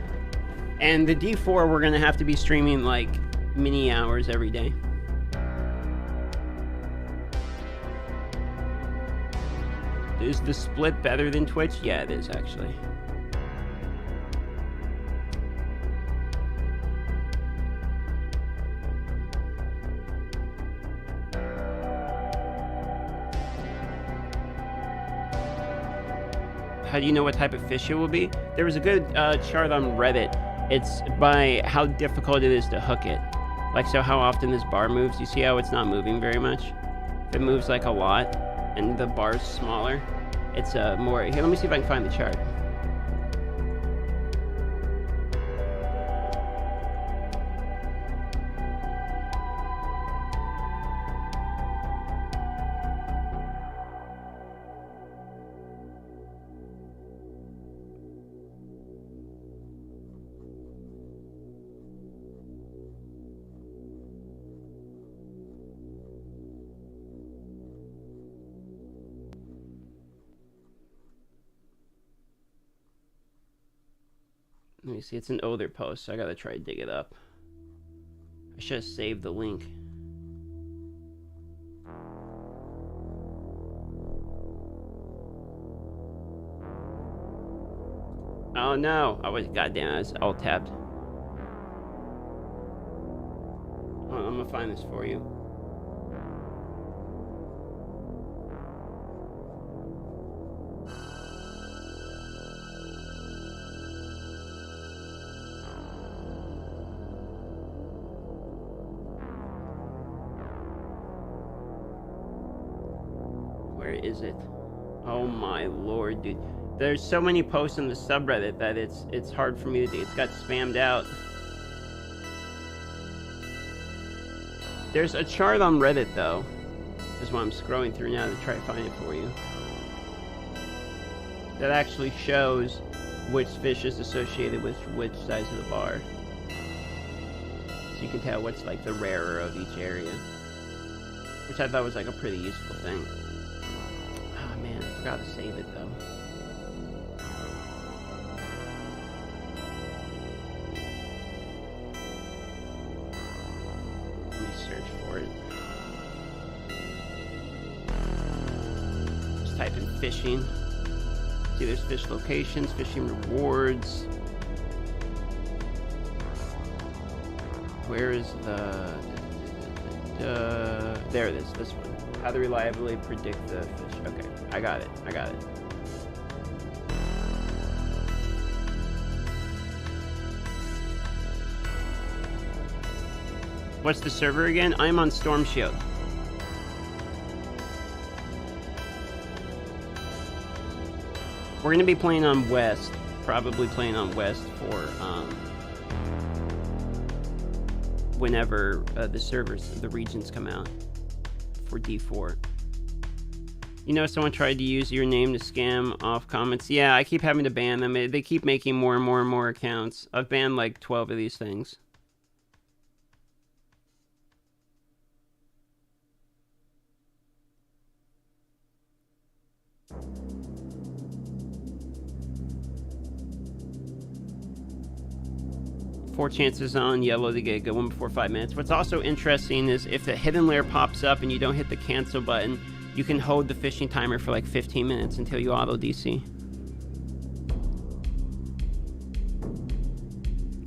And the D4, we're going to have to be streaming like many hours every day. Is the split better than Twitch? Yeah, it is actually. How do you know what type of fish it will be? There was a good chart on Reddit. It's by how difficult it is to hook it. Like, so how often this bar moves. You see how it's not moving very much? If it moves like a lot and the bar's smaller, it's more... Here, let me see if I can find the chart. Let me see. It's an older post, so I gotta try to dig it up. I should have saved the link. Oh no! I was goddamn. I was alt tabbed. Hold on, I'm gonna find this for you. Where is it? Oh my lord, dude. There's so many posts on the subreddit that it's hard for me to do. It's got spammed out. There's a chart on Reddit though. That's why I'm scrolling through now to try to find it for you. That actually shows which fish is associated with which size of the bar. So you can tell what's like the rarer of each area. Which I thought was like a pretty useful thing. Oh man, I forgot to save it though. Let me search for it. Just type in fishing. See, there's fish locations, fishing rewards. Where is the... there it is, this one. How to reliably predict the fish. Okay, I got it. What's the server again? I'm on Storm Shield. We're gonna be playing on West. Probably playing on West for whenever the regions come out for D4. You know, someone tried to use your name to scam off comments. Yeah, I keep having to ban them. They keep making more and more and more accounts. I've banned like 12 of these things. Four chances on yellow to get a good one before 5 minutes. What's also interesting is if the hidden layer pops up and you don't hit the cancel button, you can hold the fishing timer for like 15 minutes until you auto DC.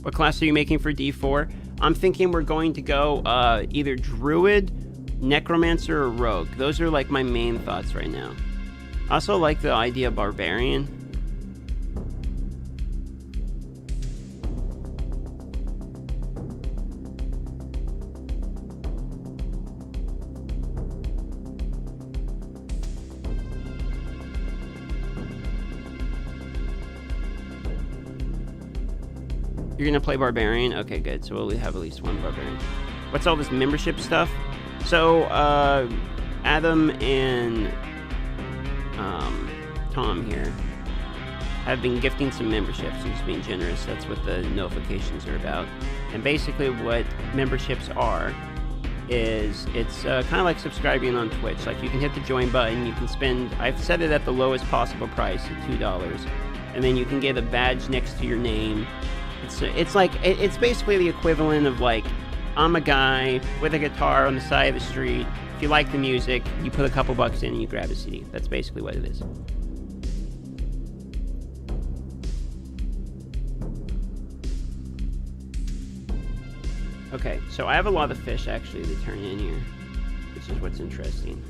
What class are you making for D4? I'm thinking we're going to go either Druid, Necromancer, or Rogue. Those are like my main thoughts right now. I also like the idea of Barbarian. You're gonna play Barbarian? Okay, good. So we'll have at least one Barbarian. What's all this membership stuff? So, Adam and Tom here have been gifting some memberships and just being generous. That's what the notifications are about. And basically what memberships are is it's kind of like subscribing on Twitch. Like you can hit the join button, you can spend, I've set it at the lowest possible price at $2. And then you can get a badge next to your name. It's like, it's basically the equivalent of like, I'm a guy with a guitar on the side of the street. If you like the music, you put a couple bucks in and you grab a CD. That's basically what it is. Okay, so I have a lot of fish actually to turn in here, which is what's interesting.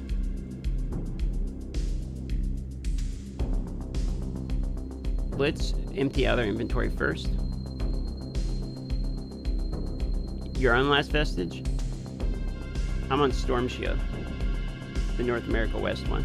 Let's empty out our inventory first. You're on Last Vestige? I'm on Storm Shield, the North America West one.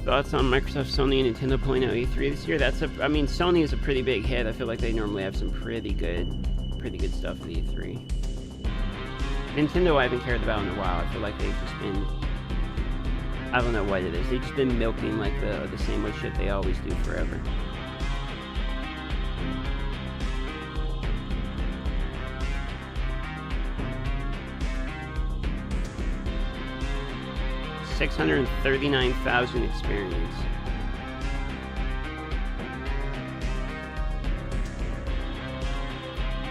Thoughts on Microsoft, Sony, and Nintendo pulling out E3 this year? I mean, Sony is a pretty big hit. I feel like they normally have some pretty good stuff at E3. Nintendo I haven't cared about in a while. I feel like they've just been, I don't know what it is. They've just been milking like the same old shit they always do forever. 639,000 experience.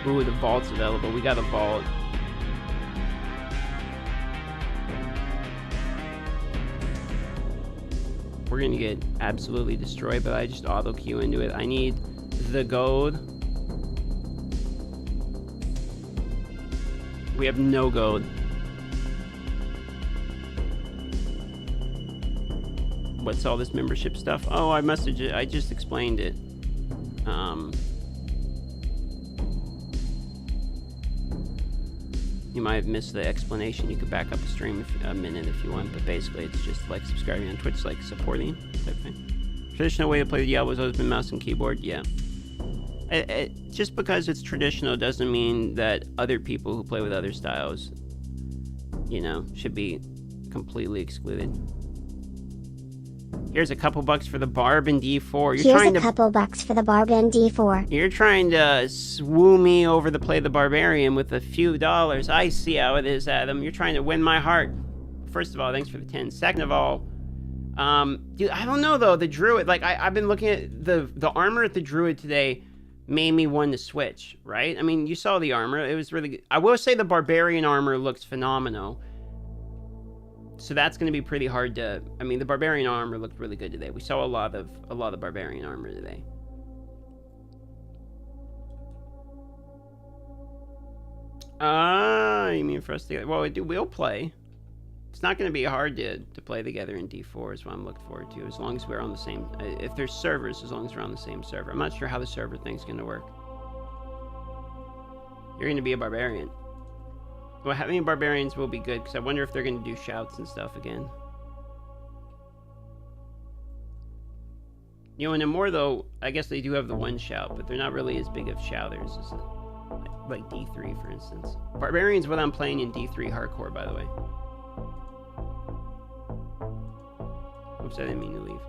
Ooh, the vault's available. We got a vault. We're gonna get absolutely destroyed, but I just auto queue into it. I need the gold. We have no gold. What's all this membership stuff? Oh, I must have I just explained it. You might have missed the explanation. You could back up a stream a minute if you want, but basically it's just like subscribing on Twitch, like supporting type thing. Traditional way to play Diablo has always been mouse and keyboard. Yeah. Just because it's traditional doesn't mean that other people who play with other styles, you know, should be completely excluded. Here's a couple bucks for the barb in D4. Here's a couple bucks for the barb in D4. You're trying to swoo me over to play the barbarian with a few dollars. I see how it is, Adam. You're trying to win my heart. First of all, thanks for the 10. Second of all, dude, I don't know though. The druid, like I've been looking at the armor at the druid today. Made me want to switch, right? I mean, you saw the armor. It was really good. I will say the barbarian armor looks phenomenal. So that's going to be pretty hard to... I mean, the barbarian armor looked really good today. We saw a lot of barbarian armor today. You mean for us to... Well, we'll play. It's not going to be hard to play together in D4 is what I'm looking forward to, as long as we're on the same... If there's servers, as long as we're on the same server. I'm not sure how the server thing's going to work. You're going to be a barbarian. Well, having barbarians will be good, because I wonder if they're going to do shouts and stuff again. You know, and more though, I guess they do have the one shout, but they're not really as big of shouters as like D3, for instance. Barbarian's what I'm playing in D3 hardcore, by the way. Oops, I didn't mean to leave.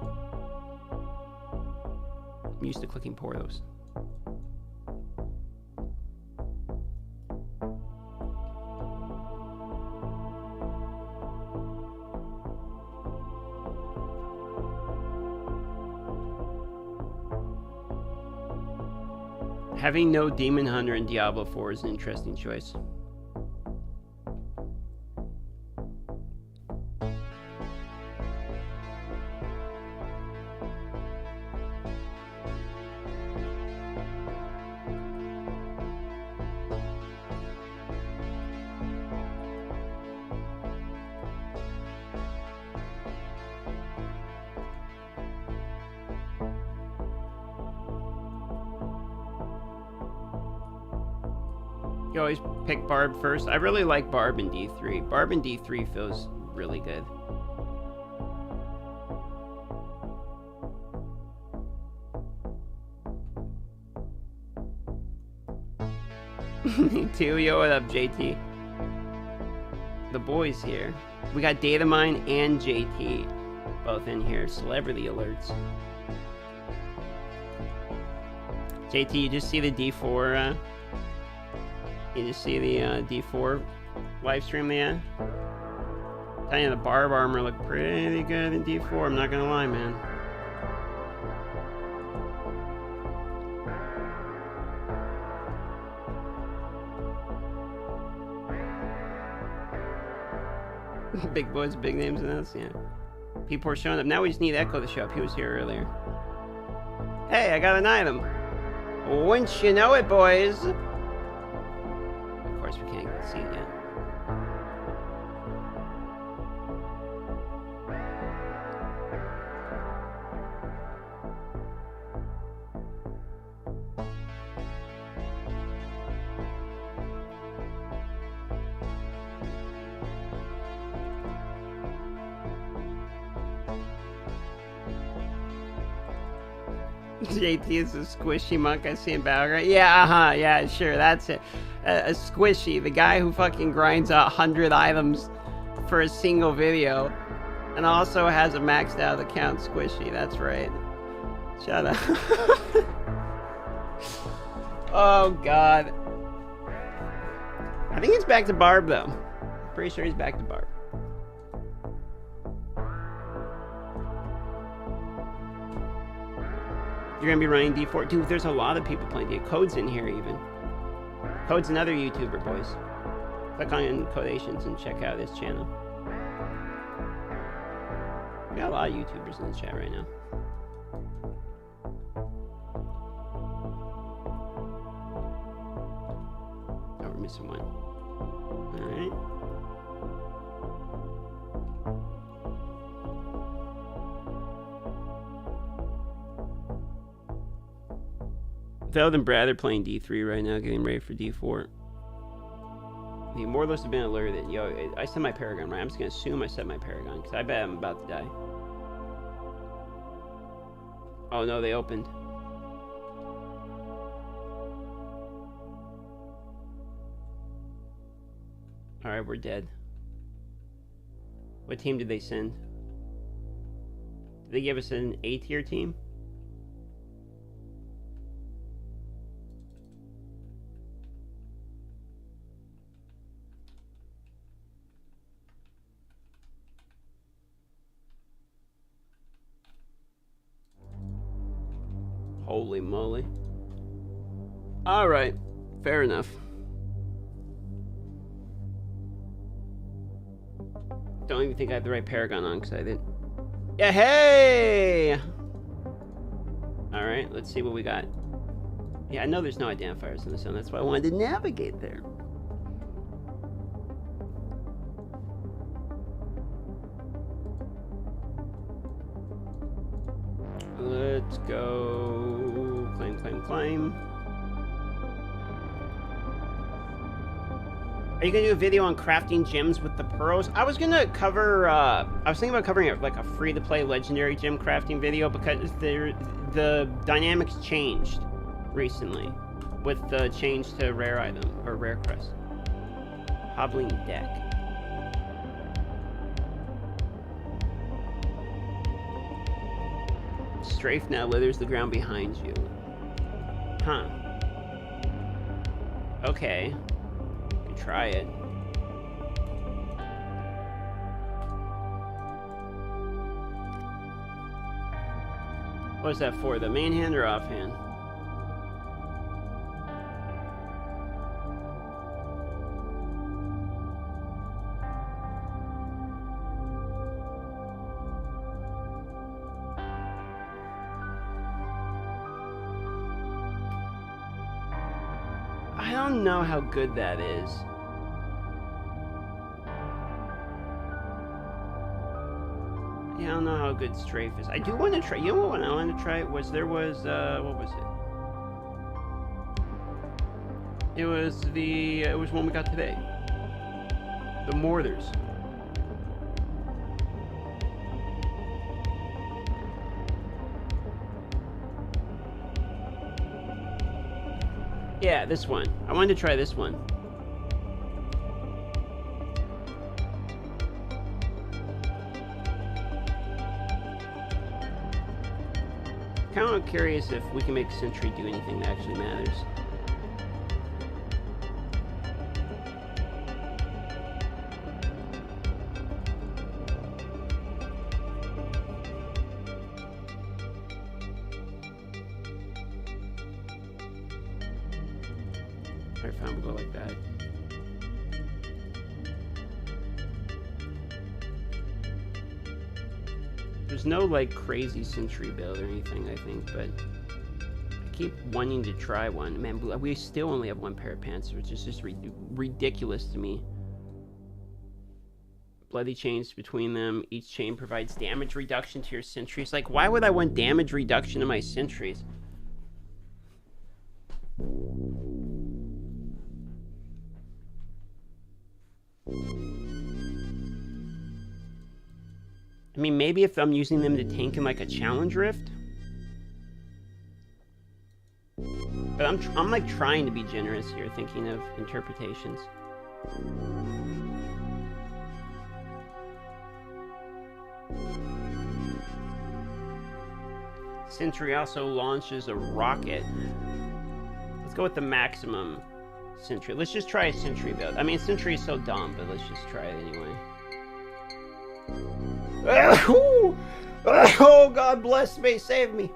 I'm used to clicking Poros. Having no Demon Hunter in Diablo 4 is an interesting choice. You always pick Barb first. I really like Barb in D3. Barb in D3 feels really good. Me too. Yo, what up, JT? The boys here. We got Datamine and JT both in here. Celebrity alerts. JT, you just see the D4 you just see the D4 live stream they had? Tell you, the barb armor looked pretty good in D4, I'm not gonna lie, man. Big boys, big names in this, yeah. People are showing up. Now we just need Echo to show up. He was here earlier. Hey, I got an item. Wouldn't you know it, boys? We can't see it yet. JT is a squishy monk I see in Battleground. Yeah, yeah, sure, that's it. A squishy, the guy who fucking grinds 100 items for a single video, and also has a maxed out account. Squishy, that's right. Shut up. Oh god. I think he's back to Barb though. Pretty sure he's back to Barb. You're gonna be running D4. Dude, there's a lot of people playing D. Code's in here even. Code's another YouTuber, boys. Click on Codations and check out his channel. We got a lot of YouTubers in the chat right now. Oh, we're missing one. Alright. Veld and Brad are playing D3 right now, getting ready for D4. The Immortals have been alerted. Yo, I set my Paragon right. I'm just gonna assume I set my Paragon, because I bet I'm about to die. Oh no, they opened. Alright, we're dead. What team did they send? Did they give us an A-tier team? Holy moly. Alright, fair enough. Don't even think I have the right Paragon on because I didn't. Yeah, hey! Alright, let's see what we got. Yeah, I know there's no identifiers in the zone, that's why I wanted to navigate there. Let's go. Claim, claim, claim. Are you gonna do a video on crafting gems with the pearls? I was gonna cover, I was thinking about covering like a free-to-play legendary gem crafting video because the dynamics changed recently with the change to rare item, or rare crest. Hobbling deck. Strafe now withers the ground behind you. Huh. Okay. You can try it. What is that for? The main hand or offhand? I don't know how good that is. Yeah, I don't know how good strafe is. I do want to try. You know what I want to try? What was it? It was one we got today. The mortars. Yeah, this one. I wanted to try this one. Kind of curious if we can make Sentry do anything that actually matters. Alright, fine, we'll go like that. There's no like crazy Sentry build or anything, I think, but I keep wanting to try one. Man, we still only have one pair of pants, which is just ridiculous to me. Bloody chains between them. Each chain provides damage reduction to your sentries. Like, why would I want damage reduction to my sentries? I mean, maybe if I'm using them to tank in like a challenge rift. But I'm like trying to be generous here, thinking of interpretations. Sentry also launches a rocket. Let's go with the maximum Sentry. Let's just try a Sentry build. I mean, Sentry is so dumb, but let's just try it anyway. Oh, God bless me, save me.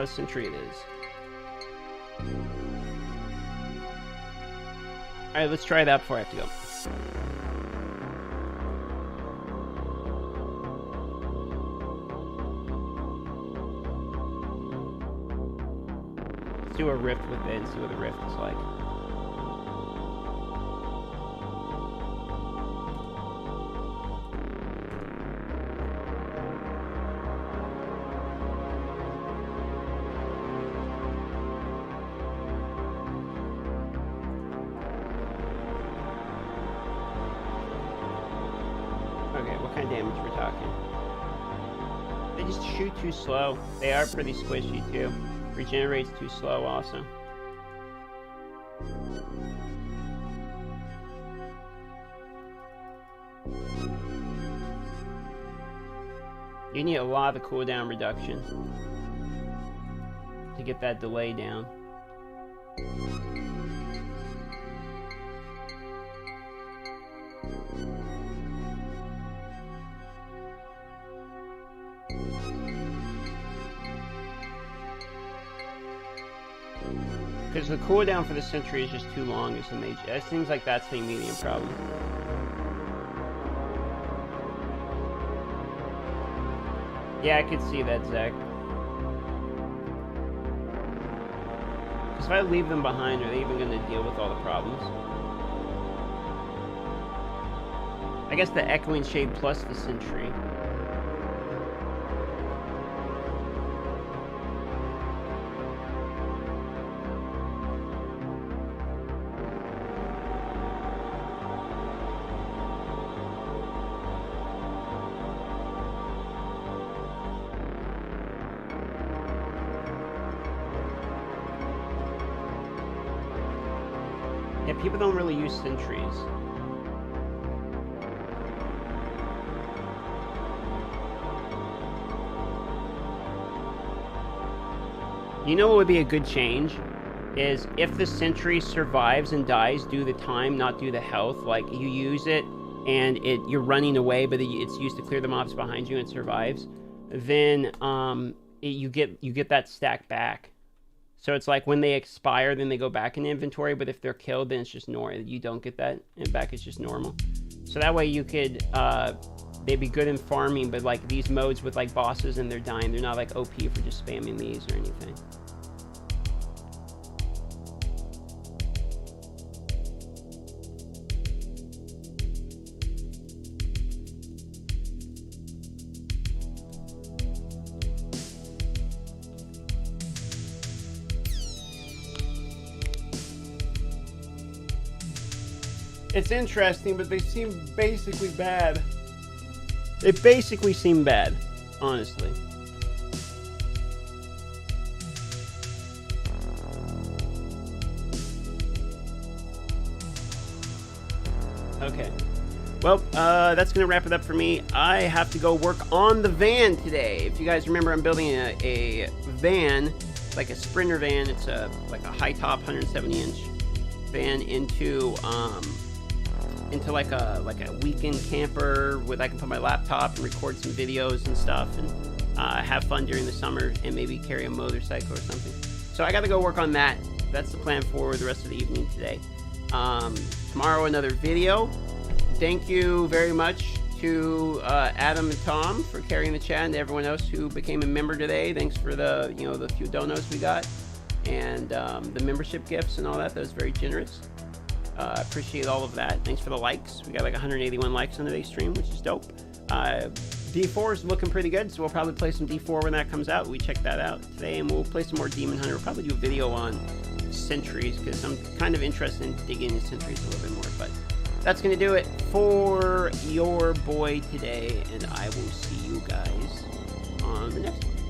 Sentry it is. Alright, let's try that before I have to go. Let's do a rift with it and see what the rift is like. Okay, what kind of damage we're talking? They just shoot too slow. They are pretty squishy too. Regenerates too slow also. You need a lot of cooldown reduction to get that delay down. Because the cooldown for the Sentry is just too long as the mage. It seems like that's the medium problem. Yeah, I could see that, Zach. Because if I leave them behind, are they even going to deal with all the problems? I guess the Echoing Shade plus the Sentry. Yeah, people don't really use sentries. You know what would be a good change? Is if the sentry survives and dies, do the time, not do the health. Like, you use it, and you're running away, but it's used to clear the mobs behind you and it survives. Then you get that stack back. So it's like when they expire, then they go back in the inventory, but if they're killed, then it's just normal. You don't get that, and back it's just normal. So that way you could, they'd be good in farming, but like these modes with like bosses and they're dying, they're not like OP for just spamming these or anything. It's interesting, but they seem basically bad. They basically seem bad, honestly. Okay. Well, that's going to wrap it up for me. I have to go work on the van today. If you guys remember, I'm building a van, like a Sprinter van. It's like a high-top 170-inch van into like a weekend camper where I can put my laptop and record some videos and stuff and have fun during the summer and maybe carry a motorcycle or something. So I got to go work on that. That's the plan for the rest of the evening today. Tomorrow another video. Thank you very much to Adam and Tom for carrying the chat, and everyone else who became a member today. Thanks for the few donos we got and the membership gifts and all that. That was very generous. Appreciate all of that. Thanks for the likes. We got like 181 likes on today's stream, which is dope. D4 is looking pretty good, so we'll probably play some D4 when that comes out. We check that out today, and we'll play some more Demon Hunter. We'll probably do a video on sentries, because I'm kind of interested in digging into sentries a little bit more. But that's going to do it for your boy today, and I will see you guys on the next one.